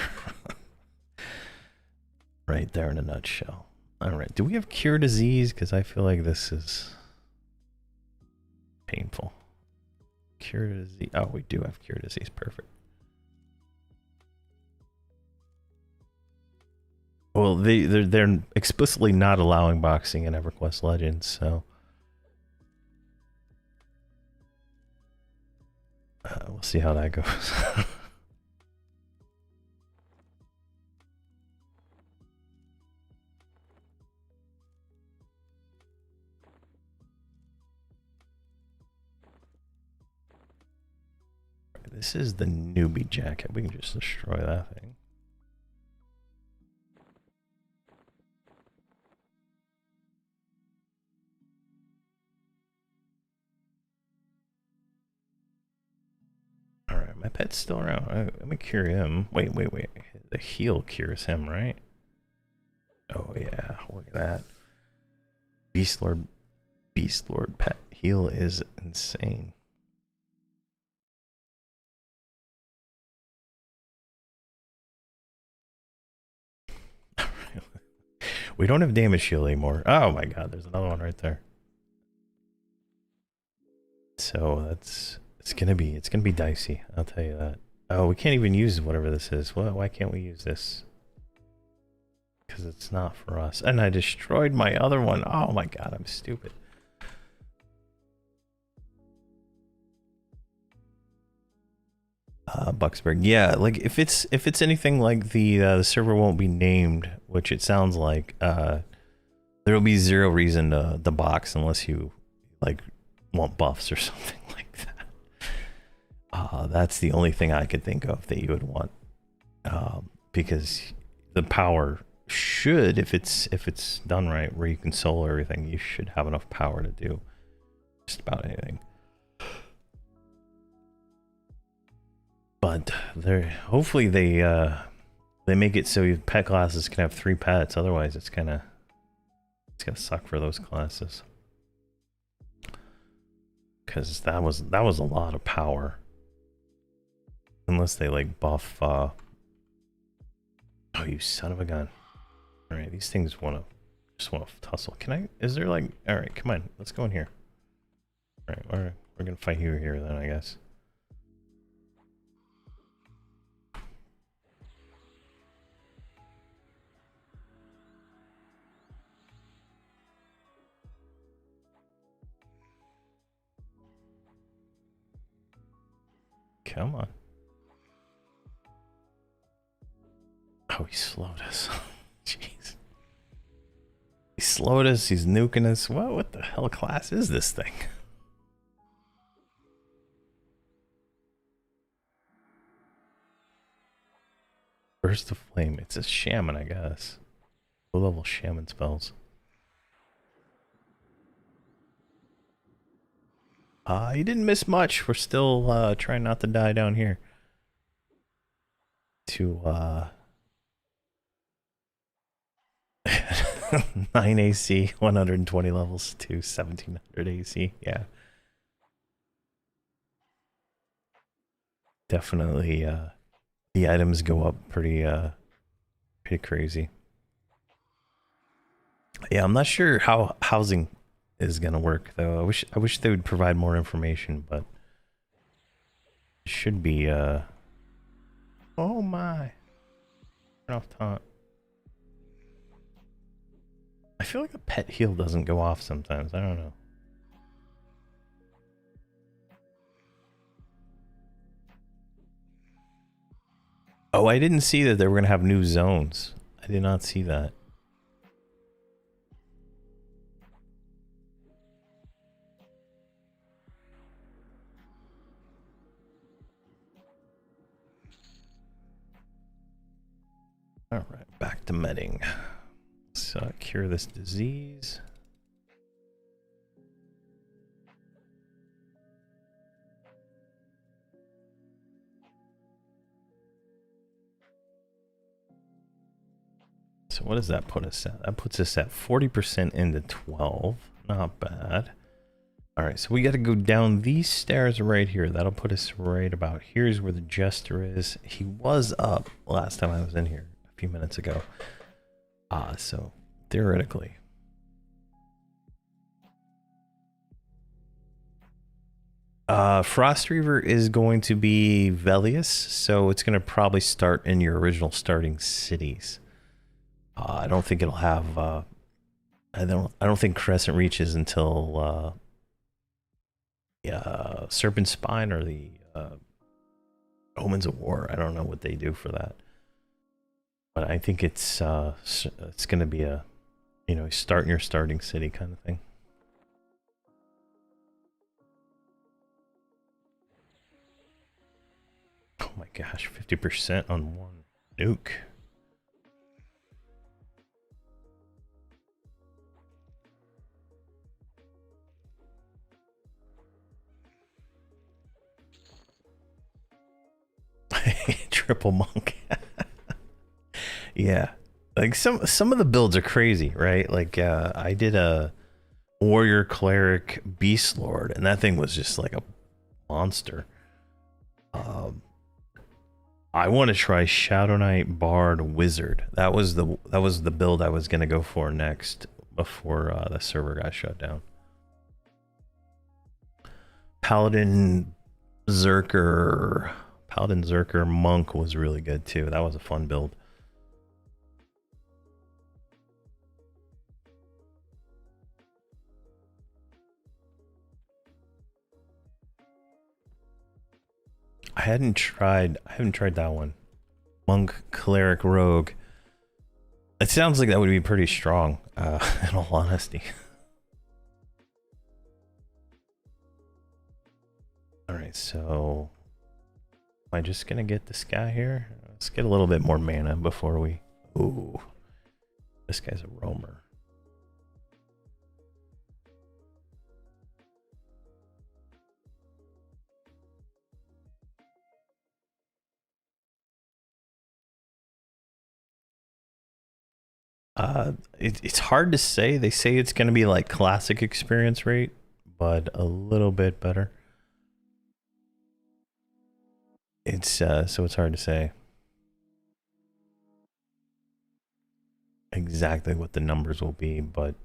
Right there in a nutshell. All right, do we have cure disease? Because I feel like this is painful. Cure disease. Oh, we do have cure disease. Perfect. Well, they're explicitly not allowing boxing in EverQuest Legends, so we'll see how that goes. this is the newbie jacket. We can just destroy that thing. Alright, my pet's still around. Let me cure him. Wait. The heal cures him, right? Oh yeah, look at that. Beastlord pet heal is insane. We don't have damage shield anymore. Oh my god, there's another one right there. So it's gonna be dicey, I'll tell you that. Oh, we can't even use whatever this is. Why can't we use this? Because it's not for us. And I destroyed my other one. Oh my god, I'm stupid. Bucksburg. Yeah, like if it's anything like the server won't be named, which it sounds like, there will be zero reason to box unless you like want buffs or something like that. That's the only thing I could think of that you would want, because the power should, if it's done right, where you can solo everything, you should have enough power to do just about anything. But hopefully they make it so your pet classes can have 3 pets. Otherwise, it's gonna suck for those classes. Because that was a lot of power. Unless they like buff. Oh, you son of a gun! All right, these things just want to tussle. Can I? Is there like? All right, come on, let's go in here. All right, we're gonna fight you here then, I guess. Come on. Oh, he slowed us. Jeez. He slowed us, he's nuking us. What the hell class is this thing? Burst of Flame. It's a shaman, I guess. Low level shaman spells. You didn't miss much. We're still trying not to die down here. To 9 AC, 120 levels to 1700 AC. Yeah. Definitely the items go up pretty crazy. Yeah, I'm not sure how housing is gonna work though. I wish they would provide more information, but it should be oh my. Turn off taunt. I feel like the pet heal doesn't go off sometimes. I don't know. Oh, I didn't see that they were gonna have new zones. I did not see that. All right, back to medding. Let's cure this disease. So what does that put us at? That puts us at 40% into 12. Not bad. All right, so we got to go down these stairs right here. That'll put us right about here's where the jester is. He was up last time I was in here a few minutes ago. So theoretically. Frost Reaver is going to be Velius, so it's going to probably start in your original starting cities. I don't think it'll have. I don't think Crescent reaches until Serpent Spine or the Omens of War. I don't know what they do for that, but I think it's going to be a start in your starting city kind of thing. gosh, 50% on one nuke. Triple monk. Yeah, like some of the builds are crazy, right? Like I did a warrior cleric Beastlord, and that thing was just like a monster. I want to try Shadow Knight Bard Wizard. That was the build I was gonna go for next before the server got shut down. Paladin Zerker Monk was really good too. That was a fun build. I haven't tried that one. Monk, Cleric, Rogue. It sounds like that would be pretty strong, in all honesty. Alright, so am I just gonna get this guy here? Let's get a little bit more mana before we... Ooh. This guy's a roamer. It's hard to say. They say it's going to be like classic experience rate, but a little bit better. It's so it's hard to say exactly what the numbers will be, but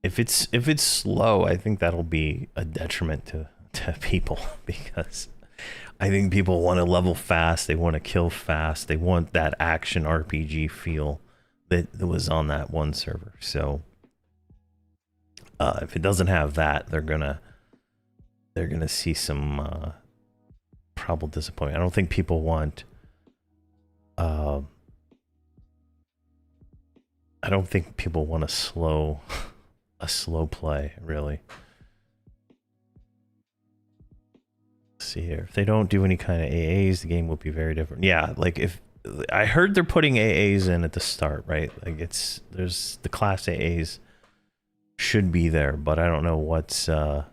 if it's slow, I think that'll be a detriment to people because I think people want to level fast, they want to kill fast, they want that action RPG feel that was on that one server. So if it doesn't have that, they're gonna see some probable disappointment. I don't think people want I don't think people want a slow play, really. Let's see here. If they don't do any kind of AAs, the game will be very different. Yeah, like if I heard they're putting AAs in at the start, right? Like there's the class AAs should be there, but I don't know what's I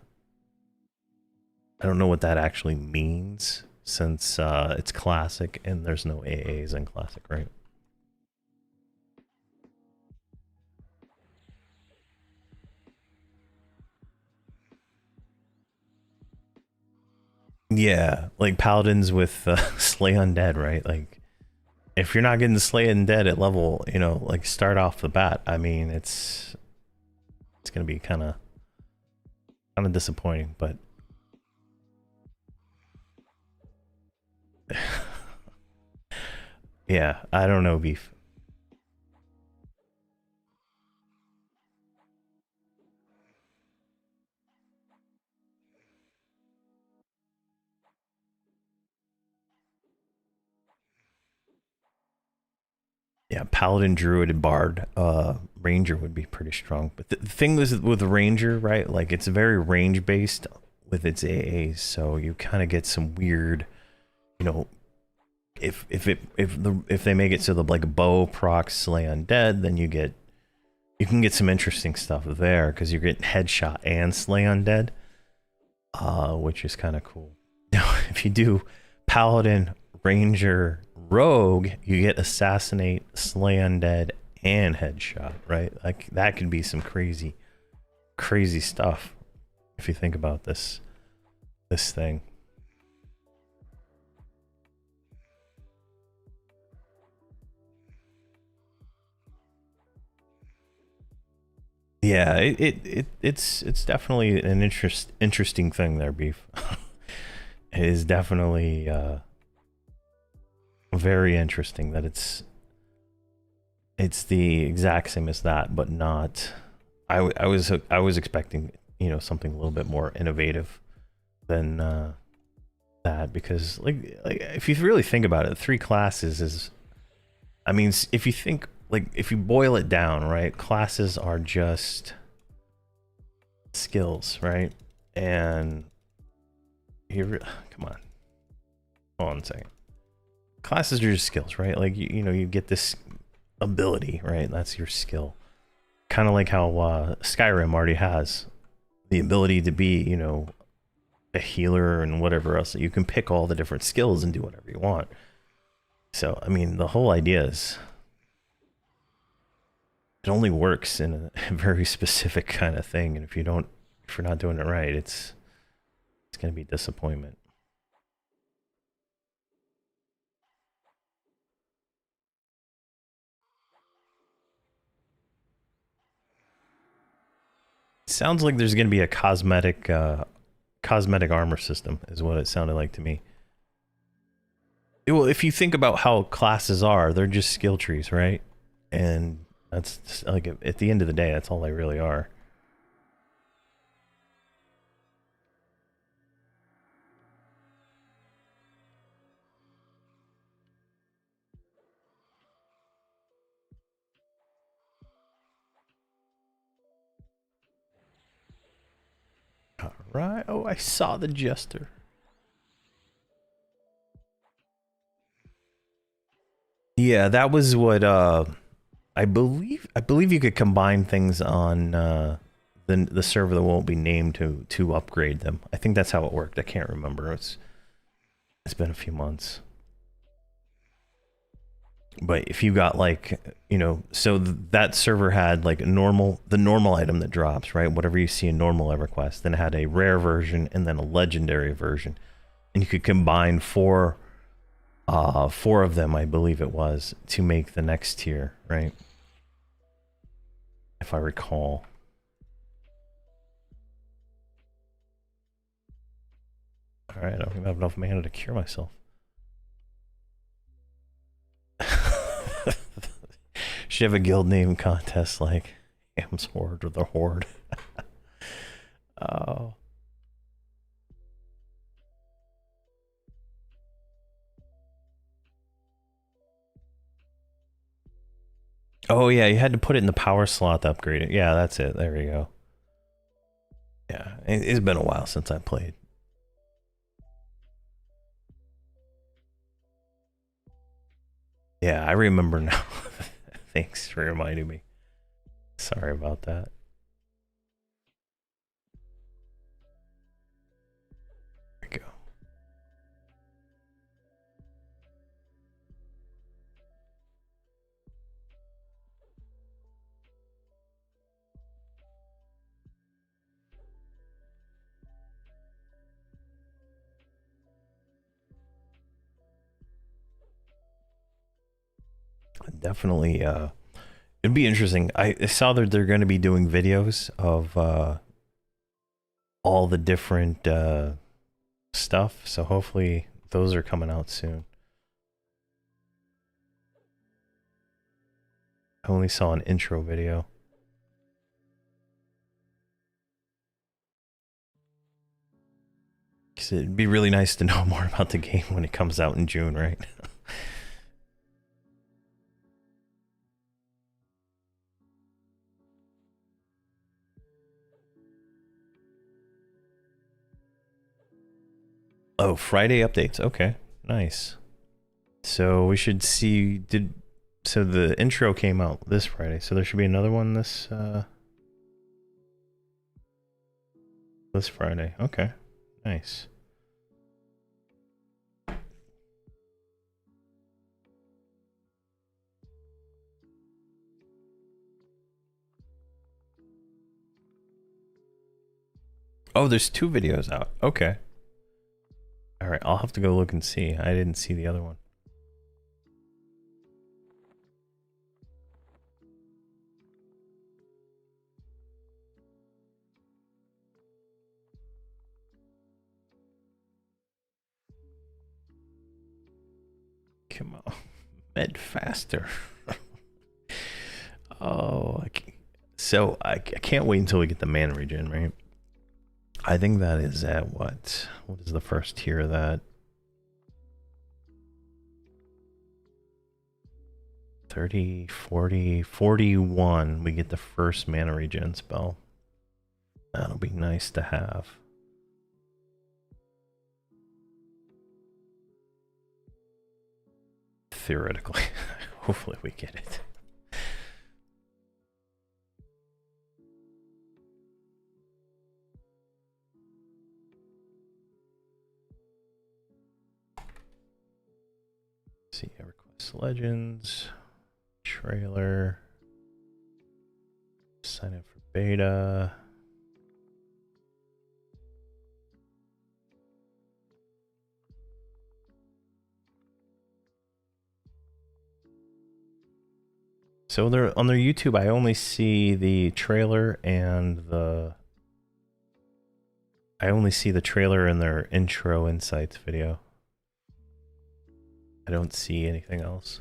don't know what that actually means since it's classic and there's no AAs in classic, right? Yeah, like paladins with slay undead, right? Like if you're not getting the slay undead at level, you know, like start off the bat, I mean, it's gonna be kind of disappointing, but yeah, I don't know, Beef. Yeah, paladin, druid, and bard, ranger would be pretty strong. But the thing is with ranger, right? Like it's very range based with its AAs, so you kind of get some weird, you know, if they make it so the like bow procs slay undead, then you can get some interesting stuff there because you're getting headshot and slay undead, which is kind of cool. Now, if you do paladin, ranger, rogue, you get assassinate, slay undead, and headshot, right? Like that could be some crazy stuff if you think about this thing. Yeah, it's definitely an interesting thing there, Beef. It is definitely very interesting that it's the exact same as that, but not. I was expecting, you know, something a little bit more innovative than that, because like if you really think about it, 3 classes is, I mean, if you think, like if you boil it down, right, classes are just skills, right? And here, come on, Hold on a second. Classes are just skills, right? Like, you know, you get this ability, right? That's your skill. Kind of like how Skyrim already has the ability to be, you know, a healer and whatever else. You can pick all the different skills and do whatever you want. So, I mean, the whole idea is it only works in a very specific kind of thing. And if you're not doing it right, it's going to be disappointment. Sounds like there's going to be a cosmetic armor system is what it sounded like to me. Well, if you think about how classes are, they're just skill trees, right? And that's like, at the end of the day, that's all they really are. All right. Oh, I saw the jester. Yeah, that was what I believe you could combine things on the server that won't be named to upgrade them. I think that's how it worked. I can't remember. It's been a few months. But if you got like, you know, so that server had like the normal item that drops, right? Whatever you see in normal Everquest, then it had a rare version and then a legendary version. And you could combine four of them, I believe it was, to make the next tier, right? If I recall. All right, I don't have enough mana to cure myself. Should have a guild name contest like Ham's Horde or the Horde. Oh. Oh yeah, you had to put it in the power slot to upgrade it. Yeah, that's it. There we go. Yeah, it's been a while since I played. Yeah, I remember now. Thanks for reminding me. Sorry about that. There we go. Definitely, it'd be interesting. I saw that they're going to be doing videos of all the different stuff, so hopefully those are coming out soon. I only saw an intro video. Because it'd be really nice to know more about the game when it comes out in June, right? Oh, Friday updates. Okay, nice. So we should see. So the intro came out this Friday, so there should be another one this Friday. Okay, nice. Oh, there's 2 videos out. Okay. All right, I'll have to go look and see. I didn't see the other one. Come on, med faster. Oh, so I can't wait until we get the mana regen, right? I think that is at what? What is the first tier of that? 30, 40, 41. We get the first mana regen spell. That'll be nice to have. theoretically. Hopefully we get it. Let's see, Everquest Legends, trailer, sign up for beta. So they're on their YouTube. I only see the trailer and I only see the trailer and their intro insights video. I don't see anything else.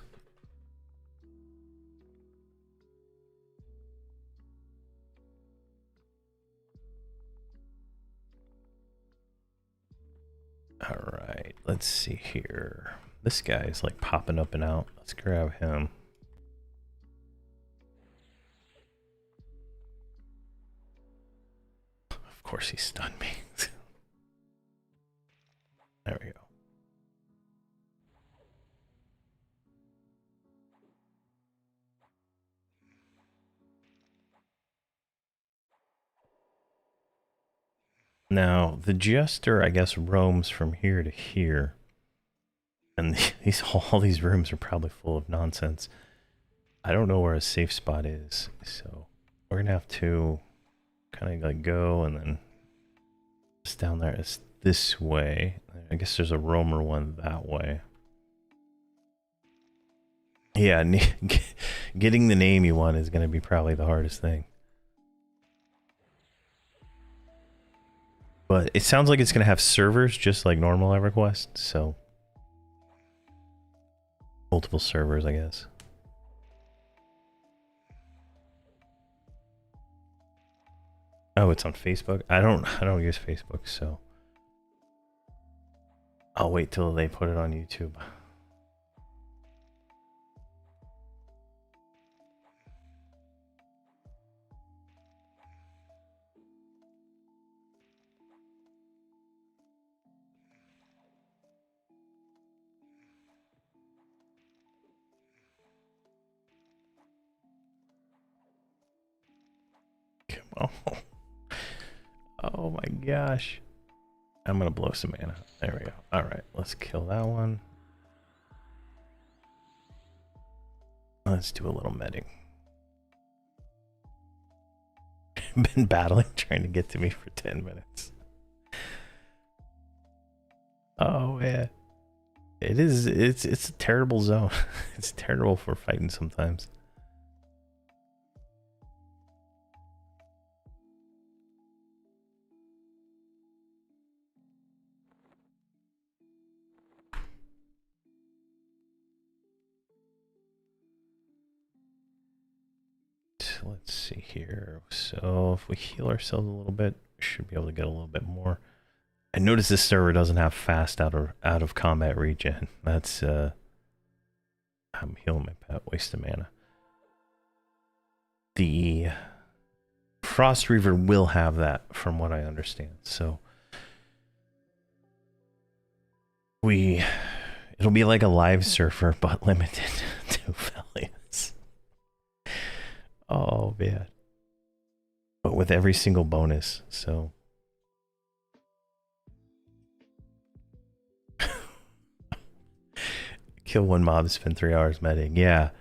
All right, let's see here. This guy's like popping up and out. Let's grab him. Of course he stunned me. There we go. Now, the Jester, I guess, roams from here to here. And all these rooms are probably full of nonsense. I don't know where a safe spot is, so we're gonna have to kind of like go and then just down there. It's this way. I guess there's a roamer one that way. Yeah, getting the name you want is gonna be probably the hardest thing. But it sounds like it's gonna have servers just like normal Everquest, so multiple servers, I guess. Oh, it's on Facebook. I don't use Facebook, so I'll wait till they put it on YouTube. Come on. Oh my gosh. I'm gonna blow some mana. There we go. Alright, let's kill that one. Let's do a little medding. Been battling, trying to get to me for 10 minutes. Oh yeah. It's a terrible zone. It's terrible for fighting sometimes. Let's see here. So if we heal ourselves a little bit, we should be able to get a little bit more. I notice this server doesn't have fast out of combat regen. That's I'm healing my pet, waste of mana. The Frost Reaver will have that from what I understand. So it'll be like a live surfer but limited to Valiants. Oh man. But with every single bonus, so kill one mob, spend 3 hours medding. Yeah.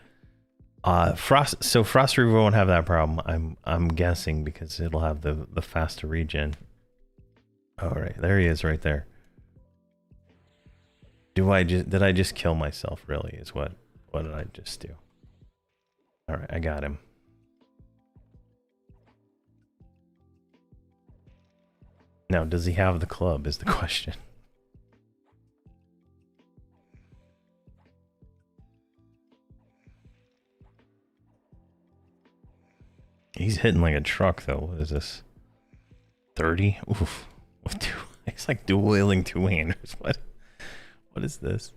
Frost Reaver won't have that problem. I'm guessing because it'll have the faster regen. All right, there he is right there. Did I just kill myself really is what did I just do? All right, I got him. Now, does he have the club is the question. He's hitting like a truck though. What is this? 30? Oof. It's like dual wielding two-handers. What is this?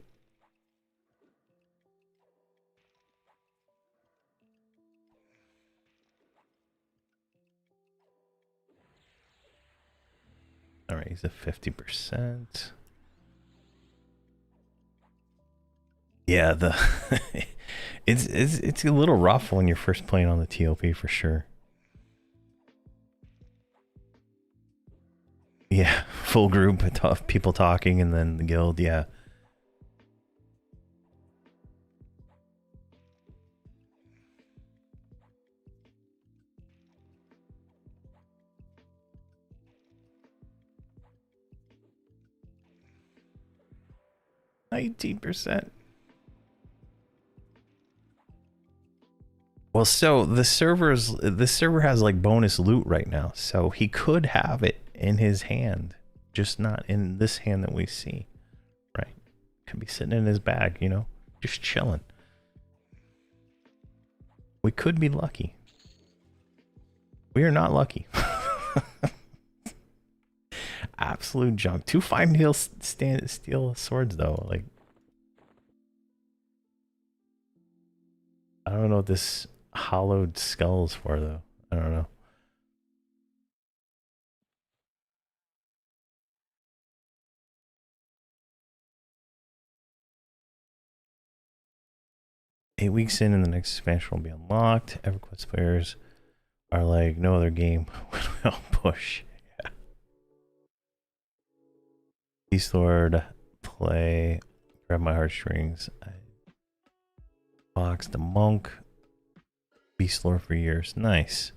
All right, he's at 50%. Yeah, the it's a little rough when you're first playing on the TOP for sure. Yeah, full group of people talking and then the guild, yeah. %. Well, so this server has like bonus loot right now, so he could have it in his hand, just not in this hand that we see, right? Could be sitting in his bag, you know, just chilling. We could be lucky. We are not lucky. Absolute junk. 2 steel swords though, like I don't know what this hollowed skull's for though. I don't know. Eight weeks in and the next expansion will be unlocked. Everquest players are like no other game when we all push. Yeah. Beastlord, play, grab my heartstrings. I boxed the monk. Beastlord for years. Nice.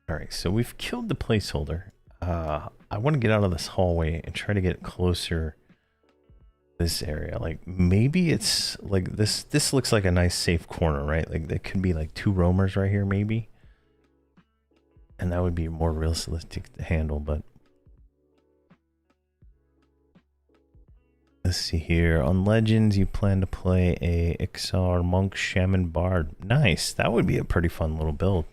Alright, so we've killed the placeholder. I want to get out of this hallway and try to get closer this area. Like maybe it's like this looks like a nice safe corner, right? Like there could be like 2 roamers right here maybe. And that would be more realistic to handle, but let's see here. On Legends, you plan to play a Ixar Monk Shaman Bard. Nice. That would be a pretty fun little build.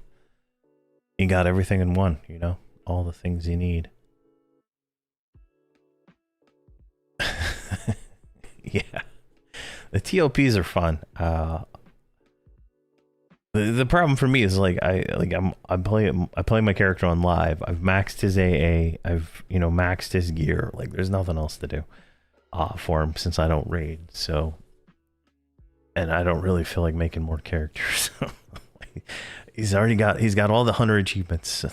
You got everything in one, you know? All the things you need. Yeah. The TOPs are fun. The problem for me is like I play my character on live. I've maxed his AA. I've maxed his gear. Like there's nothing else to do for him since I don't raid. So, and I don't really feel like making more characters. he's got all the 100 achievements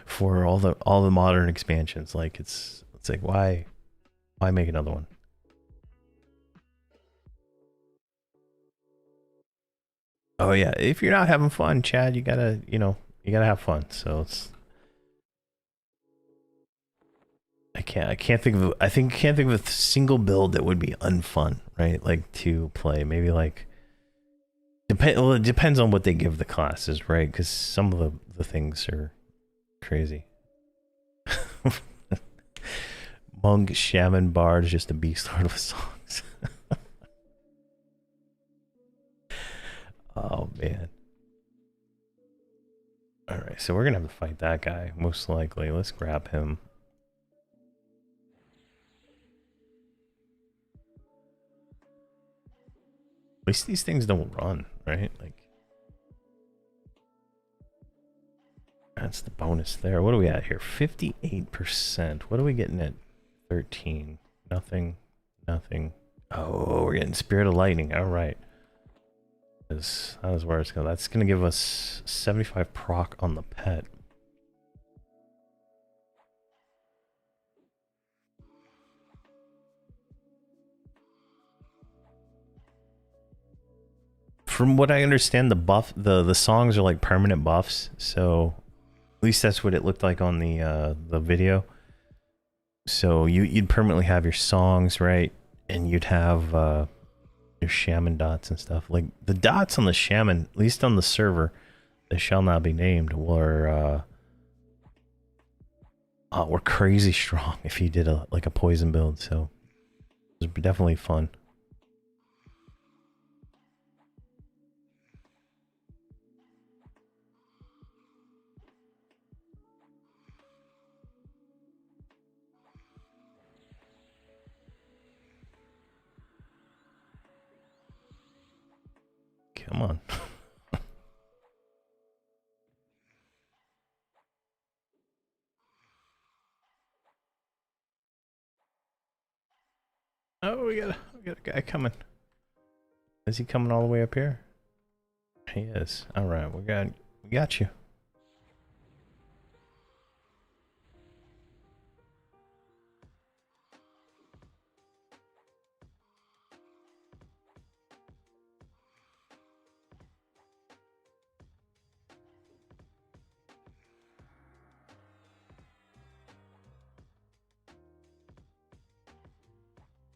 for all the modern expansions. Like it's like why make another one? Oh yeah, if you're not having fun, Chad, you gotta have fun. So it's can't think of can't think of a single build that would be unfun, right? Like to play. Maybe like well, it depends on what they give the classes, right? Because some of the things are crazy. Monk, Shaman, Bard is just a Beastlord with songs. Oh man. Alright, so we're gonna have to fight that guy, most likely. Let's grab him. At least these things don't run, right? Like that's the bonus there. What are we at here? 58%. What are we getting at 13? Nothing. Nothing. Oh, we're getting Spirit of Lightning. Alright. That is where it's going. That's going to give us 75 proc on the pet. From what I understand, the songs are like permanent buffs. So at least that's what it looked like on the video. So you'd permanently have your songs, right? And you'd have your shaman dots and stuff. Like the dots on the shaman, at least on the server, they shall not be named, were crazy strong if you did a poison build. So it was definitely fun. Come on. Oh, we got a guy coming. Is he coming all the way up here? He is. All right, we got you.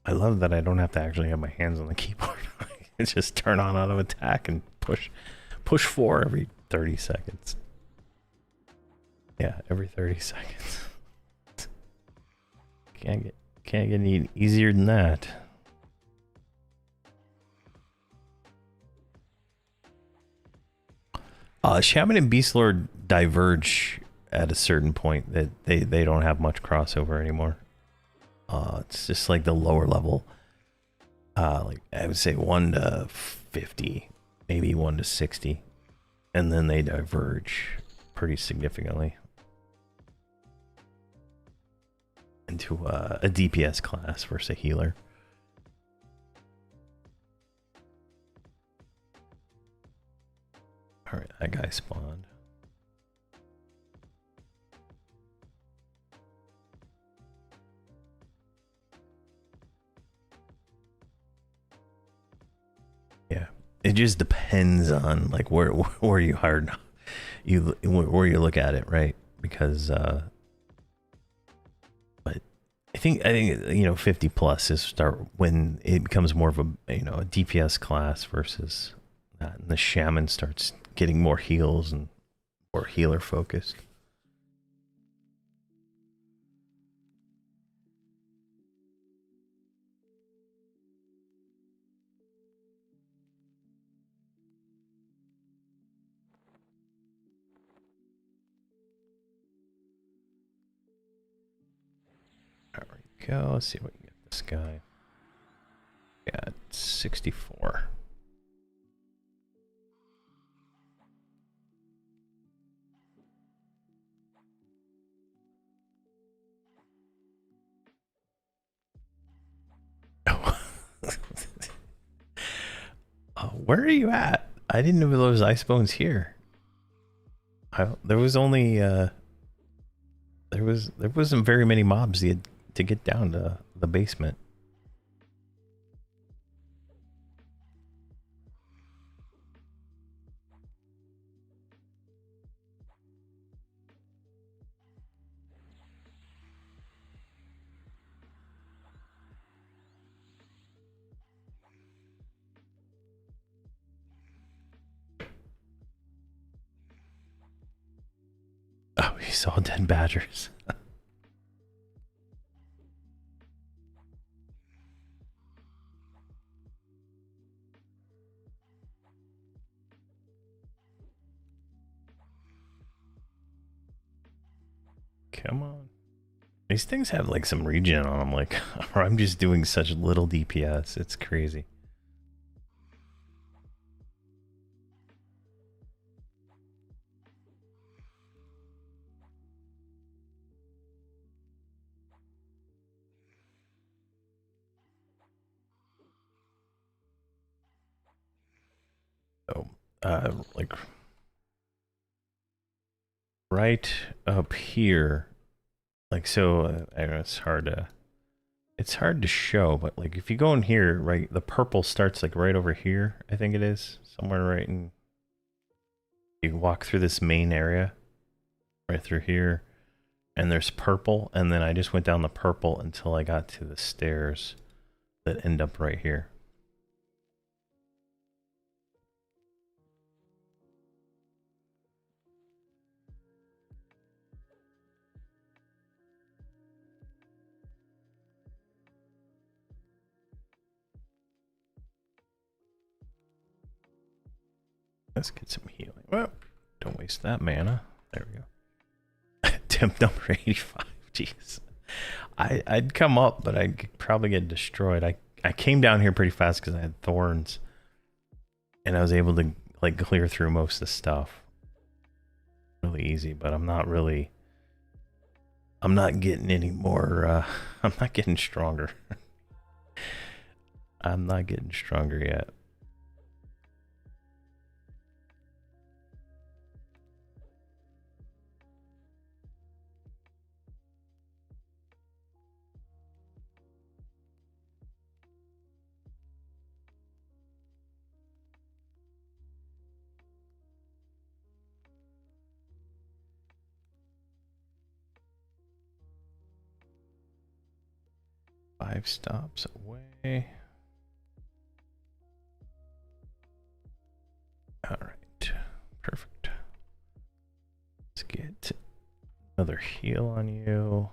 I love that I don't have to actually have my hands on the keyboard. I can just turn on auto attack and push 4 every 30 seconds. Yeah, every 30 seconds. Can't get any easier than that. Shaman and Beastlord diverge at a certain point that they don't have much crossover anymore. It's just like the lower level. Like I would say 1 to 50, maybe 1 to 60, and then they diverge pretty significantly into a DPS class versus a healer. All right, that guy spawned. Yeah, it just depends on like where you hired where you look at it, right? Because but I think 50 plus is start when it becomes more of a a DPS class versus that, and the shaman starts getting more heals and more healer focused. There we go. Let's see what we get this guy. Got 64. Where are you at? I didn't know there was ice bones here. There was only there wasn't very many mobs to get down to the basement. Oh, he saw dead badgers. Come on. These things have like some regen on them, like, or I'm just doing such little DPS. It's crazy. So, like right up here, like so. I know it's hard to show, but like if you go in here, right, the purple starts like right over here. I think it is somewhere right in. You walk through this main area, right through here, and there's purple, and then I just went down the purple until I got to the stairs that end up right here. Let's get some healing. Well, don't waste that mana. There we go. Temp number 85. Jeez. I'd come up, but I'd probably get destroyed. I came down here pretty fast because I had thorns. And I was able to like clear through most of the stuff. Really easy, but I'm not getting any more, I'm not getting stronger. I'm not getting stronger yet. Five stops away. All right, perfect. Let's get another heal on you.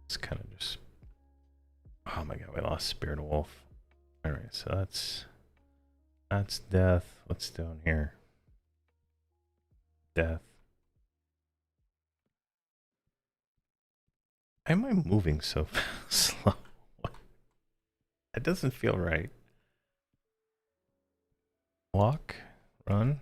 It's kind of just. Oh my god, we lost Spirit Wolf. All right, so that's death. What's down here? Death. Why am I moving so slow? It doesn't feel right. Walk, run.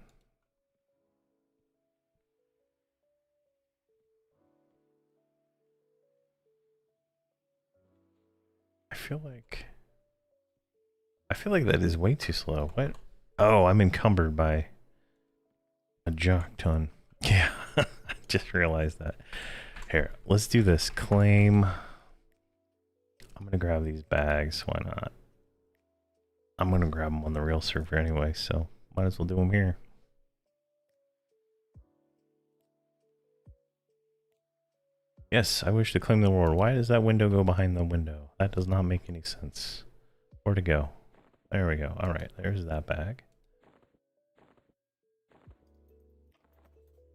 I feel like that is way too slow. What? Oh, I'm encumbered by a jock ton. Yeah, I just realized that. Here, let's do this. Claim. I'm gonna grab these bags. Why not? I'm gonna grab them on the real server anyway, so might as well do them here. Yes, I wish to claim the reward. Why does that window go behind the window? That does not make any sense. Where to go? There we go. All right, there's that bag.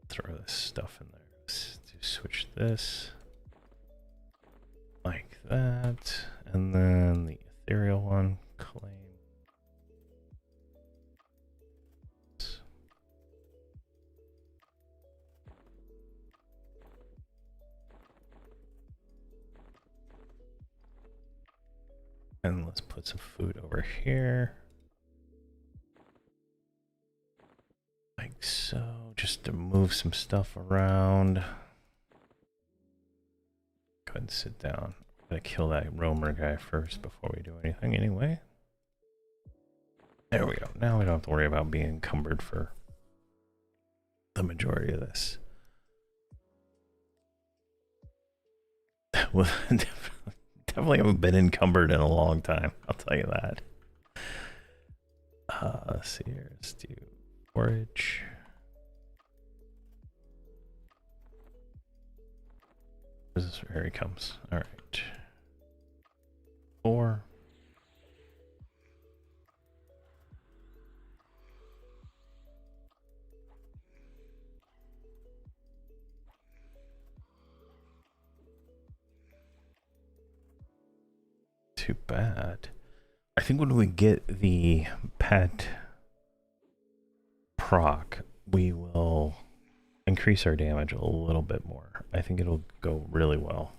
Throw this stuff in there. Let's switch this like that, and then the ethereal one. Claim. And let's put some food over here. Like so, just to move some stuff around. Go ahead and sit down. I'm gonna kill that roamer guy first before we do anything anyway. There we go. Now we don't have to worry about being encumbered for the majority of this. Well, definitely haven't been encumbered in a long time, I'll tell you that. Let's see here. Let's do forage. Here he comes. All right. 4. Too bad. I think when we get the pet proc, we will increase our damage a little bit more. I think it'll go really well.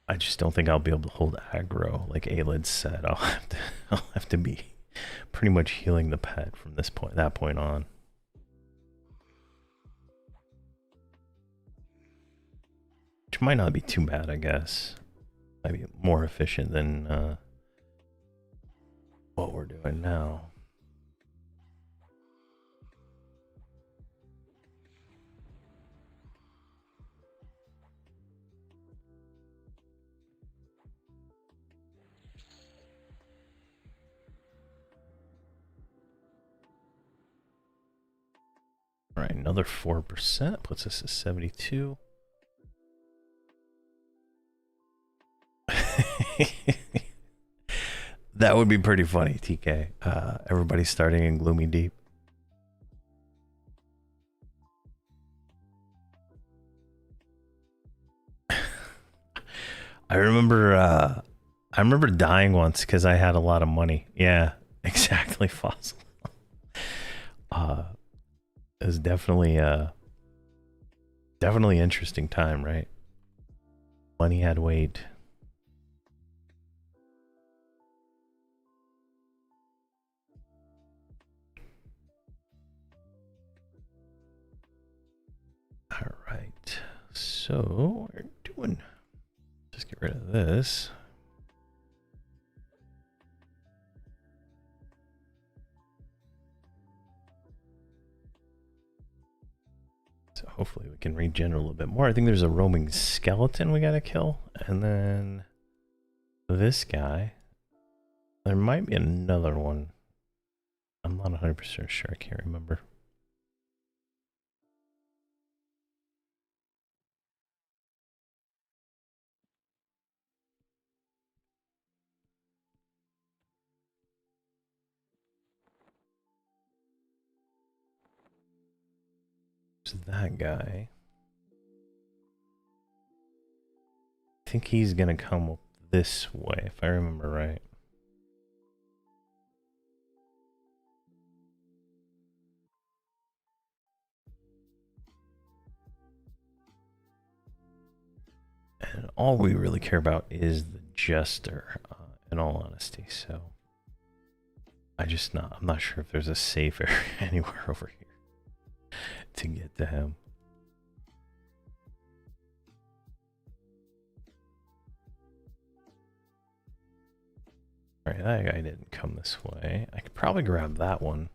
I just don't think I'll be able to hold aggro like Aelid said. I'll have to be pretty much healing the pet from that point on. Which might not be too bad, I guess. Might be more efficient than what we're doing now. All right, another 4% puts us at 72. That would be pretty funny, TK. Everybody starting in Gloomy Deep. I remember dying once because I had a lot of money. Yeah, exactly, Fossil. It was definitely interesting time, right? Money had weight. So we're doing. Just get rid of this. So hopefully we can regen a little bit more. I think there's a roaming skeleton we gotta kill, and then this guy. There might be another one. I'm not 100% sure. I can't remember. There's that guy. I think he's gonna come up this way, if I remember right. And all we really care about is the jester, in all honesty. So I'm not sure if there's a safe area anywhere over here to get to him. All right, that guy didn't come this way. I could probably grab that one.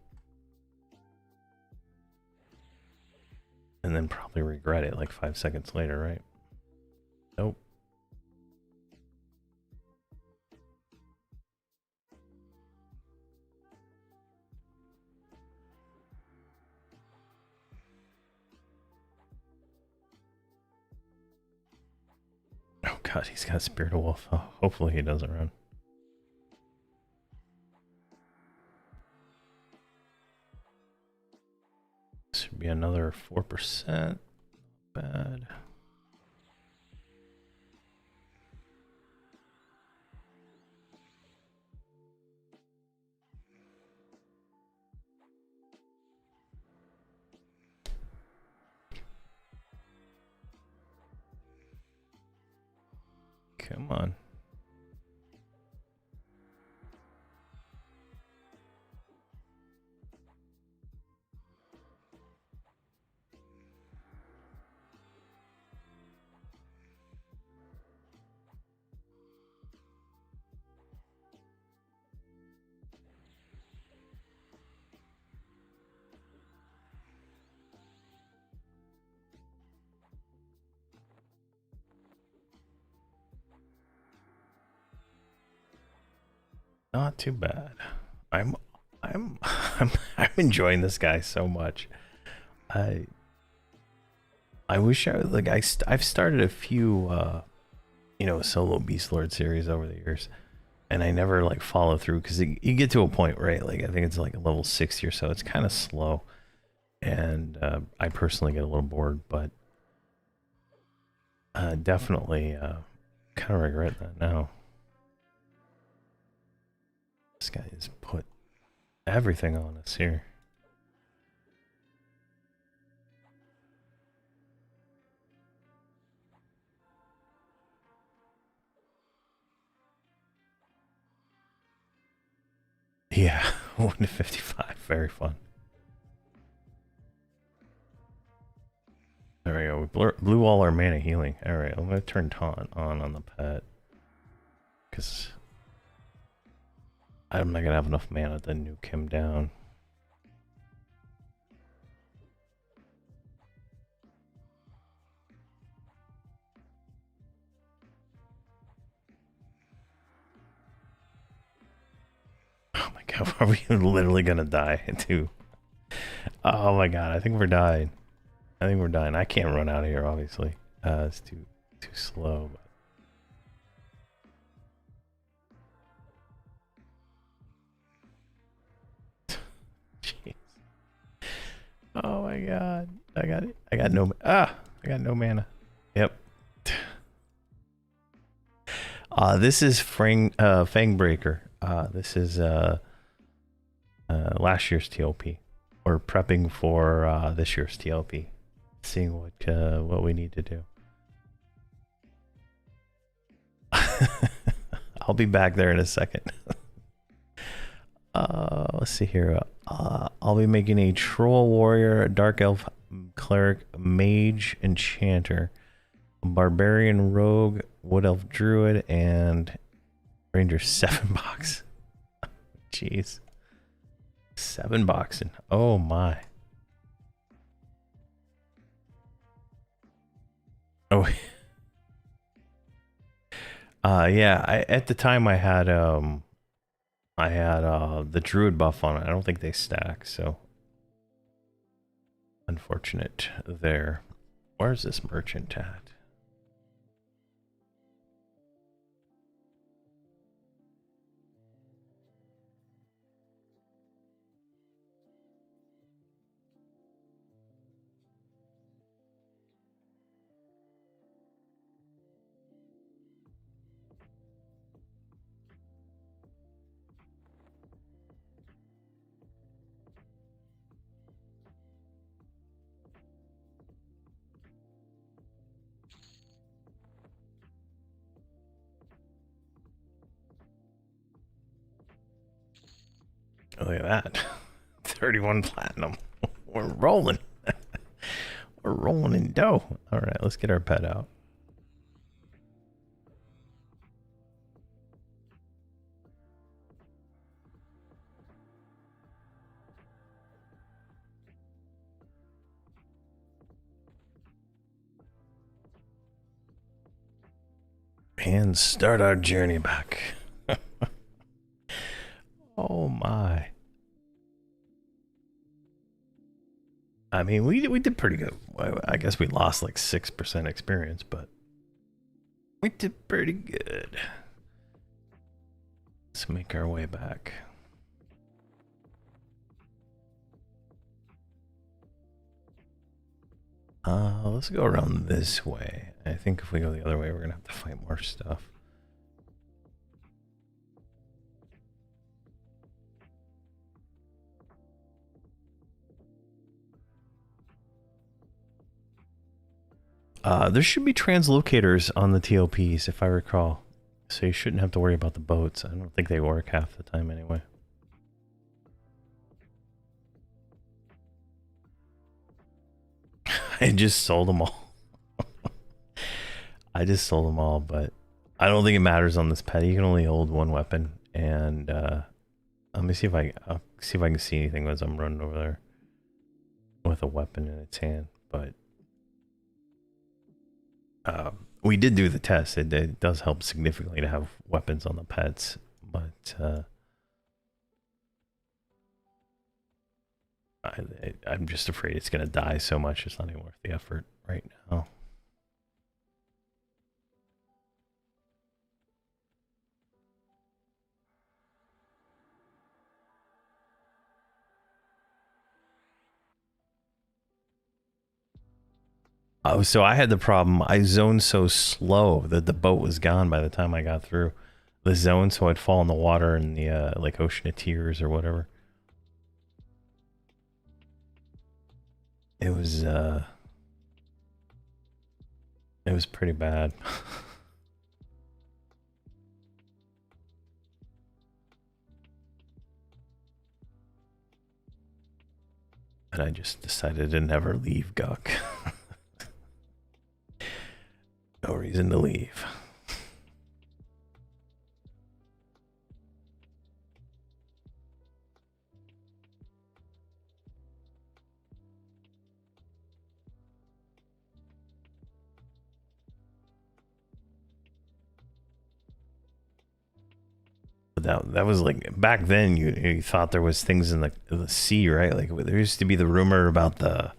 And then probably regret it like 5 seconds later, right? Nope. Oh god, he's got Spirit of Wolf. Oh, hopefully he doesn't run. Should be another 4%. Bad. Come on. Not too bad. I'm I'm enjoying this guy so much. I wish I like I've started a few you know, solo Beastlord series over the years, and I never like follow through because you get to a point, right? Like I think it's like a level 60 or so. It's kind of slow, and I personally get a little bored, but definitely kind of regret that now. This guy has put everything on us here. Yeah, 1 to 55, very fun. There we go. We blew all our mana healing. All right, I'm gonna turn taunt on the pet because I'm not gonna have enough mana to nuke him down. Oh my god, are we literally gonna die too? Oh my god, I think we're dying. I think we're dying. I can't run out of here, obviously. It's too slow. But... Jeez. Oh my god. I got it. I got no mana. Yep. This is Fangbreaker. This is last year's TLP. We're prepping for this year's TLP. Seeing what we need to do. I'll be back there in a second. Let's see here. I'll be making a troll warrior, a dark elf cleric, mage, enchanter, Barbarian, Rogue, Wood Elf, Druid, and Ranger 7 box. Jeez. 7 boxing. Oh my. Oh. Yeah, at the time I had the Druid buff on it. I don't think they stack, so unfortunate there. Where's this merchant at? Oh, look at that. 31 platinum. We're rolling. We're rolling in dough. All right, let's get our pet out. And start our journey back. Oh my. I mean, we did pretty good. I guess we lost like 6% experience, but we did pretty good. Let's make our way back. Let's go around this way. I think if we go the other way, we're gonna have to fight more stuff. There should be translocators on the TLPs, if I recall. So you shouldn't have to worry about the boats. I don't think they work half the time anyway. I just sold them all. I just sold them all, but I don't think it matters on this pet. You can only hold one weapon, and let me see if I'll see if I can see anything as I'm running over there with a weapon in its hand. But we did do the test. It does help significantly to have weapons on the pets, but I'm just afraid it's gonna die so much. It's not even worth the effort right now. Oh, so I had the problem. I zoned so slow that the boat was gone by the time I got through the zone, so I'd fall in the water in the like Ocean of Tears or whatever. It was pretty bad. And I just decided to never leave Guck. No reason to leave. But that was like back then. You thought there was things in the sea, right? Like there used to be the rumor about the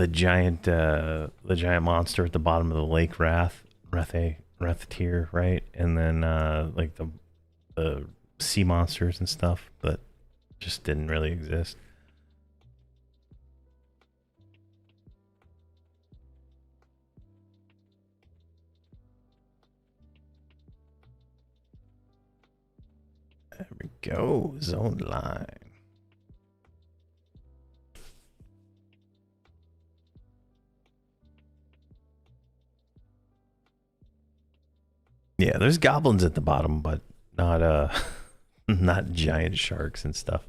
giant monster at the bottom of the lake, Wrath tier, right? And then like the sea monsters and stuff that just didn't really exist. There we go, zone line. Yeah, there's goblins at the bottom, but not not giant sharks and stuff.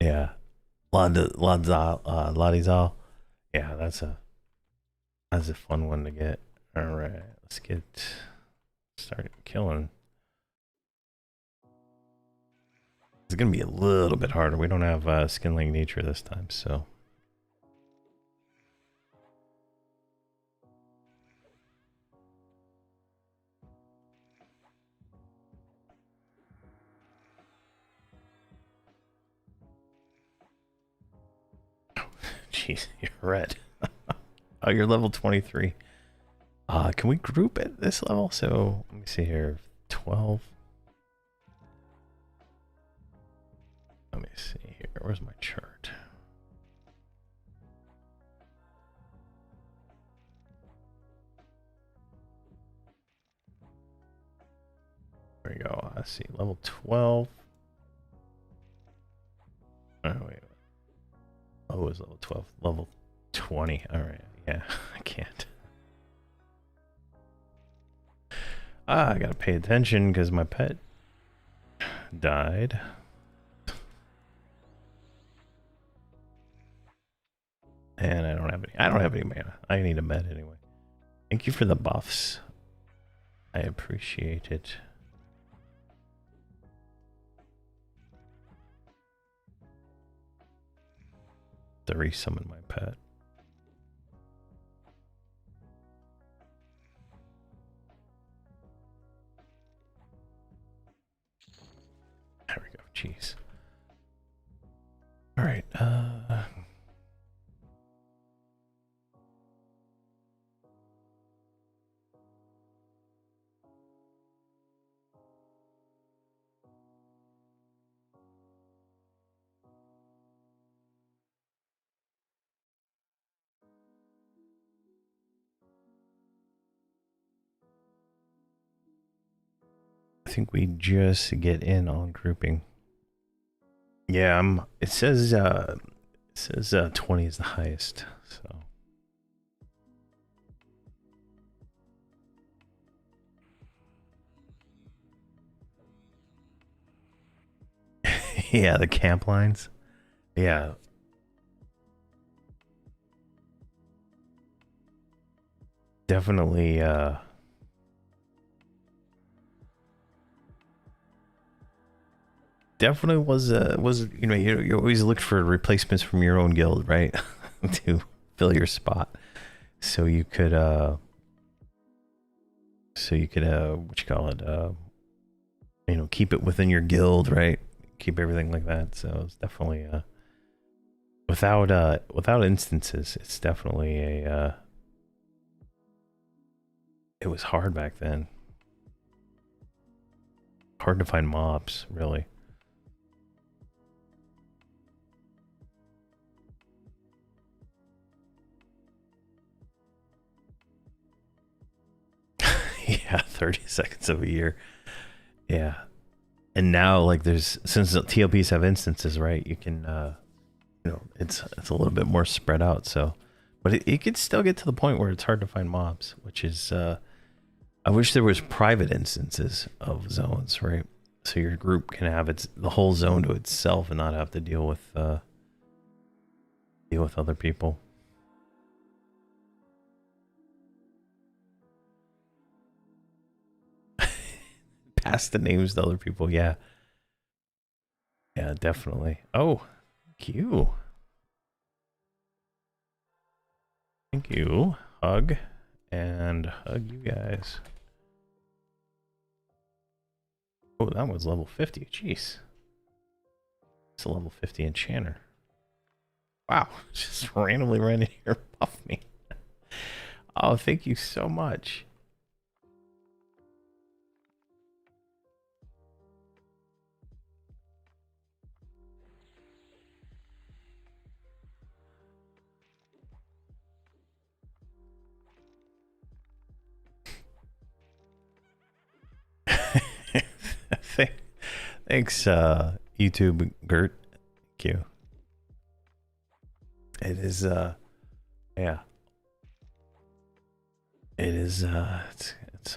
Yeah. Ladizal. Yeah, That's a fun one to get. All right, let's start killing. It's gonna be a little bit harder. We don't have skin like nature this time, so. Jeez, you're red. Oh, you're level 23. Can we group at this level? So let me see here. 12. Let me see here. Where's my chart? There we go. I see. Level 12. Oh, wait. Oh, it was level 12. Level 20. All right. Yeah, I can't. I gotta pay attention because my pet died. And I don't have any mana. I need a med anyway. Thank you for the buffs. I appreciate it. To resummon my pet. There we go. Jeez. All right. I think we just get in on grouping. Yeah, it says 20 is the highest, so. Yeah, the camp lines. Yeah. Definitely was you know, you always looked for replacements from your own guild, right? To fill your spot. So you could what you call it, you know, keep it within your guild, right? Keep everything like that. So it's definitely without instances, it's definitely a it was hard back then. Hard to find mobs, really. Yeah, 30 seconds of a year. Yeah. And now, like, since the TLPs have instances, right? You can, you know, it's a little bit more spread out. So, but it could still get to the point where it's hard to find mobs, which is, I wish there was private instances of zones, right? So your group can have the whole zone to itself and not have to deal with other people. Pass the names to other people, yeah. Yeah, definitely. Oh, thank you. Thank you. Hug. And hug you guys. Oh, that was level 50. Jeez. It's a level 50 enchanter. Wow. Just randomly ran in here and buffed me. Oh, thank you so much. Thanks, YouTube Gert. Thank you. It is, yeah. It is, it's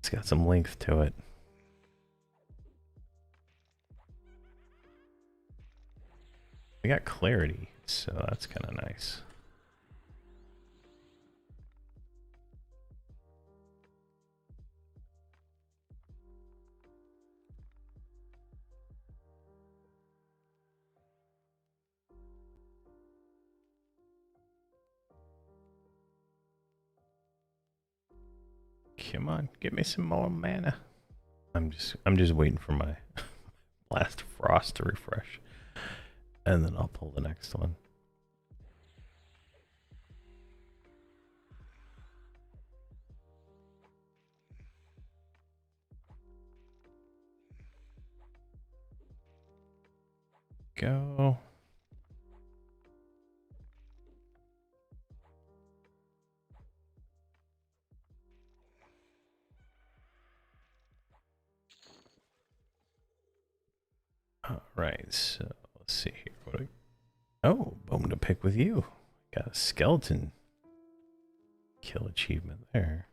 got some length to it. We got clarity, so that's kind of nice. Come on, give me some more mana. I'm just waiting for my Blast Frost to refresh, and then I'll pull the next one. Go. All right, so let's see here. Oh, bone to pick with you. Got a skeleton kill achievement there.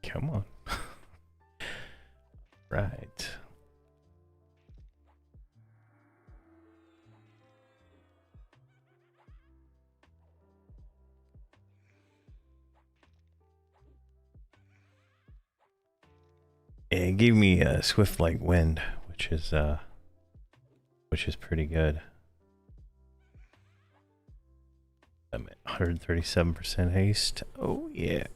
Come on. Right. It gave me a swift like wind, which is pretty good. I'm at 137% haste. Oh yeah.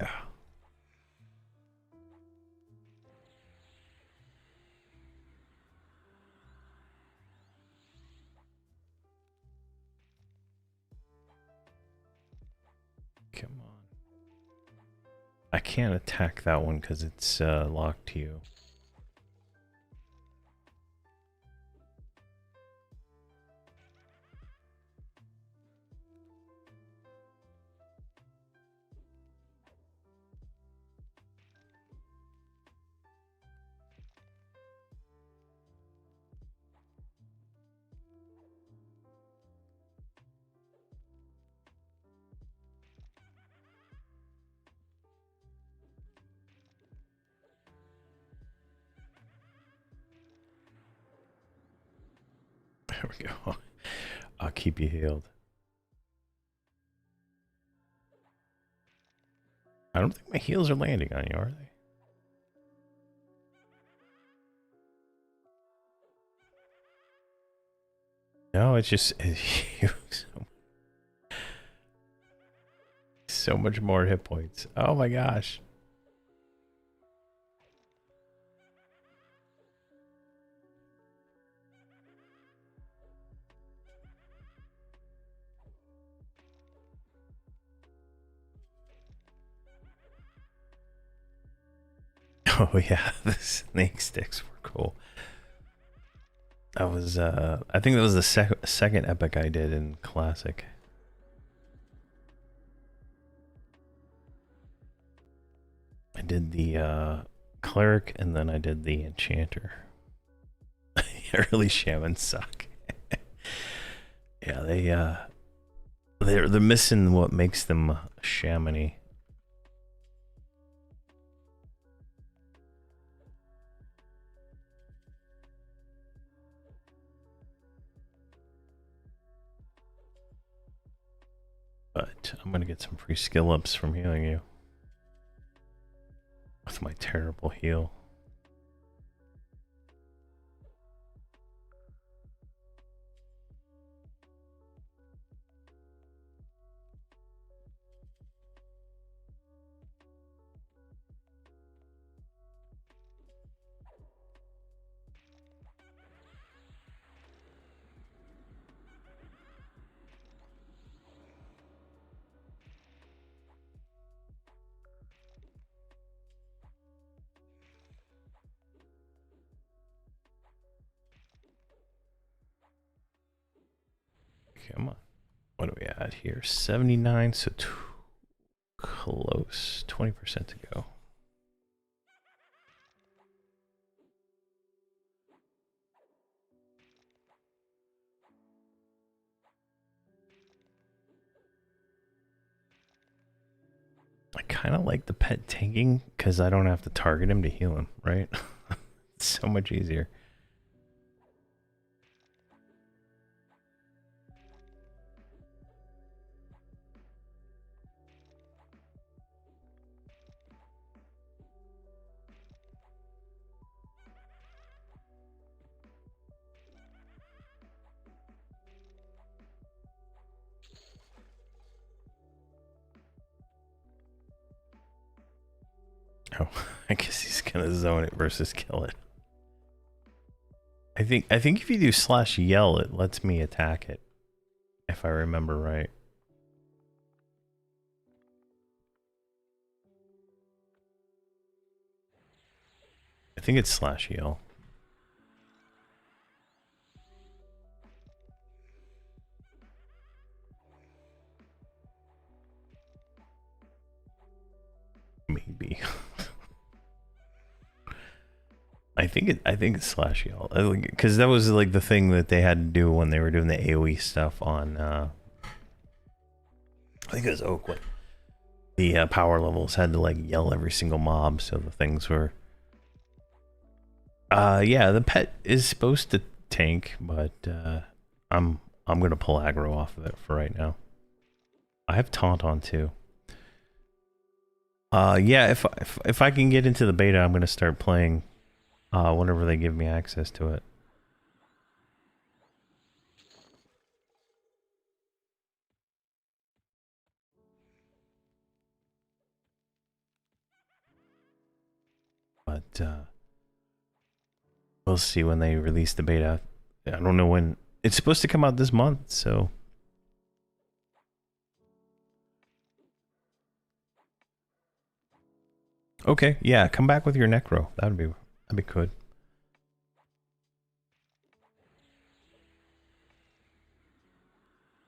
Come on. I can't attack that one because it's locked to you. There we go. I'll keep you healed. I don't think my heals are landing on you, are they? No, it's just so much more hit points. Oh my gosh. Oh yeah, the snake sticks were cool. That was I think that was the second epic I did in Classic. I did the cleric and then I did the enchanter. Early shamans suck. Yeah, they're missing what makes them shamany. But I'm gonna get some free skill ups from healing you with my terrible heal. Come on. What do we add here? 79, so close. 20% to go. I kind of like the pet tanking because I don't have to target him to heal him, right? It's so much easier. Oh, I guess he's gonna zone it versus kill it. I think if you do /yell, it lets me attack it, if I remember right. I think it's /yell. Maybe. I think it's /yell, because that was like the thing that they had to do when they were doing the AoE stuff on. I think it was Oakwood. The power levels had to like yell every single mob, so the things were. Yeah, the pet is supposed to tank, but I'm gonna pull aggro off of it for right now. I have taunt on too. Yeah, if I can get into the beta, I'm gonna start playing whenever they give me access to it. But we'll see when they release the beta. I don't know when. It's supposed to come out this month, so. Okay, yeah, come back with your necro. That'd be good.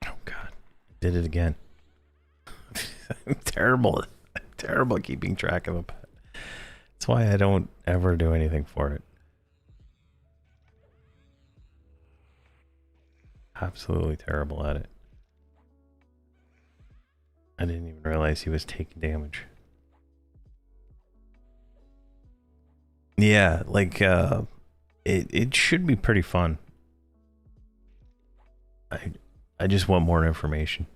Oh god, did it again. I'm terrible at keeping track of a pet. That's why I don't ever do anything for it. Absolutely terrible at it. I didn't even realize he was taking damage. Yeah, like it should be pretty fun. I just want more information.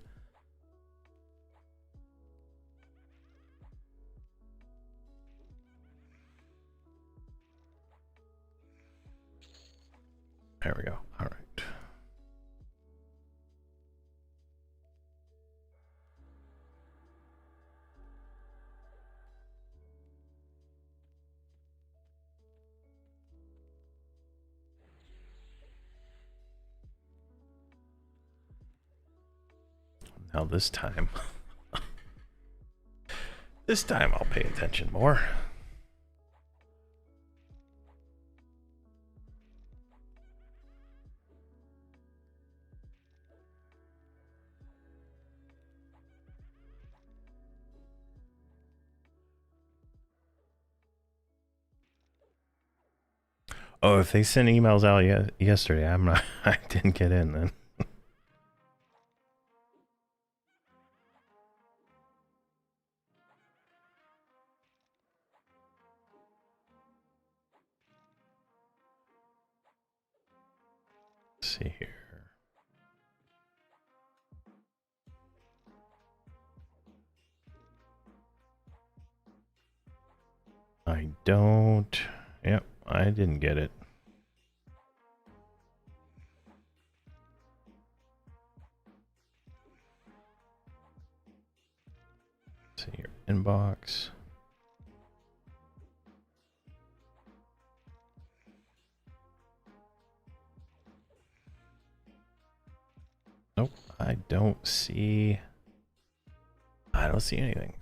There we go. All right. Now this time, I'll pay attention more. Oh, if they sent emails out yesterday, I'm not. I didn't get in then. Let's see here. I don't. Yep, I didn't get it. Let's see your inbox. Nope, I don't see anything.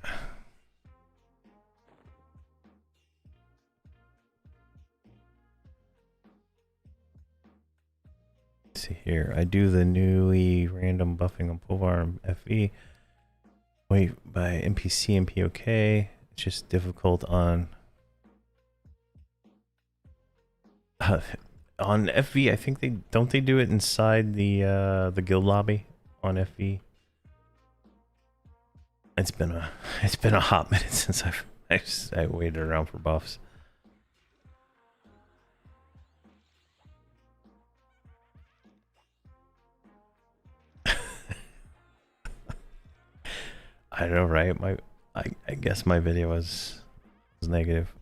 Let's see here. I do the newly random buffing on Polearm FE. Wait, by NPC and POK. It's just difficult on on FV. I think they do it inside the guild lobby on FV. It's been a hot minute since I waited around for buffs. I know, right? I guess my video was negative.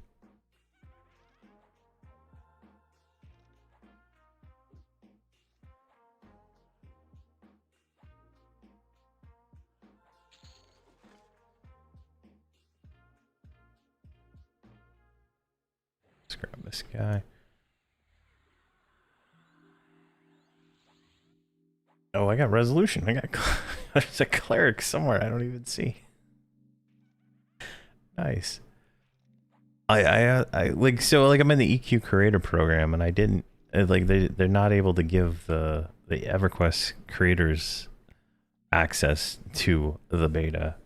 this guy. Oh, I got resolution. I got there's a cleric somewhere I don't even see. Nice. I like so like I'm in the EQ creator program and I didn't like they're not able to give the Everquest creators access to the beta,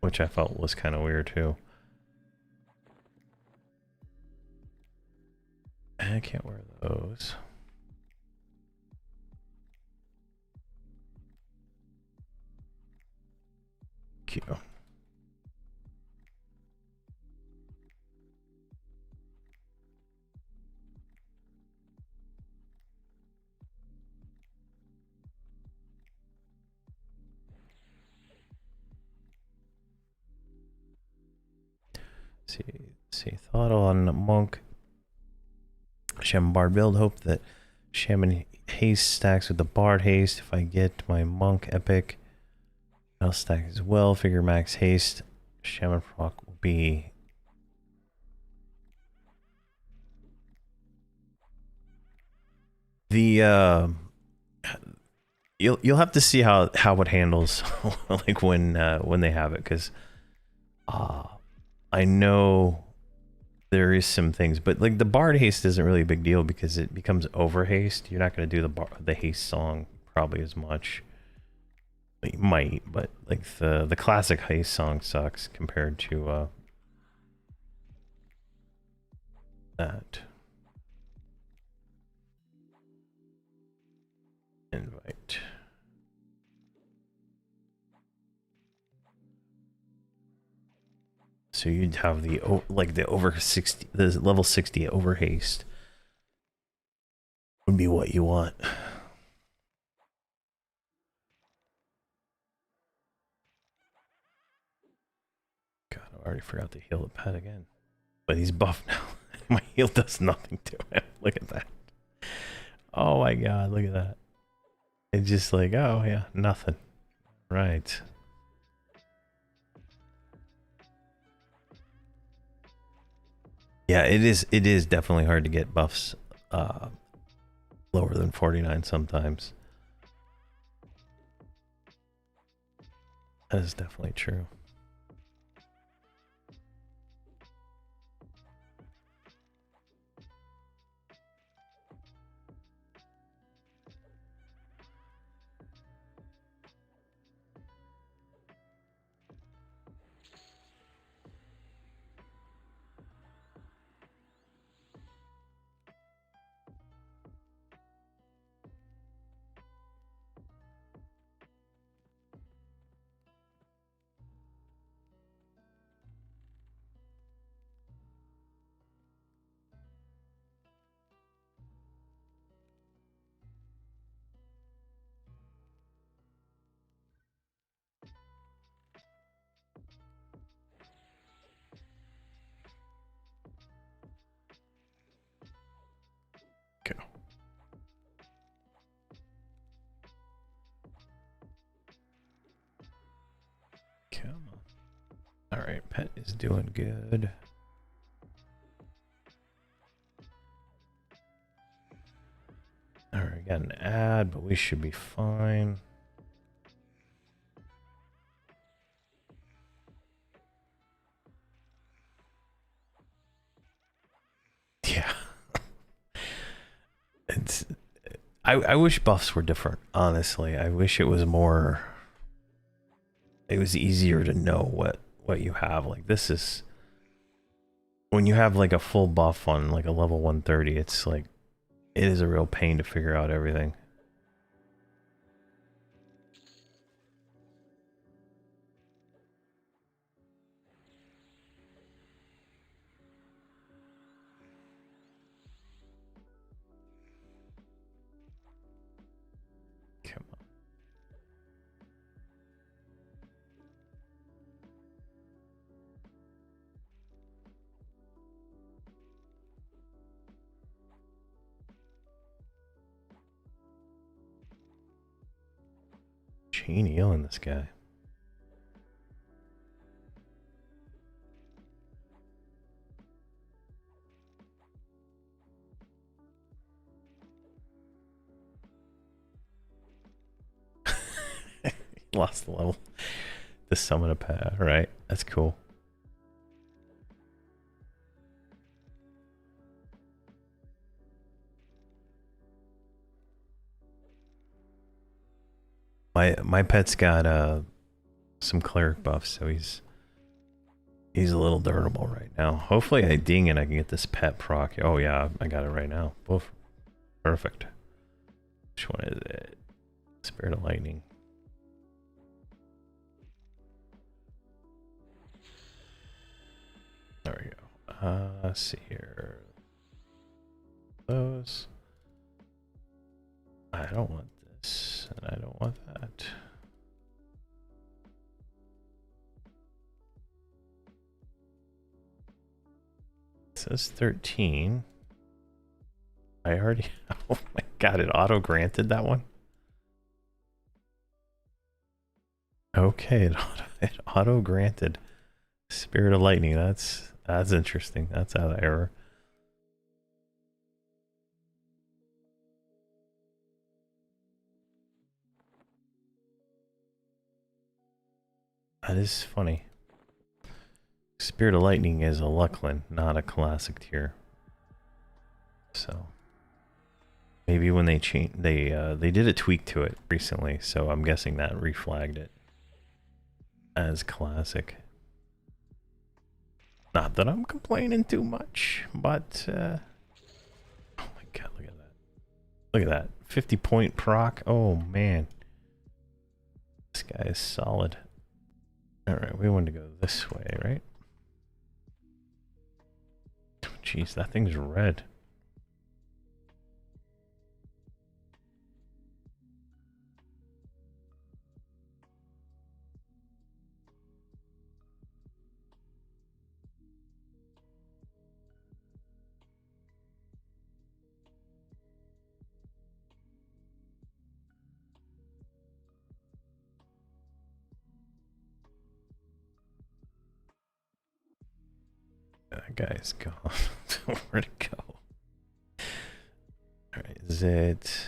which I felt was kind of weird too. I can't wear those. Cute. See, thought on Monk Shaman Bard build. Hope that Shaman Haste stacks with the Bard Haste. If I get my Monk Epic, I'll stack as well. Figure max haste. Shaman proc will be the you'll have to see how it handles like when they have it, because I know there is some things, but like the Bard haste isn't really a big deal because it becomes over haste. You're not going to do the haste song probably as much. You might, but like the classic haste song sucks compared to that. Invite. So you'd have the like the over 60, the level 60 over haste would be what you want. God, I already forgot to heal the pet again. But he's buffed now. My heal does nothing to him. Look at that. Oh my god, look at that. It's just like, oh yeah, nothing. Right. Yeah, it is definitely hard to get buffs lower than 49 sometimes. That is definitely true. Come on. Alright, pet is doing good. Alright, got an ad, but we should be fine. Yeah. It's I wish buffs were different, honestly. I wish it was more, it was easier to know what you have. Like this is when you have like a full buff on like a level 130, it's like it is a real pain to figure out everything. Come on. Genial in this guy. lost the level to summon a pet. Right, that's cool. My pet's got some cleric buffs, so he's a little durable right now. Hopefully I ding and I can get this pet proc. Oh yeah, I got it right now. Oof. Perfect. Which one is it? Spirit of Lightning. There we go. Let's see here. Those. I don't want this, and I don't want that. It says 13. I already. Oh my god! It auto granted that one. Okay, it auto granted. Spirit of Lightning. That's interesting. That's out of error. That is funny. Spirit of Lightning is a Luckland, not a classic tier. So maybe when they change, they did a tweak to it recently, so I'm guessing that reflagged it as classic. Not that I'm complaining too much, but oh my god, look at that! Look at that, 50-point proc. Oh man, this guy is solid. All right, we want to go this way, right? Jeez, that thing's red. That guy's gone. Where'd it go? Alright, is it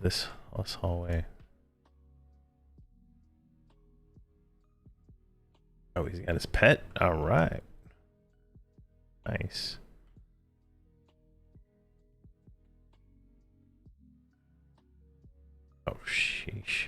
this hallway? Oh, he's got his pet? Alright. Nice. Oh, sheesh.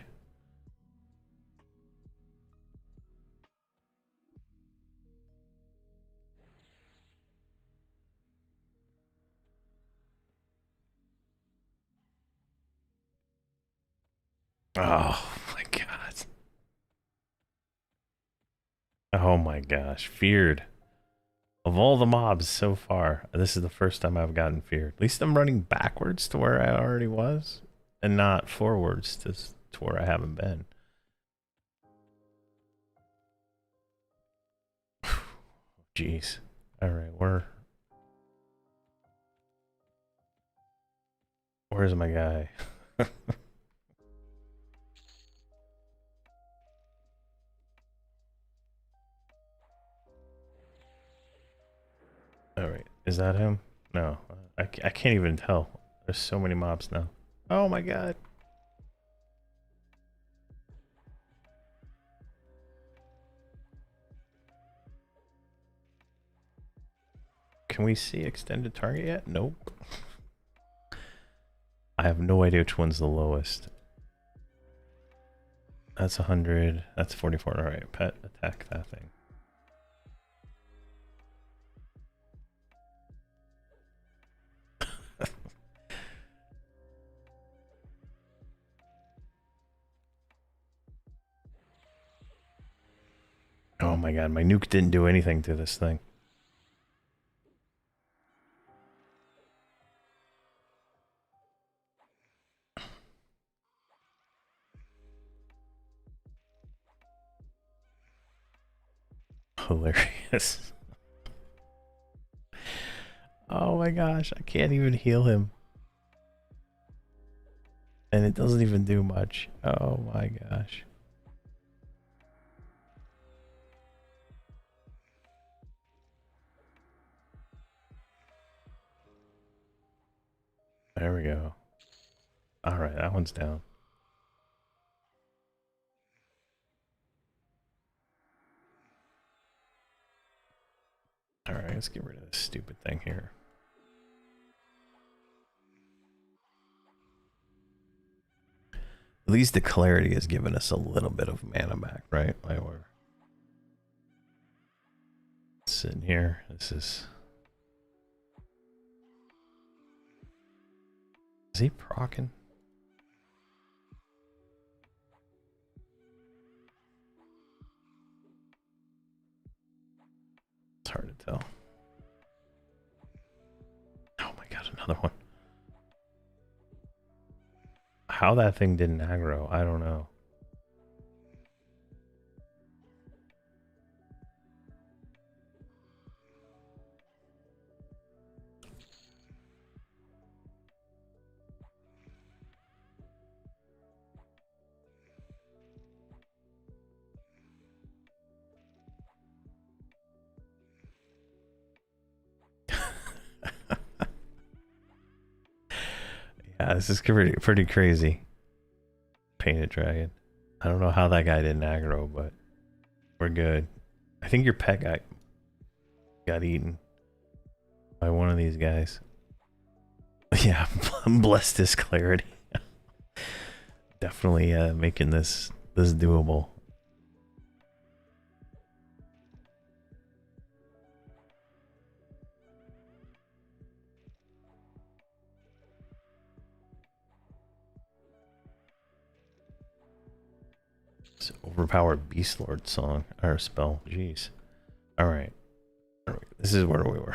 Oh my god. Oh my gosh. Feared. Of all the mobs so far, this is the first time I've gotten feared. At least I'm running backwards to where I already was, and not forwards to where I haven't been. Jeez. Alright, where's my guy? Alright, is that him? No, I can't even tell. There's so many mobs now. Oh my god. Can we see extended target yet? Nope. I have no idea which one's the lowest. That's 100. That's 44. Alright, pet, attack that thing. Oh my god, my nuke didn't do anything to this thing. Hilarious. Oh my gosh, I can't even heal him. And it doesn't even do much. Oh my gosh. There we go. Alright, that one's down. Alright, let's get rid of this stupid thing here. At least the clarity has given us a little bit of mana back, right? Like we're sitting here. This is... Is he procking? It's hard to tell. Oh my god, another one. How that thing didn't aggro, I don't know. Yeah, this is pretty crazy. Painted dragon. I don't know how that guy didn't aggro, but we're good. I think your pet got eaten by one of these guys. Yeah, bless this clarity. Definitely making this doable. It's overpowered Beastlord song or spell. Jeez. All right. This is where we were.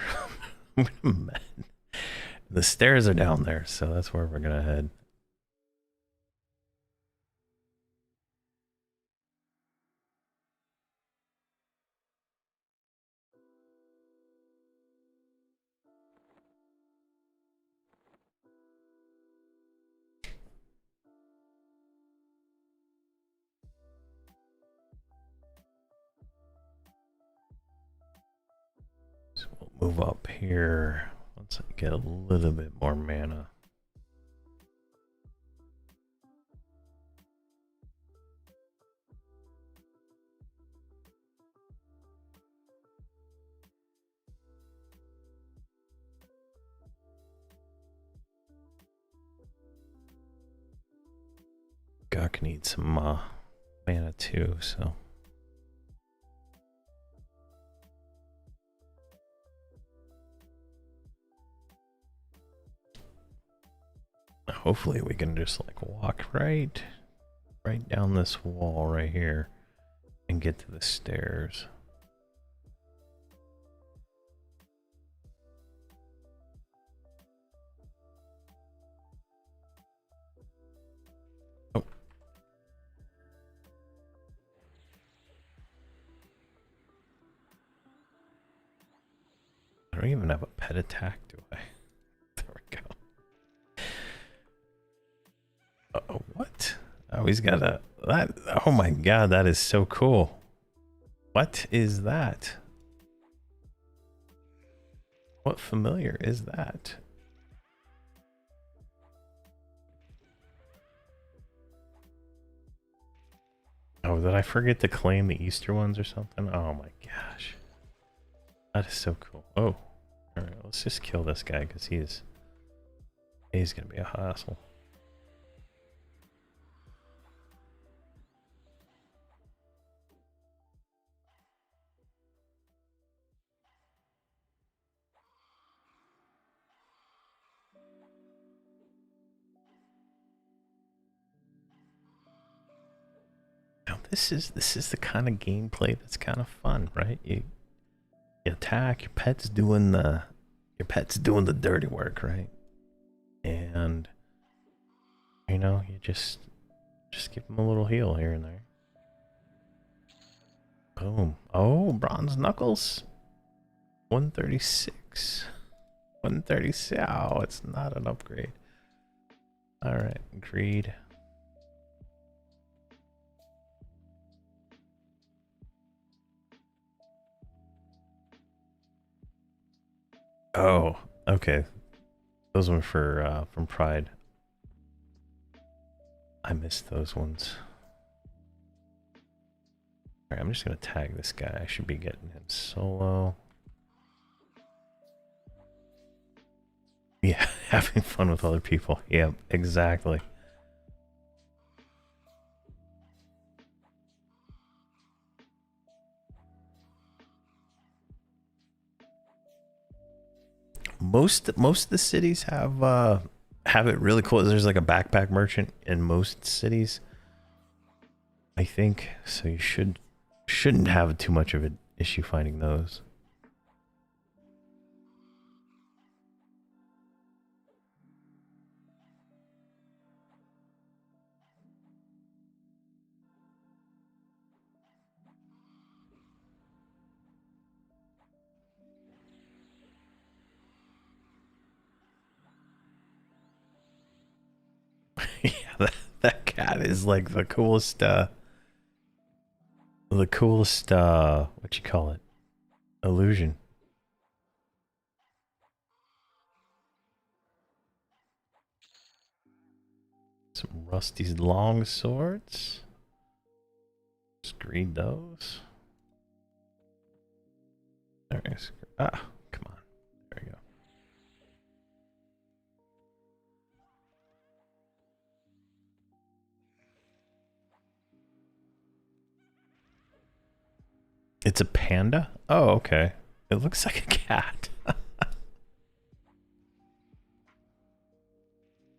The stairs are down there, so that's where we're gonna head. So we'll move up here once I get a little bit more mana. Guk needs some mana too, so. Hopefully we can just like walk right down this wall right here and get to the stairs. Oh. I don't even have a pet attack, do I? There we go. Uh-oh, what? Oh, he's got a... That, oh my god, that is so cool. What is that? What familiar is that? Oh, did I forget to claim the Easter ones or something? Oh my gosh. That is so cool. Oh. Alright, let's just kill this guy because he's gonna be a hassle. Now this is the kind of gameplay that's kind of fun, right? You attack, your pet's doing the dirty work, right? And you know, you just give him a little heal here and there. Boom. Oh, bronze knuckles. 136. 136. Oh, it's not an upgrade. All right, agreed. Oh, okay. Those were for from Pride. I missed those ones. Alright, I'm just gonna tag this guy. I should be getting him solo. Yeah, having fun with other people. Yeah, exactly. Most of the cities have it really cool. There's like a backpack merchant in most cities, I think. So you shouldn't have too much of an issue finding those. Yeah, that cat is like the coolest what you call it? Illusion. Some Rusty's long swords. Just read those. There is. Ah, come on. There we go. It's a panda? Oh, okay. It looks like a cat.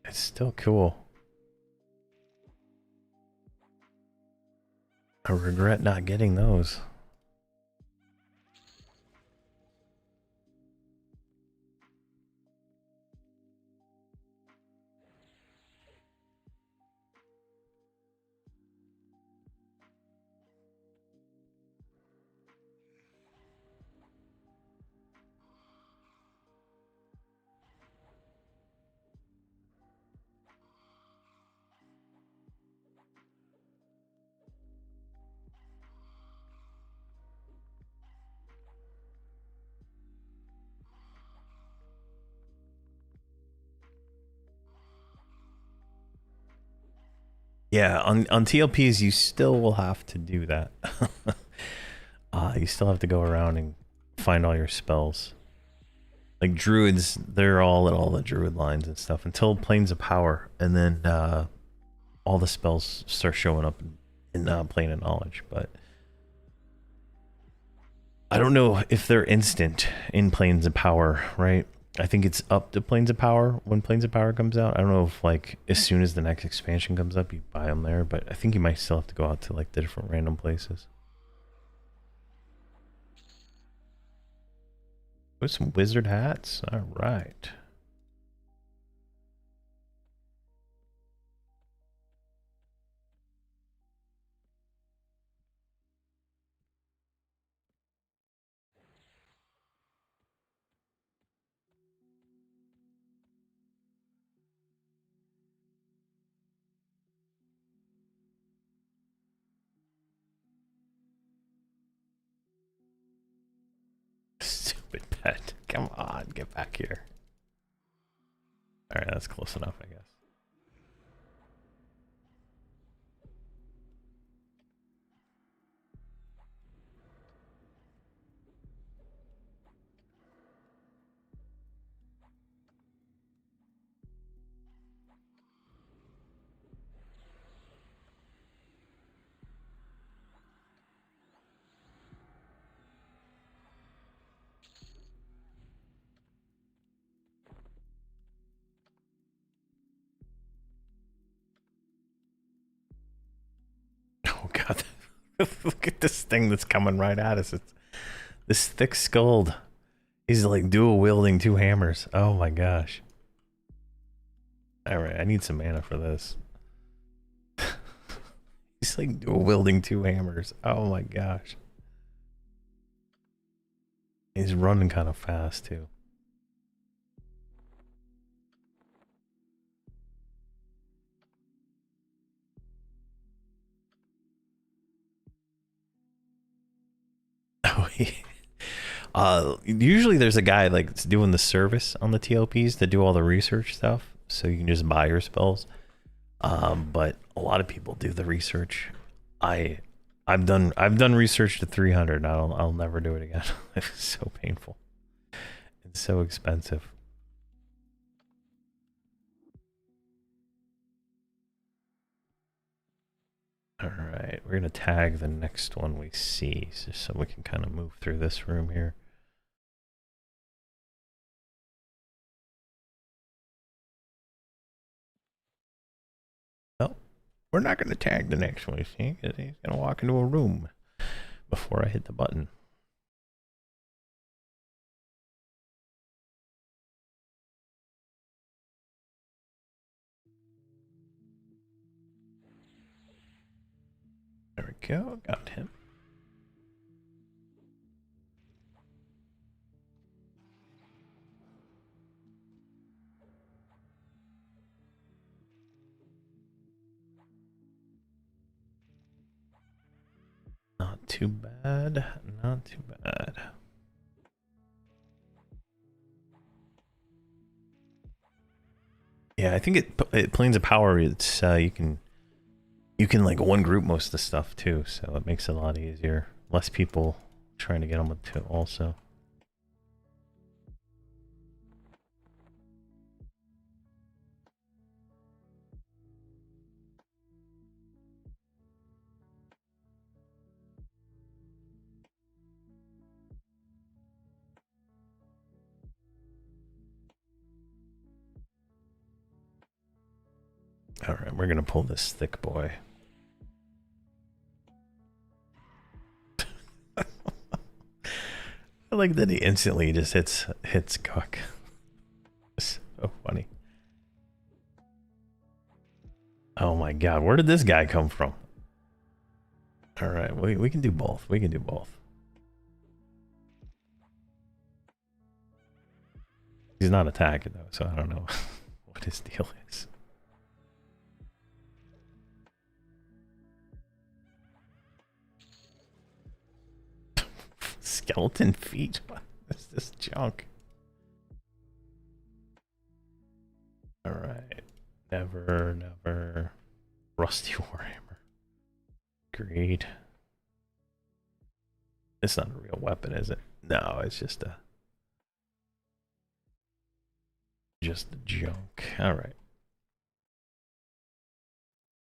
It's still cool. I regret not getting those. Yeah, on TLPs you still will have to do that. You still have to go around and find all your spells. Like druids, they're all at all the druid lines and stuff until Planes of Power, and then all the spells start showing up in Plane of Knowledge. But I don't know if they're instant in Planes of Power, right? I think it's up to Planes of Power when Planes of Power comes out. I don't know if like as soon as the next expansion comes up, you buy them there, but I think you might still have to go out to like the different random places. With some wizard hats. All right. Stupid pet. Come on, get back here. All right, that's close enough, I guess. Oh god, look at this thing that's coming right at us. It's this thick skulled. He's like dual wielding two hammers. Oh my gosh. All right, I need some mana for this. He's like dual wielding two hammers. Oh my gosh. He's running kind of fast too. Oh, usually there's a guy like doing the service on the TLPs to do all the research stuff, so you can just buy your spells. But a lot of people do the research. I've done research to 300. I'll never do it again. It's so painful. It's so expensive. we're gonna tag the next one we see, just so we can kind of move through this room here. Well, we're not gonna tag the next one, you see, because he's gonna walk into a room before I hit the button. There we go, got him. Not too bad, not too bad. Yeah, I think it planes of power. It's you can like one group most of the stuff too, so it makes it a lot easier. Less people trying to get on with it also. All right, we're gonna pull this thick boy. I like that he instantly just hits cock. So funny. Oh my god, where did this guy come from? All right, we can do both. We can do both. He's not attacking though, so I don't know what his deal is. Skeleton feet? What is this junk? Alright. Never. Rusty Warhammer. Great. It's not a real weapon, is it? No, it's just a junk. Alright.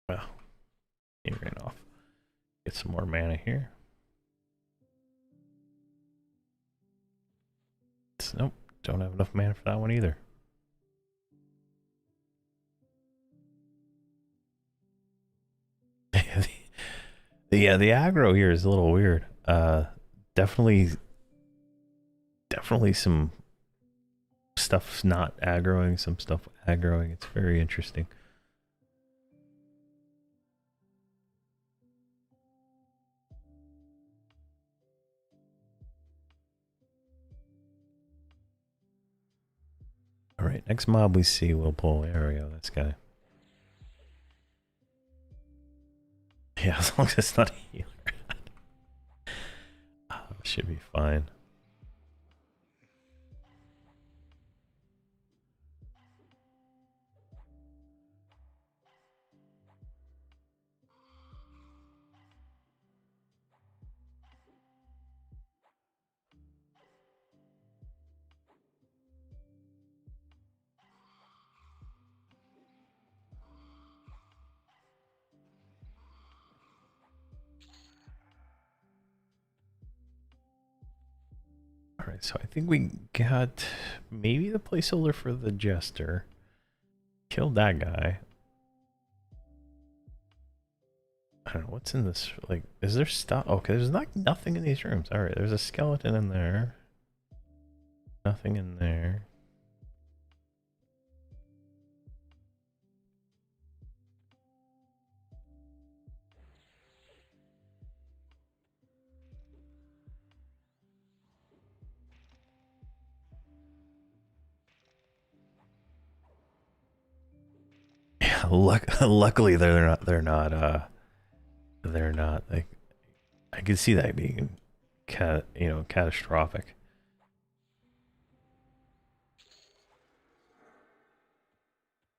Well, he ran off. Get some more mana here. Nope, don't have enough mana for that one either. Yeah, the aggro here is a little weird. Definitely some stuff's not aggroing, some stuff aggroing. It's very interesting. All right, next mob we see, we'll pull Aereo, this guy. Yeah, as long as it's not a healer. Should be fine. Alright, so I think we got maybe the placeholder for the Jester. Killed that guy. I don't know, what's in this? Like, is there stuff? Okay, there's nothing in these rooms. Alright, there's a skeleton in there. Nothing in there. Yeah, luckily they're not like, I could see that being catastrophic.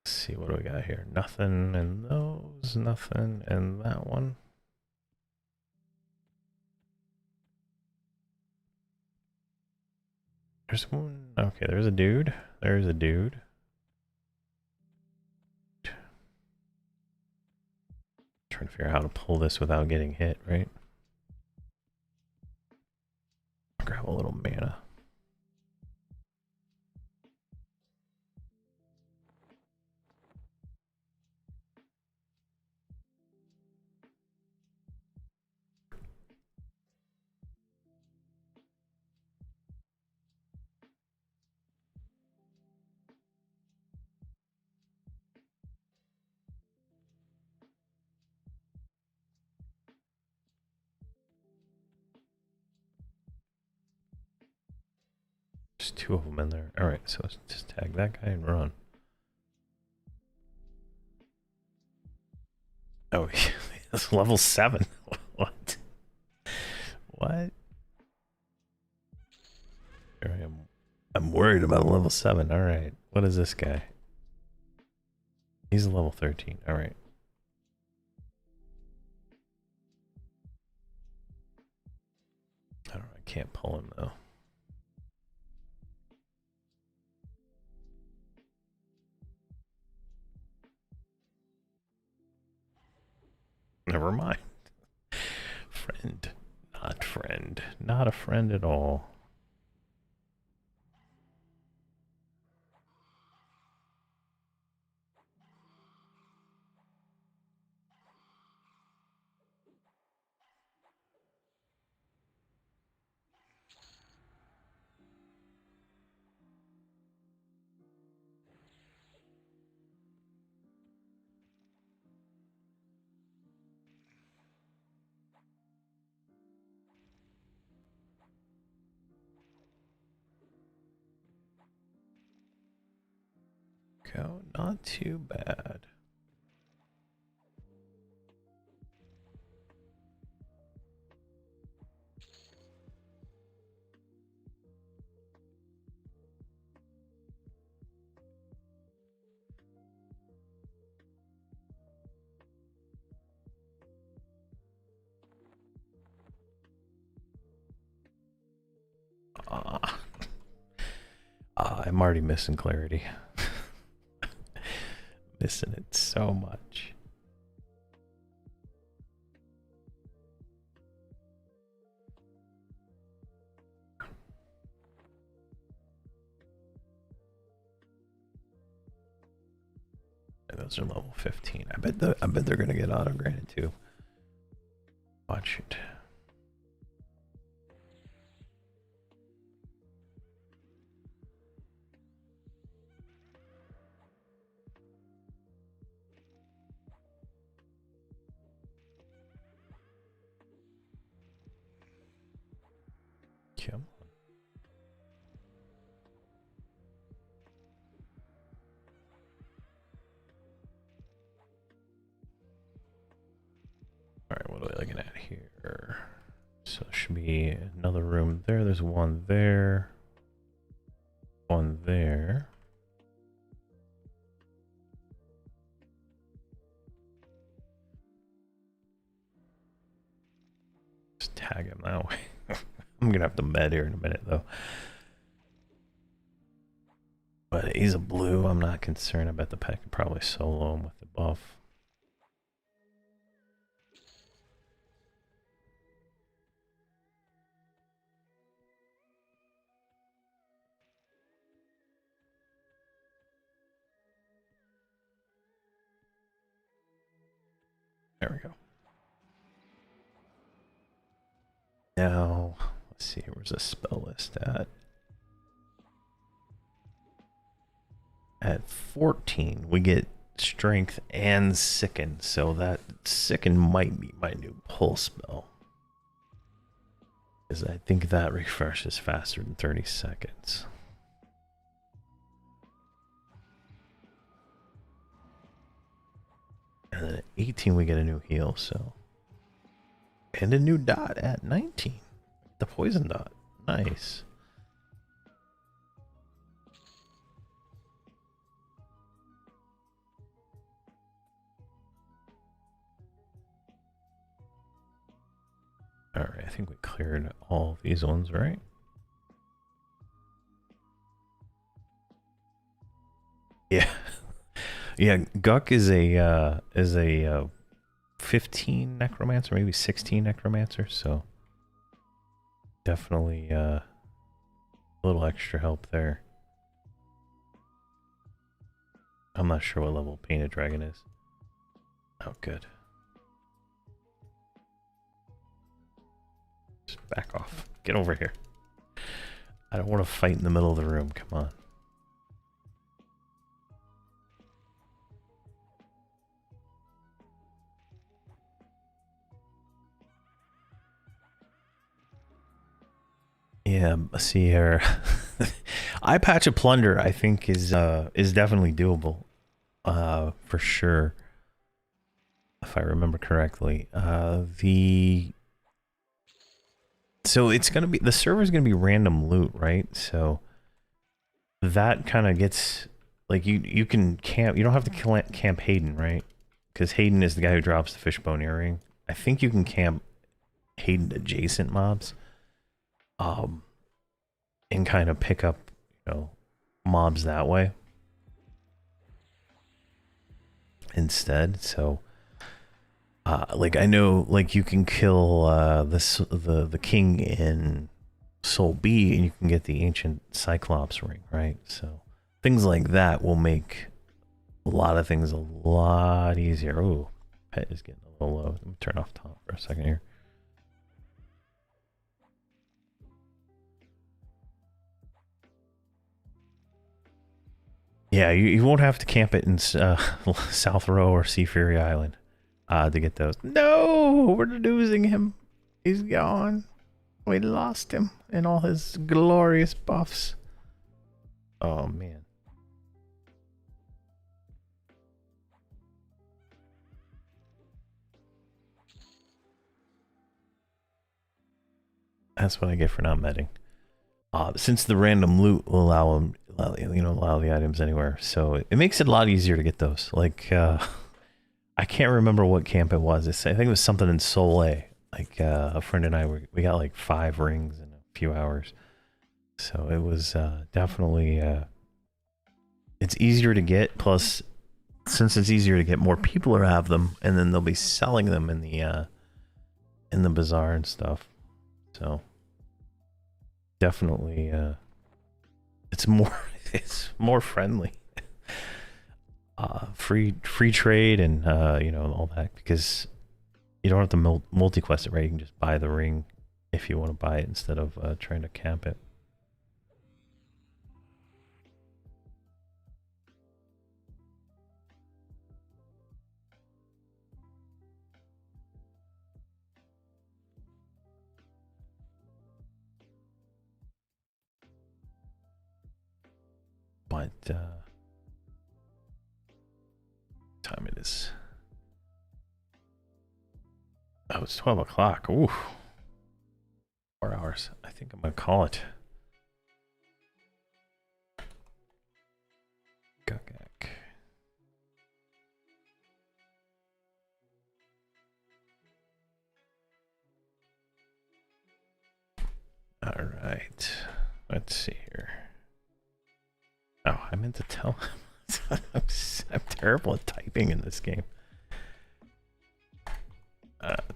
Let's see, what do we got here? Nothing in those, nothing in that one. There's one. Okay, there's a dude. There's a dude. trying to figure out how to pull this without getting hit, right? Grab a little mana. There's two of them in there. All right, so let's just tag that guy and run. Oh, it's level 7. What? What? Here I am. I'm worried about level 7. All right. What is this guy? He's a level 13. All right. I don't know. I can't pull him though. Never mind. Friend. Not friend. Not a friend at all. Go, not too bad. I'm already missing clarity. Missing it so much. And those are level 15. I bet they're gonna get auto granted too. Watch it. Come on. Alright, what are we looking at here? So there should be another room there. There's one there. One there. Just tag him that way. I'm gonna have to med here in a minute though. But he's a blue. I'm not concerned. I bet the pack could probably solo him with the buff. There we go. Now, let's see, where's the spell list at? At 14, we get strength and sicken, so that sicken might be my new pull spell. Because I think that refreshes faster than 30 seconds. And then at 18, we get a new heal, so. And a new dot at 19. The poison dot. Nice. Alright, I think we cleared all these ones, right? Yeah. Yeah, Guck is a 15 necromancer, maybe 16 necromancer, so definitely a little extra help there. I'm not sure what level Painted Dragon is. Oh, good. Just back off. Get over here. I don't want to fight in the middle of the room. Come on. Yeah, see here. Eye Patch of Plunder, I think, is definitely doable, for sure. If I remember correctly, so it's gonna be, the server's gonna be random loot, right? So that kind of gets, like, you can camp. You don't have to camp Hayden, right? Because Hayden is the guy who drops the fishbone earring. I think you can camp Hayden adjacent mobs. And kind of pick up, you know, mobs that way instead. So, like, I know, like, you can kill the king in Soul B, and you can get the ancient Cyclops ring, right? So things like that will make a lot of things a lot easier. Ooh, pet is getting a little low. Let me turn off top for a second here. Yeah, you won't have to camp it in South Row or Sea Fury Island to get those. No, we're losing him. He's gone. We lost him and all his glorious buffs. Oh, man. That's what I get for not medding. Since the random loot will allow the items anywhere, so it makes it a lot easier to get those. Like, I can't remember what camp it was. I think it was something in Soleil. Like, a friend and I, we got like 5 rings in a few hours. So it was definitely, it's easier to get. Plus, since it's easier to get, more people will have them, and then they'll be selling them in the bazaar and stuff. So definitely, it's more friendly. Free trade and you know, all that, because you don't have to multi-quest it, right? You can just buy the ring if you want to buy it instead of trying to camp it. But time it is. Oh, it's 12 o'clock. Ooh. 4 hours. I think I'm gonna call it. Gugak. All right. Let's see here. Oh, I meant to tell him. I'm terrible at typing in this game.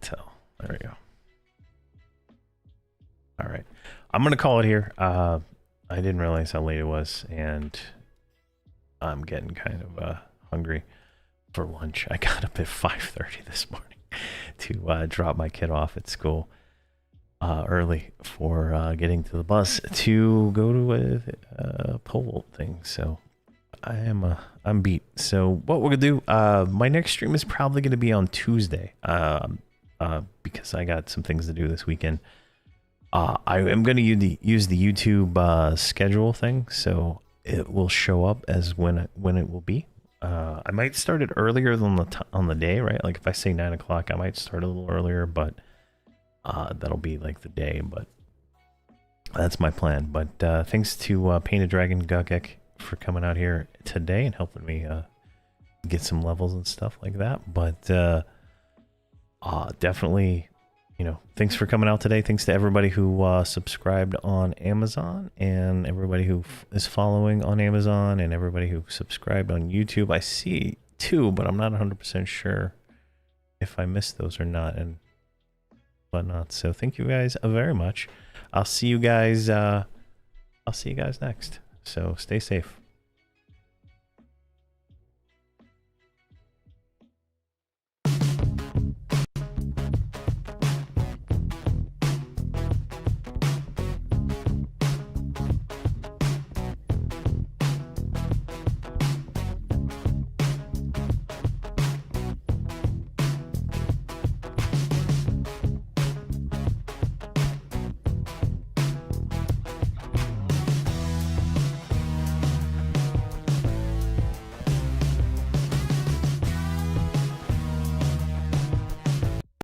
Tell. There we go. All right. I'm going to call it here. I didn't realize how late it was, and I'm getting kind of hungry for lunch. I got up at 5:30 this morning to drop my kid off at school early for getting to the bus to go to a pole vault thing. So I'm beat. So what we're gonna do, my next stream is probably gonna be on Tuesday, because I got some things to do this weekend. I am gonna use the YouTube schedule thing, so it will show up as when it will be. I might start it earlier than on the day, right? Like if I say 9 o'clock, I might start a little earlier, but that'll be like the day. But that's my plan. But thanks to Painted Dragon Gugek for coming out here today and helping me get some levels and stuff like that. But definitely, you know, thanks for coming out today. Thanks to everybody who subscribed on Amazon, and everybody who is following on Amazon, and everybody who subscribed on YouTube. I see 2, but I'm not 100% sure if I missed those or not and whatnot. So thank you guys very much. I'll see you guys next. So stay safe.